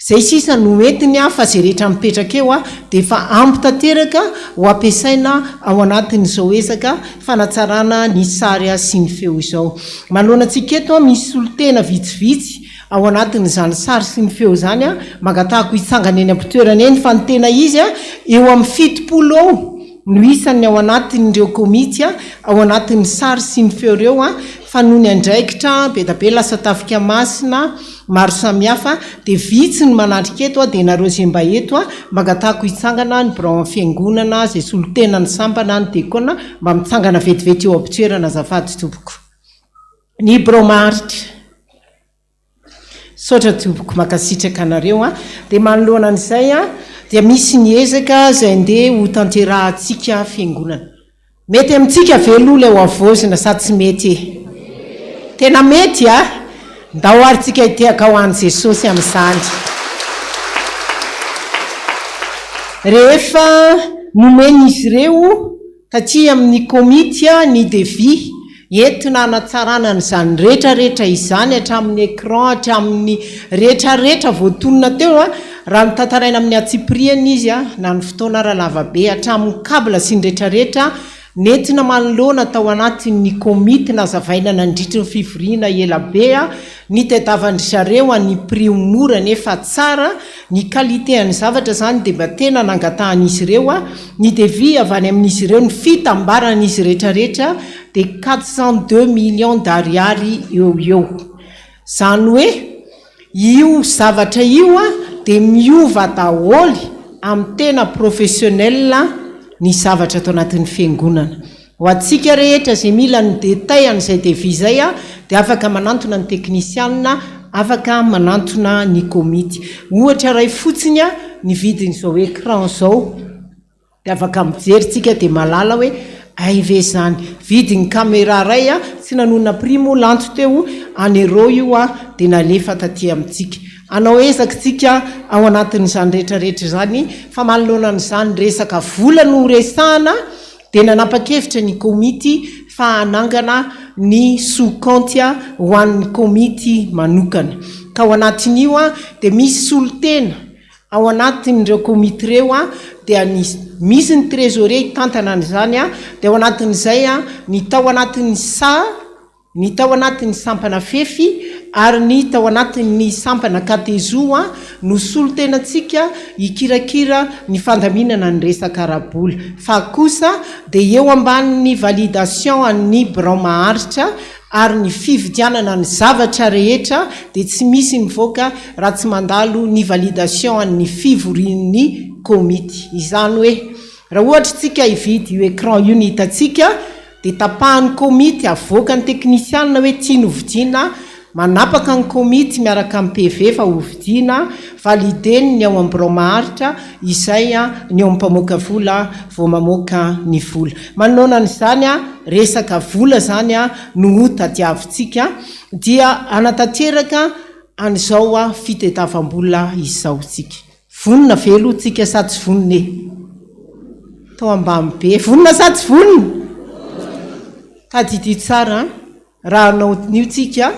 zay sisa no entiny a fa zay rehetra mipetraka eo a dia efa ampy tanteraka ho ampiasaina ao anatin'izao ezaka fanatsarana ny sary a sy ny feo izao manoloana antsika eto a misy solotena vitsivitsy ao anatin'izany sary sy ny feo zany a mangatahako hitsangana eny ampitoerana eny fa ny tena izy a eo amin'ny 70 ao no isany ao anatin'ireo komity a ao anatin'ny sary sy ny feo reo a fa noho ny andraikitra be da be lasa tafika masina maro samihafa dia vitsy ny manandrika eto a dia nareo zay mba eto a mangatahako hitsangana ny birao amin'ny fiangonana zay solotena ny sampana ny dekona mba mitsangana vetivety eo ampitoerana azafady tompoko ny birao maharitra saotra tompoko makasitraka anareo a dia manoloana an'izay a dia misy ny ezaka zay ndeha ho tanterahantsika fiangonana mety amintsika veloha lay ho avozina sady tsy mety tena mety a nda ho arytsika iteaka ho an'i Jesosy amin'izany rehefa nomen'izy ireo tatia amin'ny komity a ny devis entina anatsarana n'izany rehetrarehetra izany hatramin'ny écran hatramin'ny rehetrarehetra voatonona teo a raha mitantaraina amin'ny atsipriana izy a na ny fotoana raha lavabe hatramin'ny kabla sy ny rehetrarehetra nentina manoloana tao anatin'ny komity nazavaina nandritry ny fivoriana elabe a ny tadiavandry zareo a ny prix mora nefa tsara ny qualité an'ny zavatra zany dia mba tena nangatahan'izy ireo a ny devis avy any amin'izy ireo ny fitambaran'izy rehetrarehetra dia 402 millions d'ariary eo zany hoe io zavatra io a dia miova daholy amin'ny tena professionnel ny zavatra atao anatin'ny fiangonana ho atsika rehetra zay mila ny détail an'izay devis zay a dia afaka manantona ny teknisianina afaka manantona ny komity. Ohatra ray fotsiny a ny vidin'izao hoe écran zao de afaka mijerytsika de malala hoe aive zany. Vidiny caméra ray a tsy nanona primo lanto teo any euro io a de nalefa taty amintsika. Anao ezakitsika ao anatin'izany rehetrarehetra zany fa manoloanan'izany resaka vola no resahana de nanapa-kevitra ny komity fa anangana ny sous-compte ho an'ny komity manokana. Ka ao anatin'io a de misy solotena ao anatin'ireo komity reo a de misy ny trésorier hitantana an'izany a de ao anatin'izay a ny tao anatin'ny ny tao anatin'ny sampana fefy ary ny tao anatin'ny sampana katezo a no solotenantsika ikirakira ny fandaminana ny resaka arabola. Fa kosa de eo ambanin'ny validation amin'ny bron maharitra ary ny fividianana ny zavatra rehetra de tsy misy mivoaka raha tsy mandalo ny validation amin'ny fivorian'ny komity. Izany hoe raha ohatra tsika hividy io écran io ny hitatsika de tapahan'ny komity avoaka ny teknisianina hoe tiany hovidiana manapaka ny komity miaraka amin'ny PV fa hovidiana valideny ny ao am-bron maharitra izay a ny ao am-pamoaka vola vao mamoaka ny vola. Manonan'izany a resaka vola zany a no tadiavintsika dia anatanteraka an'izao a fitadiavam-bola izao tsika. Vonina velo tsika sa tsy vonina tao ambamy be vonina sa tsy vonina tadidy tsara raha anao nio tsika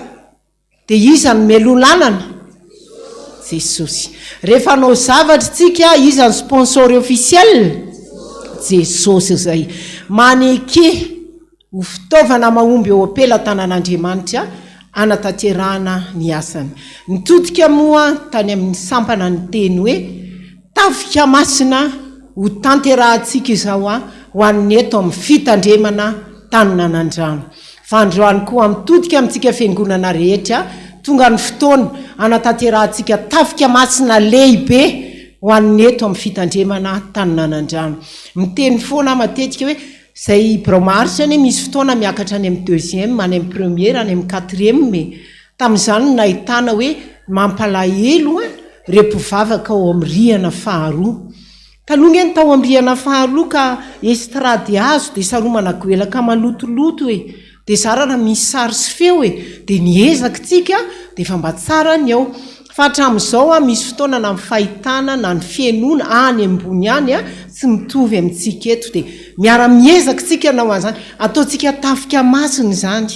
de iza ny melolanana Jesosy. Rehefa anao zavatra tsika iza ny sponsor officiel Jesosy zay. Maneke ho fitaovana mahomby eo apela tanan'Andriamanitra anatanterahana ny asany. Nitodika moa tany amin'ny sampana ny teny hoe tafika masina ho tanterahantsika izao a ho an'ny eto amin'ny fitandremana taninan'andrano. Fa androany koa mitodika amintsika fiangonana rehetra tonga ny fotoana anatanterantsika tafika masina lehibe ho an'ny eto amin'ny fitandremana taninan'andrano. Miteny foana matetika hoe zay bromaritra any misy fotoana miakatra any amin'ny deuxième, any amin'ny première, any amin'ny quatrième me tamin'izany nahitana hoe mampalahelo a repivavaka ao amin'ny rihana faharoa. Taloha ny tao amin'ny rihana faharoa ka estrady azo de saromana goelaka malotoloto hoe de zara raha misy sary sy feo de niezakitsika de fa mba tsara ny ao. Fa hatramin'izao a misy fotoana na ny fahitana na ny fienona any ambony any a tsy mitovy amintsika eto de miara-miezakitsika nao an'izany ataontsika tafika masiny zany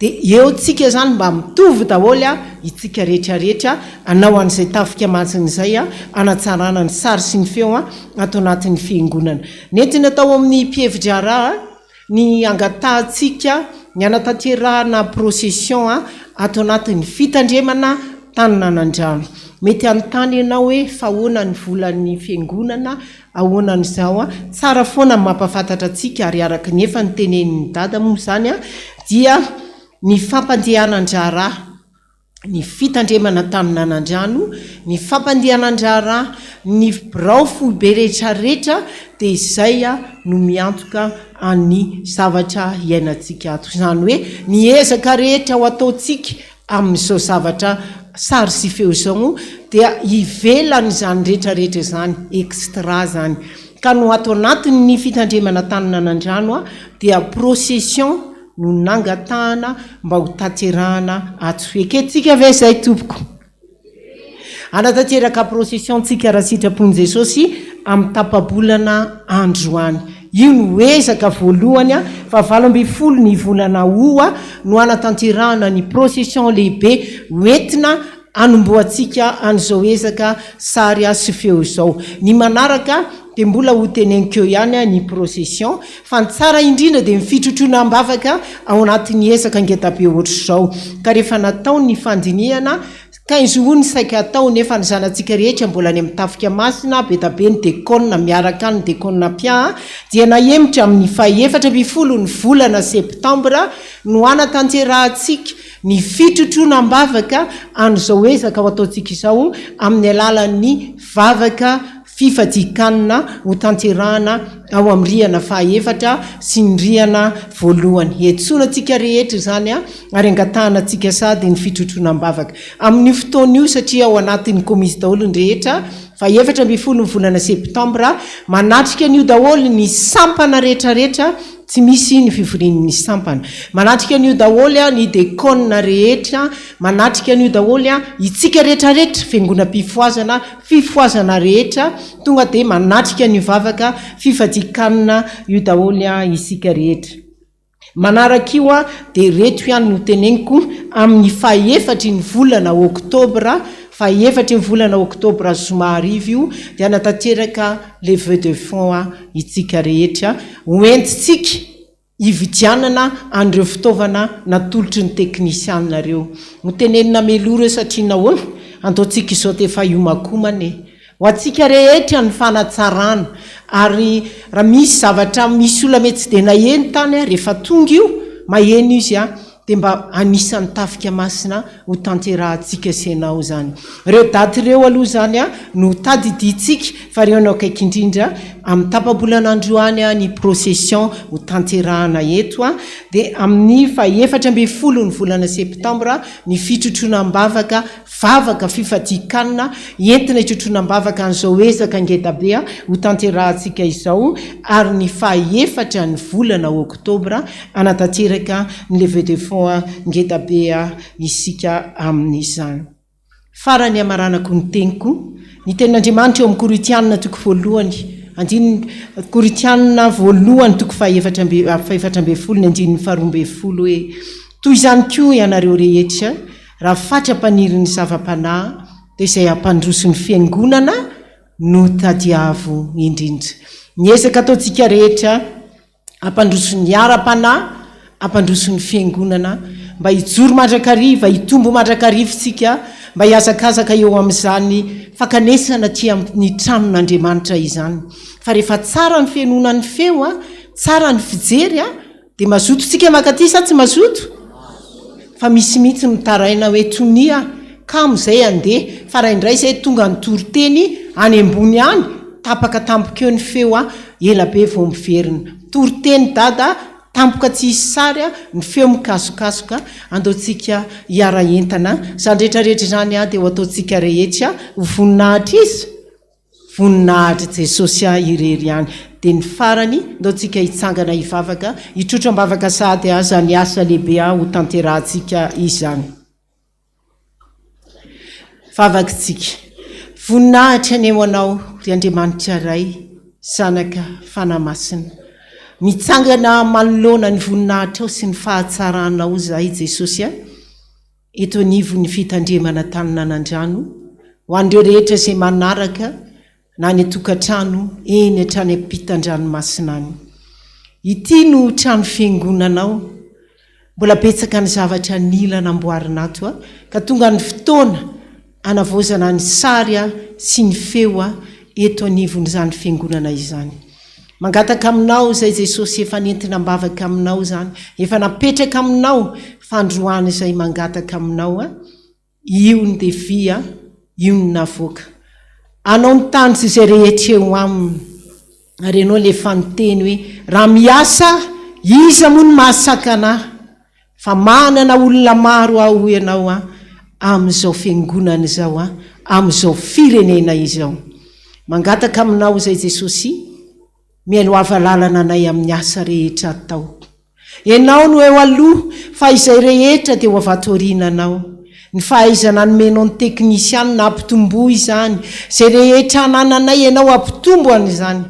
de eo tsika zany mba mitovy daholo a itsika rehetrarehetra anao an'izay tafika masiny zay a anatsarana ny sary sy ny feo a atao anatin'ny fiangonana. Nentina tao amin'ny mpievitra ny angatahantsika ny anatanterahana procession a atao anatin'ny fitandremana taninan'andrano. Mety anontany ianao hoe fa ahoana ny volan'ny fiangonana ahoana n'izao a tsara foana mampafantatra atsika ary araka ny efa ny tenenin'ny dada moa zany a dia ny fampandehanan-draharaha ny fitandremana taninan'andrano ny fampandehanan-draharaha ny birao foibe rehetrarehetra de izay a no miantoka any zavatra iainantsika ato. Izany hoe ny ezaka rehetra ho ataontsika amin'izao zavatra sary sy feo zao dia ivelany zany rehetrarehetra zany extra zany. Ka no atao anatin'ny fitandremana taninan'andrano a dia procession no nangatahana mba ho tanterahana atsoeketsika ve zay tompoko. Anatanteraka procession tsika raha sitrapon'i Jesosy amin'ny tapabolana androany. Io no ezaka voalohany a fa 20 ny volana Oa no anatanterahana ny procession lehibe hoentina anomboantsika an'izao ezaka sary sy feo izao. Ny manaraka de mbola ho tenenikeo ihany ny procession fa ny tsara indrindra de mifitrotrona ambavaka ao anatin'ny ezaka ngetabe ohatr'izao. Ka rehefa natao ny fandinihana 15 ony saika atao nefa ny zanantsika rehetra mbola ny amin'ny tafika masina betabe ny dekona miaraka ny dekona pia dia nahemitra amin'ny 14 ny volana septambra no anatanterahitsika ny fitrotrona ambavaka an'izao ezaka ho ataontsika izao amin'ny alalan'ny vavaka fifadikanina ho tanterahana ao amin'ny riana fahaefatra sy ny riana voalohany. Etsona antsika rehetra zany ary angatahana antsika sady ny fitrotroanam-bavaka amin'ny fotoana io satria ao anatin'ny komisy daholo ny rehetra fa 17 ny volana septambra manatrika an'io daholo ny sampana rehetrarehetra tsy misy ny fivorian'ny sampana. Manatrika an'io daholo ny dekona rehetra, manatrika an'io daholo itsika rehetrarehetra fifoazana rehetra tonga dia manatrika an'io vavaka fifadikanina io daholo isika rehetra. Manaraka io dia reto ihany no teneniko amin'ny fahaefatra ny volana oktobra, fahaefatra ny volana oktobra somarivo io dia anatanteraka levée de fonds itsika rehetra hoentitsika hividianana an'ireo fitaovana natolotry ny teknisianareo. No tenenina meloro satria nahoana antaontsika izao dia efa iomakomane ho atsika rehetra ny fanatsarana ary raha misy zavatra misy olona mety tsy dia naheno tany rehefa tonga io maheno izy dia mba anisan'ny tafika masina ho tanterahantsika senao zany. Ireo daty ireo aloha zany no tadiditsika fa reo no akaiky indrindra amin'ny tapabolan'androany ny procession ho tanterahana eto dia amin'ny fahaefatra 10 ny volana septambra ny fitrotroanam-bavaka vavaka fifadikanina entina hitrotroanam-bavaka an'izao ezaka ngedabe ho tanterahantsika izao ary ny fahaefatra ny volana oktobra anatanteraka ny levée de fonds ngedabe isika amin'izany. Farany amaranako ny teniko ny tenin'Andriamanitra eo amin'ny Koritianina toko voalohany Koritianina voalohany toko fahaefatra 10 ny andininy 12 hoe toy izany koa ianareo rehetra raha fatrapanirin'ny zava-panahy dia izay hampandroso ny fiangonana no tadiavo indrindra. Niezaka ataontsika rehetra hampandroso ny ara-panahy, hampandroso ny fiangonana mba hijoro mandrakariva, hitombo mandrakariva tsika mba hiazakazaka eo amin'izany fakanesana aty amin'ny tranon'Andriamanitra izany. Fa rehefa tsara ny fianonan'ny feo tsara ny fijery dia mazoto tsika makaty sa tsy mazoto? Fa misy mihitsy mitaraina hoe tonia kamizay andeha fa raha indray izay tonga ny toriteny any ambony any tapaka tampoka eo ny feo ela be vao miverina. Toriteny dada tampoka tsy hisy sary ny feo mikasokasoka andaontsika hiara entana zany rehetrarehetra zany dia ho ataontsika rehetra voninahitra izy voninahitra Jesosy irery ihany. Dia ny farany andaontsika hitsangana hivavaka hitrotram-bavaka sady zany asa lehibe ho tanterahantsika izany. Vavakitsika voninahitra ny eo anao ry Andriamanitra ray zanaka fanamasina mitsangana manoloana ny voninahitra ao sy ny fahatsaranao zahay Jesosy eto anivo ny fitandremana taninan'andrano ho an'ireo rehetra izay manaraka na ny tokantrano eny hatrany ampitan-dranomasina any. Ity no trano fiangonanao mbola betsaka ny zavatra nila namboarina ato ka tonga ny fotoana anavozana ny sary sy ny feo eto anivon'izany fiangonana izany. Mangataka aminao zay Jesosy efa nentina mbavaka aminao zany, efa napetraka aminao fandroana izay mangataka aminao io ny devia, io ny navoaka. Anao ny tany izay rehetra eo aminy ary ianao le fanonteny hoe raha miasa iza moa ny mahasaka anahy, fa manana olona maro aho ianao amin'izao fiangonana izao amin'izao firenena izao. Mangataka aminao zay Jesosy mialoava lalana anay amin'ny asa rehetra atao. Ianao no eo aloha fa izay rehetra dia ho avatorinanao. Ny fahaizana nomenao ny teknisianina ampitombo izany, izay rehetra anananay ianao ampitombo an'izany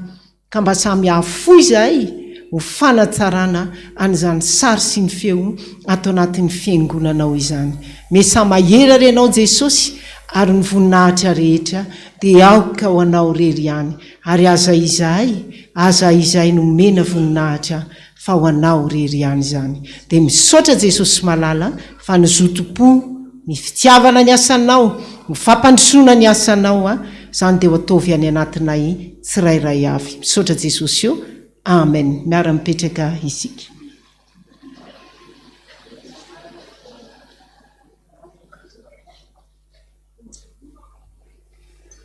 ka mba samy hafo izahay ho fanatsarana an'izany sary sy ny feo ato anatin'ny fiangonanao izany. Mesa mahera renao Jesosy ary ny voninahitra rehetra dia aoka ho anao rery ihany ary aza izahay no mena voninahitra fa ho anao rery ihany izany. Dia misaotra Jesosy malala fa nizotom-po ny fitiavana ny asanao, ny fampandrosoana ny asanao zany dia ho ataovy any anatinay tsirairay avy. Misaotra Jesosy eo. Amen. Miara mipetraka isika.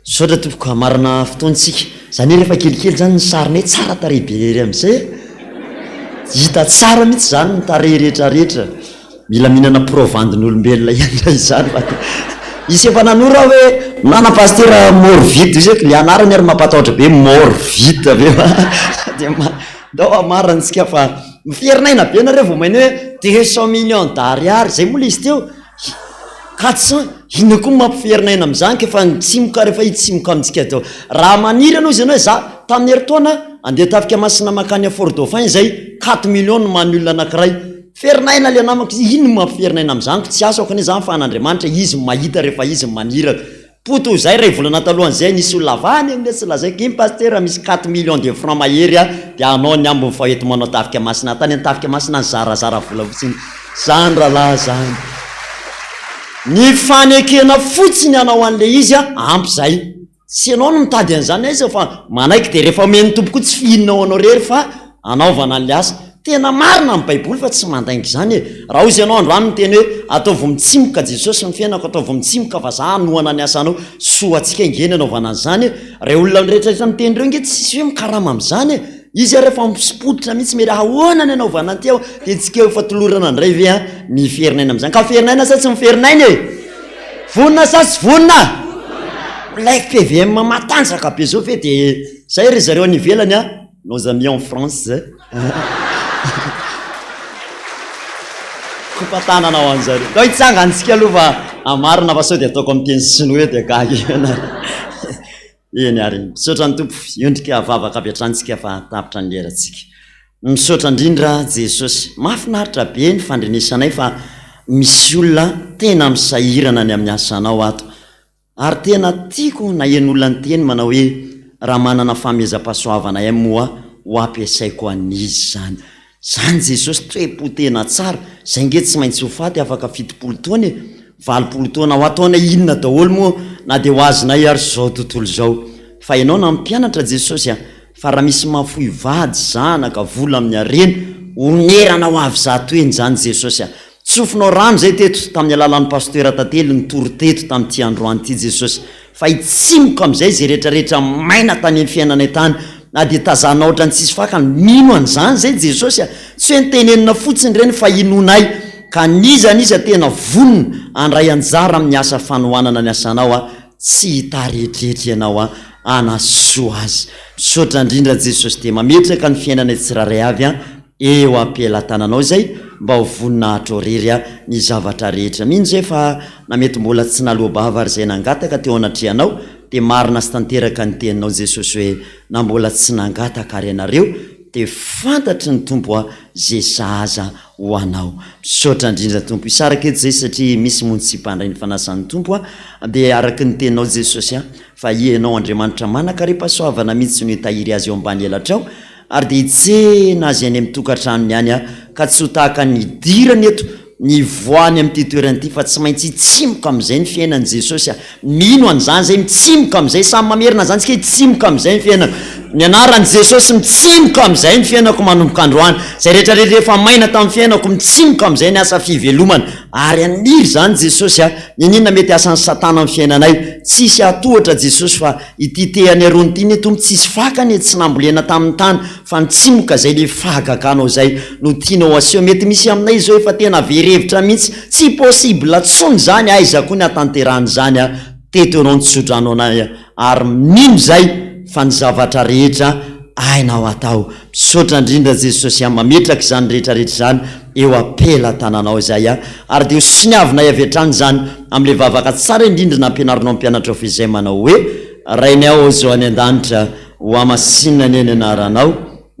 sotra tompoko marina fotoantsika zany hoe rehefa kelikely zany ny sariny hoe tsara tarehy be ery am'izay hita tsara mihitsy zany ny tarehy rehetrarehetra mila mihinana provandin'olombelona iandray zany fa isy efa nanora hoe nana pastera mor vite izy le anarany ary mampatahotra be mor vite ave dao amarantsika fa mifiherinaina be nareo vao mainy hoe 200 millions d'ariary zay mola izy teo 400 ino koa mampifiherinaina am'zany kefa nitsimoka rehefa hitsimoka amintsika tao raha maniry anao izy anao hoe za tamin'ny heritaona andeha tafika masina makany a fort dauphin zay 4 millions no man'olona anankiray fiherinaina le namako ino mampifiherinaina am'zany ko tsy asako ane zany fa an'andriamanitra izy mahita rehefa izy maniraka poto zay ray volana talohan'zay nisy olona avany amle tsy lazaiky iny pastera misy 4 millions de francs mahery a de anao ny ambony fahoeto manao tafika masina tany ny tafika masina ny zarazara vola fotsiny zany rahalahy zany ny fanekena fotsiny anao an'le izy a ampy zay sy anao no mitady an'zany izy fa manaiky de rehefa omeny tompoko tsy fihinao anao rery fa anaovana an'le asa tena marina amin'ny baiboly fa tsy mandaingy zany e raha ozy ianao androany miteny hoe ataovo mitsimoka jesosy ny fiainako ataovo mitsimoka fa za anohana ny asanao soa atsika ingeny anaovana an'zany re olona rehetrarehetra miteny reo nge tsisy hoe mikarama am'zany e izy rehefa misipototra mihitsy mety ahoanany anaovana anty ao de tsika efa tolorana andray ve a mifiherinaina am'zany ka fiherinaina sa tsy mifiherinaina e vonina sa tsy vonina like PVM matanjaka be zao fe de zay ry zareo any ivelany a nos amis en France kopatananao an'zareo dao hitsangantsika aloha fa amarina fa sao de ataoko amin'ny teny sinoa de gagy eny ary misaotra ny tompo iondrika vavaka apiatrantsika fa tapitra ny leratsika misaotra indrindra jesosy mahafinaritra be ny fandrinisanay fa misy olona tena misahirana ny amin'ny asanao ato ary tena tiako na en'olona ny teny manao hoe raha manana famezam-pasoavana ay moa ho ampiasaiko an'izy zany zany jesosy toe-po tena tsara zay nge tsy maintsy ho faty afaka 70 taona 20 taona ho ataona inona daholo moa na de ho azonay ary zao tontolo zao fa ianao na mpianatra jesosy a fa raha misy mafoy vady zanaka vola amin'ny areny onerana ho avy za toeny zany jesosy a tsofinao rano zay teto tamin'ny alalan'ny pastera tantely ny tory teto tamin'ity androany ity jesosy fa itsimoko am'izay zay rehetrarehetra maina tany amin'ny fiainanay tany na de tazana ohatra ny tsisy fakany mino an'izany zay jesosy a tsy hoe nitenenina fotsiny reny fa inonay ka nizan'izy tena vonona andray anjara amin'ny asa fanohanana ny asanao a tsy hita rehetrehitra ianao a anasoa azy misaotra indrindra jesosy de mametraka ny fiainanay tsiraray avy a eo ampielatananao zay mba ho vonina atrorery a ny zavatra rehetra mihitsy zay fa na mety mbola tsy nalohbava ary zay nangataka teo anatrehanao de marina sy tanteraka ny teninao jesosy hoe na mbola tsy nangataka ary anareo de fantatry ny tompo a zay sahaza ho anao misaotra indrindra tompo isaraka eto zay satria misy mony tsy mpandray ny fanasan'ny tompo a de araky ny teninao jesosy a fa ianao andriamanitra manakare-pasoavana mihitsy no hitahiry azy eo ambany elatrao ary de hitsena azy any amin'ny tokantranony any a ka tsy ho tahaka ny dirany eto ny voany amin'ity toeranyity fa tsy maintsy hitsimoka am'izay ny fiainany jesosy a mino an'izany zay mitsimoka am'izay samy mamerina zany tsika hitsimoka am'izay ny fiainana ny anarany jesosy mitsimoka am'izay ny fiainako manomboka androany zay rehetrarehetra efa maina tamin'ny fiainako mitsimoka am'izay ny asa fivelomana ary aniry zany jesosy a ninina mety asan'ny satana amin'ny fiainanay tsisy atohatra jesosy fa ity tehany arony ity ny tompo tsisy fakany tsy nambolena tamin'ny tany fa nitsimoka zay le fahagakanao zay no tianao aseho mety misy aminay zao efa tena verevitra mihitsy tsy possible tsony zany aiza koa ny atanterahany zany a teto anao nitsodranao anay ary mino zay fa ny zavatra rehetra ainao atao misaotra indrindra jesosy a mametraka zany rehetrarehetra zany eo apela tananao zay a ary de siniavinay avy atrany zany am'le vavaka tsara indrindra nampianarinao mpianatra ao fizay manao hoe rainy ao zao any an-danitra ho amasinina ny eny anaranao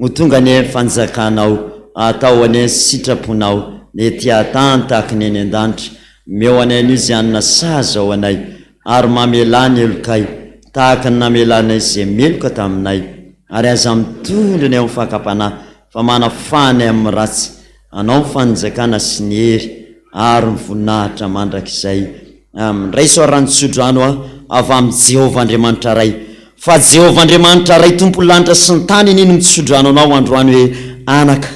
ho tonga ny fanjakanao atao any sitraponao ne tiatantahaka ny eny an-danitra meo any an'io zy anina saza ao anay ary mamelany elokay tahaka ny namelanay zay meloka taminay ary aza mitondro ny ao mifakapanahy fa manafany amin'ny ratsy anao mifanjakana sy ny hery ary mivonahitra mandrakizay ray sao ranotsodrano a avy amin'ny Jehovah Andriamanitra ray fa Jehovah Andriamanitra ray tompo lanitra sy ny tany nino mitsodrano anao androany hoe anaka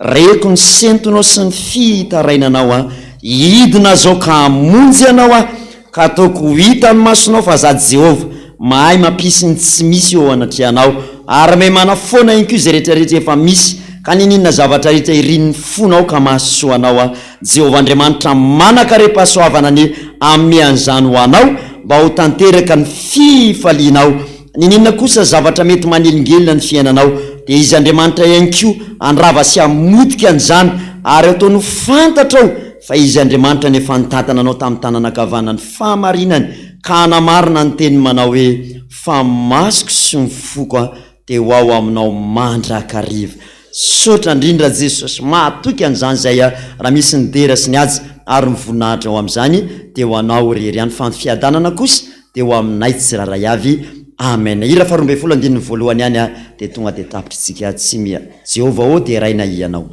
reko ny sentonao sy ny fitarainanao a hidina zao ka amonjy anao a ka ataoko hita ny masonao fa za Jehovah mahay mampisy ny tsy misy eo anatrianao ary may manafoana iny ko zay rehetrarehetra efa misy ka nininona zavatra rehetra irin'ny fonao ka mahasoanao a Jehovah Andriamanitra manakarepasoavana ny amian'izany ho anao mba ho tanteraka ny fifalianao nininona kosa zavatra mety manelingelina ny fiainanao dia izy Andriamanitra ihany ko andrava sy amotika an'izany ary ataony fantatrao fa izy Andriamanitra ny efa nitantana anao tamin'ny tananakavana ny fahamarinany ka anamarina ny teny manao hoe fa masoko sy mifoko dia ho ao aminao mandrakariva sotra indrindra Jesosy mahatoky an'izany zay raha misy ny dera sy ny azy ary mivonahitra ao amin'izany dia ho anao rery ihany fa ny fiadanana kosa dia ho aminay tsiraray avy amen. Ira 12 voalohany ihany dia tonga dia tapitritsika tsy mia Jehovah ô dia raina ianao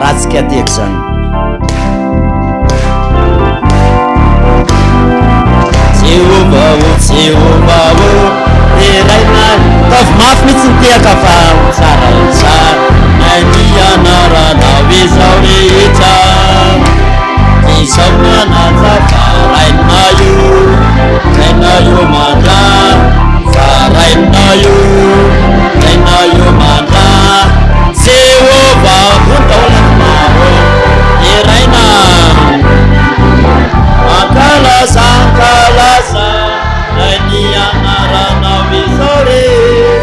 ratsika teky zany Jehovah ô dia raina tavy mafy mitsy nitehaka fa tsara nay mianaranao izao rehetra izao mananja fa raina io mandra fa raina io mandra Jehovah vontaolana maro dia raina ankalaza nay mianaranao izao rehetra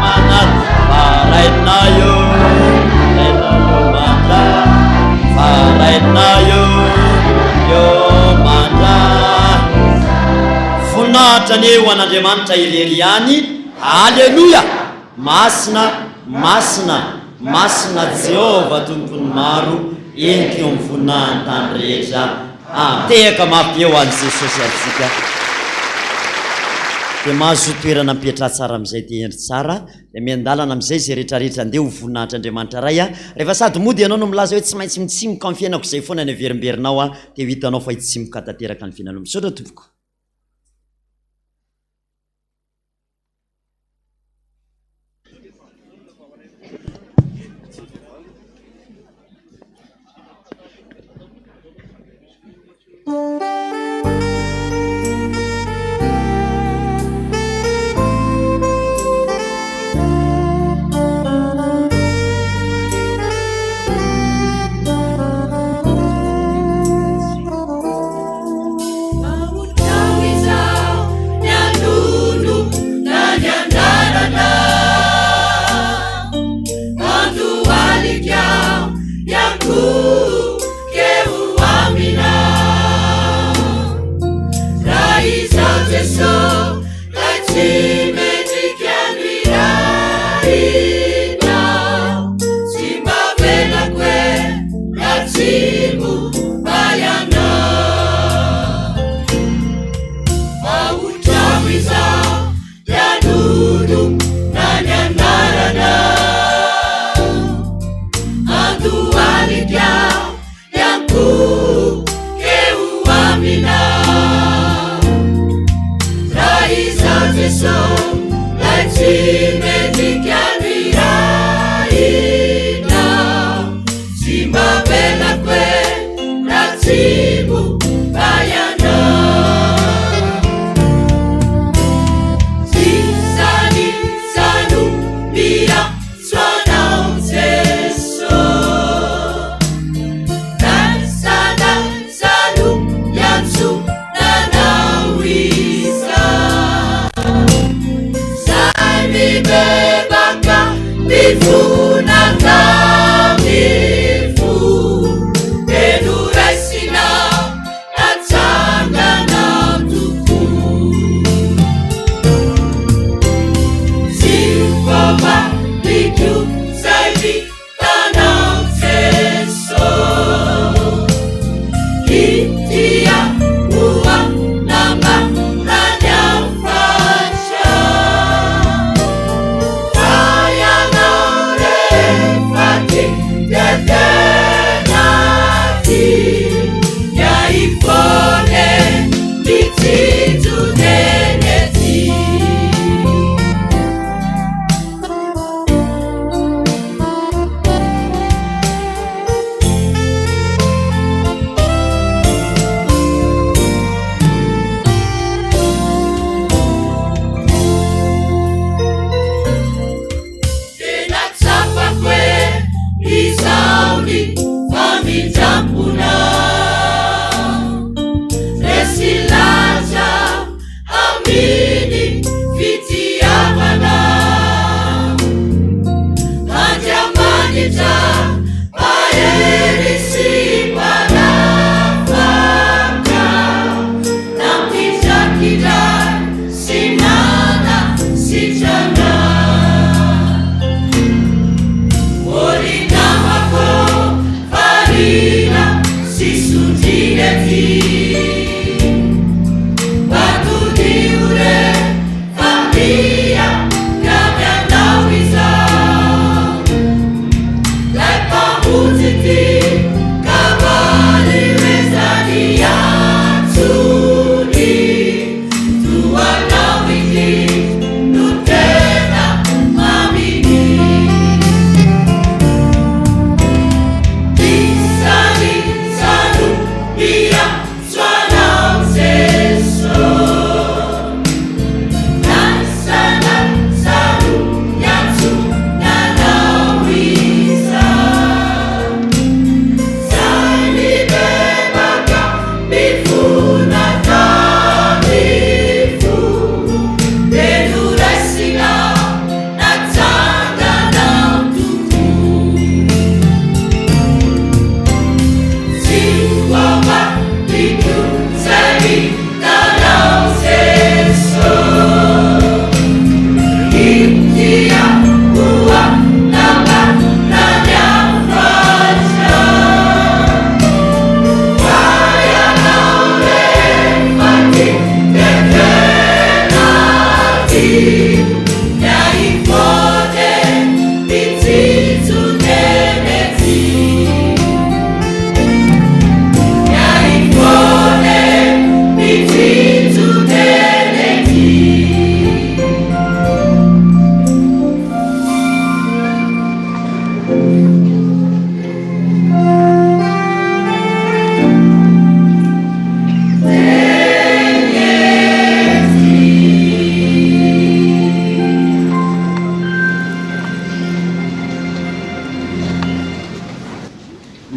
mananja fa raina io mandra fa raina io mandra vonahitra ny eo an'Andriamanitra irery ihany alleluia masina Jehovah tompony maro enika eo mivonahany tany rehetra tehaka mafy eo any Jesosy atsika dia mahazo toerana mipetra tsara amin'izay dia endry tsara dia miandalana amin'izay zay rehetrarehetra andeha ho voninahitra Andriamanitra ray rehefa sady mody ianao no milaza hoe tsy maintsy mitsimoka amin'ny fiainako izay foana ny averimberinao dia ho hitanao fa hitsimoka tanteraka ny fiainanao misaotra tompoko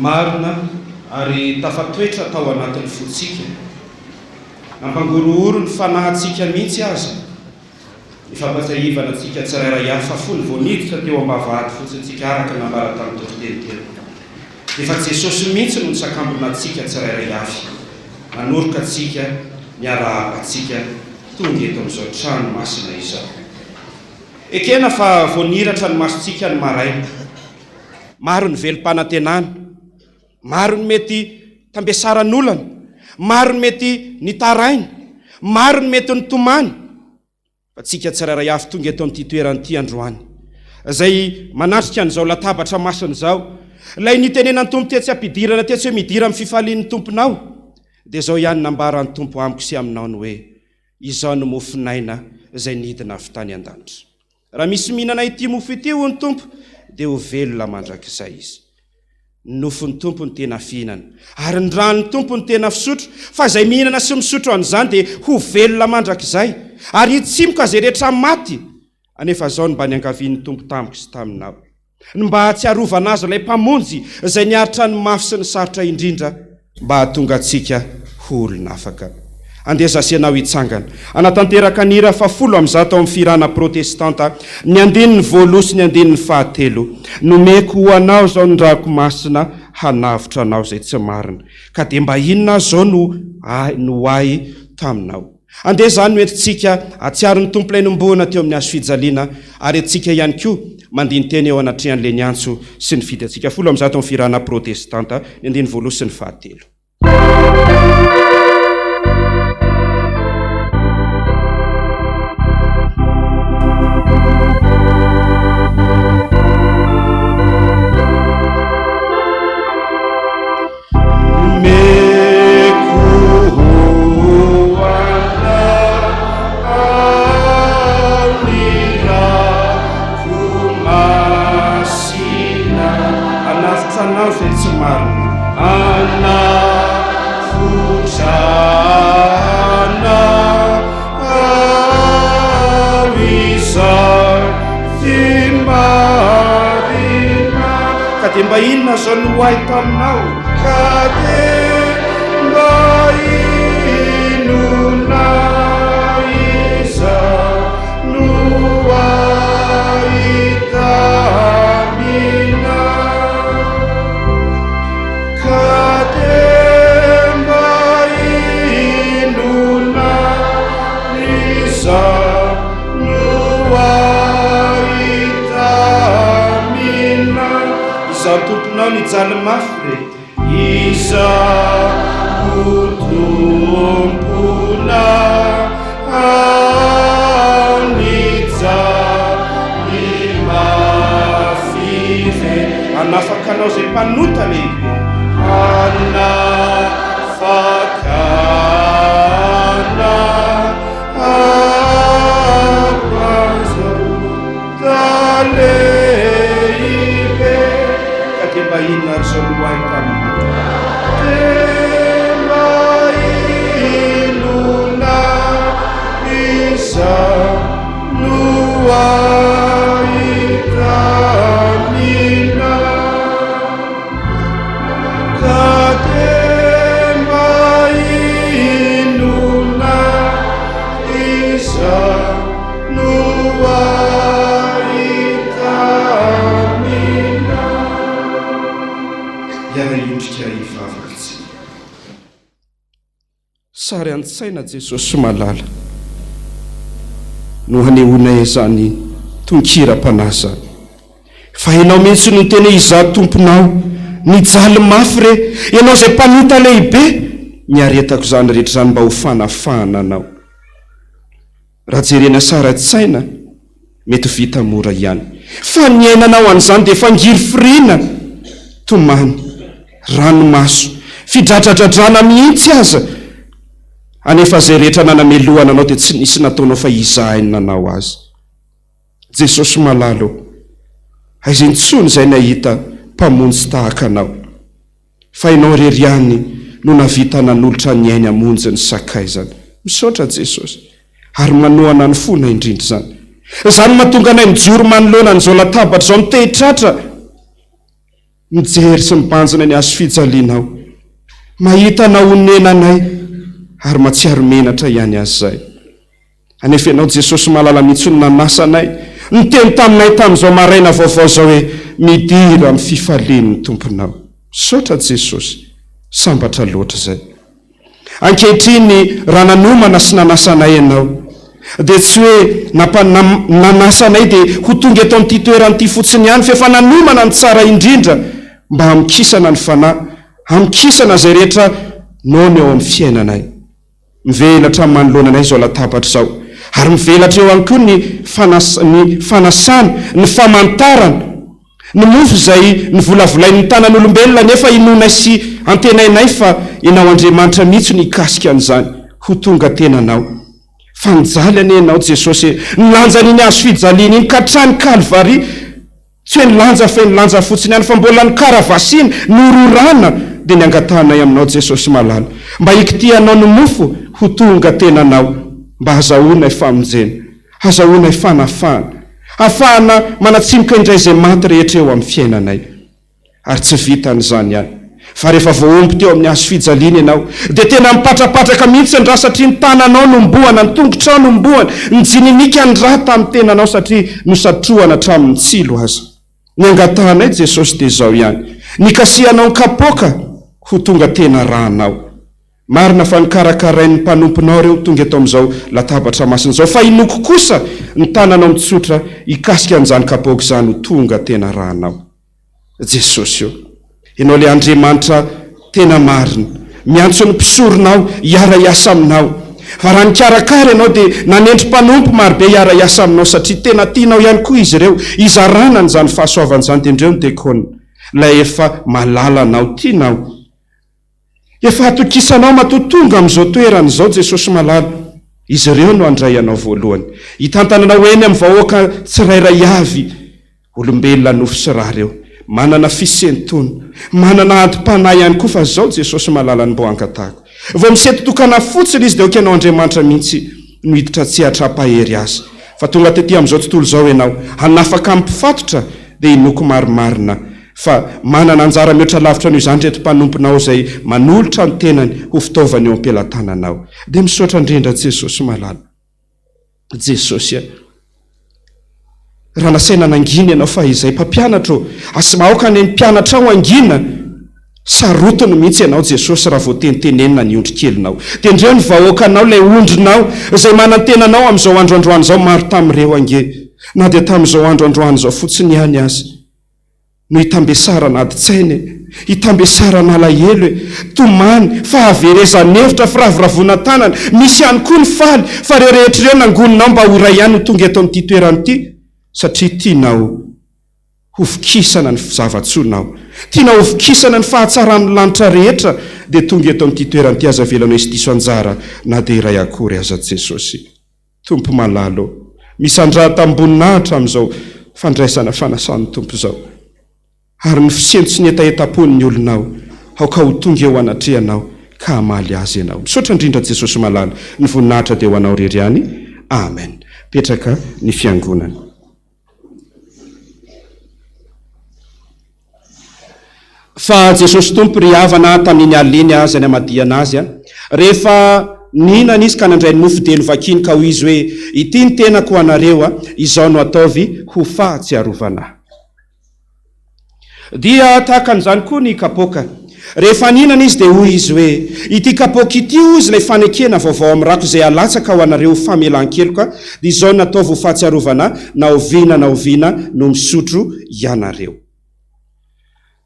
marina ary tafatoetra tao anatin'ny fotsika nampangorohoro ny fanahintsika mihitsy aza ny fampatahivana antsika tsirairay hafa fony voaniditra teo ambavahady fotsiny tsika araka nambara tamin'ny toriteniteny efa Jesosy mihitsy no nitsakambona antsika tsirairay hafy nanoroka antsika niarahaba antsika tonga eto amin'izao trano masina izao ekena fa voaniratra ny masontsika ny maraina maro ny velom-panantenana maro ny mety tambesaran'olana maro ny mety nitaraina maro ny mety nitomany fa tsika tsirairay avy tonga eto amin'ity toeran'ity androany izay manatrika an'izao latabatra masina izao ilay nitenenany tompo tetsy ampidirana tetsy hoe midira amin'ny fifalian'ny tomponao dia izao ihany nambaran'ny tompo amiko sy aminao ny hoe izao no mofinaina izay nidina avy tany an-danitra raha misy mihinana ity mofo ity ho ny tompo dia ho velona mandrakizay izy nofo ny tompo ny tena fihinana ary ny rano ny tompo ny tena fisotro fa izay mihinana sy misotro an'izany dia ho velona mandrakizay ary hitsimoka izay rehetra maty anefa izao no mba niangavian'ny tompo tamiko sy taminao ny mba hatsiarovana azy ilay mpamonjy izay niaritra ny mafy sy ny sarotra indrindra mba hahatonga antsika ho olona afaka andesasianao hitsangana anatanteraka nira fa 10 tao amin'ny firana protestanta ny andininy voalohany sy ny andininy fahatelo nomeko ho anao zao ny rako masina hanavitra anao izay tsy marina ka dia mba inona zao no ay taminao andeha zany no entintsika atsiaro ny tompo ilay nomboana teo amin'ny azo fijaliana ary entintsika ihany koa mandiny teny eo anatrehan'le ny antso sy ny fidy antsika 10 tao amin'ny firana protestanta ny andininy voalohany sy ny fahatelo mba inona zao no ay taminao ka dia mba inona iza no ay tamina ka dia mba inona iza no ay tamina iza tomponao ny jany mafy re iza anafakanao zay mpanota lehibe anafakana lehibe ka te mba inona ry zao lohay tamina te mba inona iza lohay tamina ka te mba inona iza lohay tamina iara indrika ivavatsy sary an-tsaina Jesosy malala no hanehoana izany tonkira-panahy fa ianao mihitsy no tena iza tomponao nijaly mafy re ianao zay mpanota lehibe miaretako zany rehetra zany mba ho fanafahana anao raha jerena sara tsaina mety vita mora ihany fa ny ainanao an'izany dia fangiry firiana tomany ranomaso fidradradradrana mihitsy aza anefa zay rehetra nanamelohana anao dia tsy nisy nataonao fa izahina anao azy Jesosy malalo aizay ntsony zay nahita mpamonjy tahaka anao fa ianao reriany no navita nanolotra ny ainy amonjy ny sakaizany misaotra Jesosy ary manohana ny fona indrindra zany mahatonga anay mijoro manoloana nyzao latabatra zao mitehitratra mijery sy mibanjina ny azo fijalianao mahita anao onenanay ary matsiaro menatra ihany azy zay anefa ianao Jesosy malala mihitsy no nanasanay niteny taminay tamin'izao maraina vaovao zao hoe midira amin'ny fifalian'ny tomponao misaotra Jesosy sambatra loatra zay ankehitriny raha nanomana sy nanasanay ianao dia tsy hoe nanasanay dia ho tonga eto amin'ity toeranyity fotsiny ihany fa efa nanomana ny tsara indrindra mba hamikisana ny fanahy hamikisana zay rehetra nony eo amin'ny fiainanay mivelatra manoloananay zao latabatra zao ary mivelatra eo ihany koa ny fanasana ny famantarana ny mofo zay ny volavolain'ny tanan'olombelona nefa inonay sy antenainay fa inao Andriamanitra mihitsy ny ikasika an'izany ho tonga tenanao fa nijaly ane ianao Jesosy nilanjany iny azo fijaliana iny ka hatrany Kalvari tsy hoe nilanja fa nilanja fotsiny ihany fa mbola ny karavasiny nororana dia niangatanay aminao Jesosy malala mba ikitianao ny mofo ho tonga tenanao mba hazahoanay famonjena hazahoanay fanafahana ahafahana manatsimoka indray zay maty rehetra eo amin'ny fiainanay ary tsy vitan'izany ihany fa rehefa voaomby teo amin'ny azo fijaliana ianao dia tena mipatrapatraka mihitsy ny raha satria ny tananao nomboana ny tongotrao nomboana ny jininika ny raha tamin'ny tenanao satria nosatrohana hatramin'ny tsilo azy niangatanay Jesosy dia zao ihany nikasianao ny kapoaka ho tonga tena rahanao marina fa nikarakarain'ny mpanomponao reo tonga eto amin'izao latabatra masina zao fa inoko kosa ny tananao mitsotra ikasika an'izany kapoaka zany ho tonga tena rahanao Jesosy io ianao le Andriamanitra tena marina miantso ny mpisoronao hiara hiasa aminao fa raha nikarakara ianao dia nanendry mpanompo marobe hiara hiasa aminao satria tena tianao ihany koa izy ireo izarana n'izany fahasoavan'izany dia indreo ny dekona lay efa malala anao tianao efa hatokisanao matotonga amin'izao toerana izao Jesosy malala izy ireo no andray anao voalohany hitantananao eny amin'ny vahoaka tsirairay avy olombelona nofo sy raha reo manana fisentona manana antim-panahy ihany koa fa zao Jesosy malala ny mbo angatahako vao misetotokana fotsiny izy dia okanao Andriamanitra mihitsy no hiditra tsy hatrapahery azy fa tonga tetỳ amin'izao tontolo zao ianao hanafaka mmpifatotra dia inoko marimarina fa manana anjara mihoatra lavitra an'io izany reto mpanomponao zay manolotra ny tenany ho fitaovany eo am-pelantananao dia misaotra indrindra Jesosy malala Jesosy raha nasaina nangina ianao fa izay mpampianatra asy mahoaka ny mpianatra ao angina sarotony mihitsy ianao Jesosy raha voatenitenenina ny ondrikelinao dia indreo ny vahoakanao lay ondrinao zay manantenanao amin'izao androandroany zao maro tamin'ireo ange na dia tamin'izao androandroany zao fotsiny ihany azy no hitambesarana adi-tsainy hitambesarana alahelo hoe tomany fa haverezan'hevitra firavoravona tanana misy ihany koa ny faly fa reherehetra ireo nangononao mba ho ray ihany no tonga eto amin'ity toerany ity satria tianao hofikisana ny zava-tsonao tianao hofikisana ny fahatsaran'ny lanitra rehetra dia tonga eto amin'ity toerany ity aza velanao isy diso anjara na dia iray akory aza Jesosy. Tompo malalo misy andra-tamboninaitra amin'izao fandraisana fanasan'ny tompo izao ary ny fisento sy ny etaetapony ny olonao aoka ho tonga eo anatrehanao ka hamaly azy ianao. Misaotra indrindra Jesosy malala ny voninahitra dia ho anao rery ihany. Amen. Petraka ny fiangonana. Fa Jesosy tompo ry havana tamin'ny aliny azy any amadiana azy rehefa nihinana izy ka nandray ny mofo delo vakiny ka ho izy hoe ity ny tenako ho anareo izao no ataovy ho fahatsiarovana. Dia tahaka an'izany koa ny kapoka rehefa nihinana izy dia hoy izy hoe ity kapoka ity izy ilay fanekena vaovao amin'ny rako izay alatsaka ho anareo famelan-keloka dia izao no ataovy ho fahatsiarovana na oviana no misotro ianareo.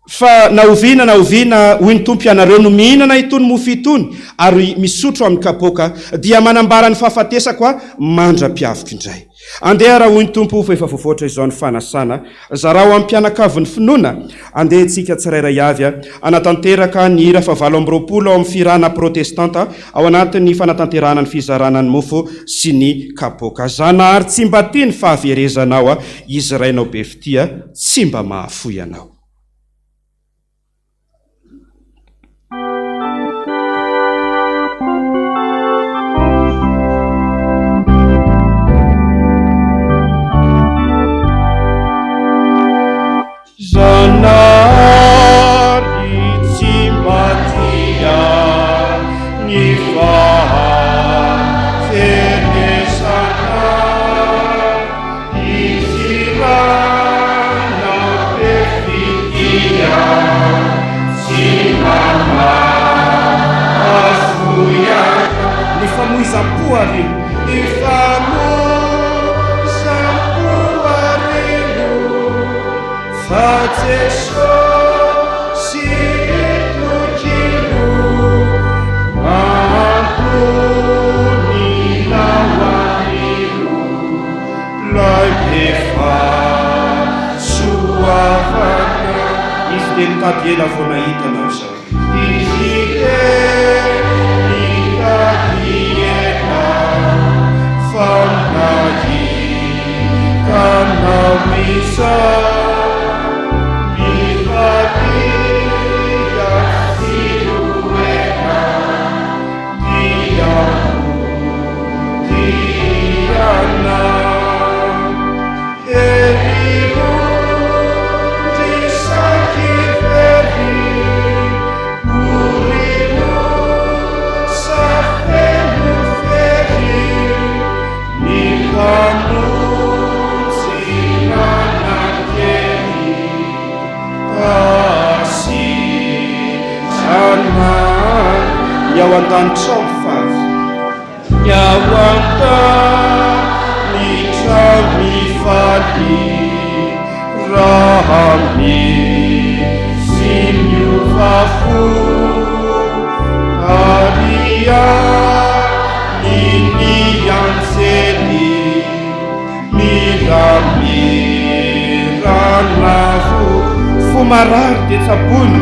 Fa na oviana hoy ny tompo ianareo no mihinana itony mofo itony ary misotro amin'ny kapoka dia manambara ny fahafatesako mandra-piavaka indray. Andeha raha hoy ny tompo fa efa voavoatra izao ny fanasana zara ho ampianakavy ny finoana andeha tsika tsirairay avy anatanteraka ny hira fa 720 ao amin'ny firana protestanta ao anatin'ny fanatanterana ny fizarana ny mofo sy ny kapoka. Zanahary tsy mba tia ny fahaverezanao izy rainao be fitia tsy mba mahafoy ianao. Zanahary tsy mba tia ny fahaverezana izy rainao be fitia tsy mba mahafoy ianao. Ny famoizam-po ary Ny famoizam-po arino fa Jesosy tokilo antonina hoanio lay efa soavana. izy dia nitady ela vao nahitanao izao. Izy nitady ela fa nahitanao izao. Ao an-tany fazy ao an-tany faly raha misy miovafo ary ny anjely miramirana fo marary dia tsabony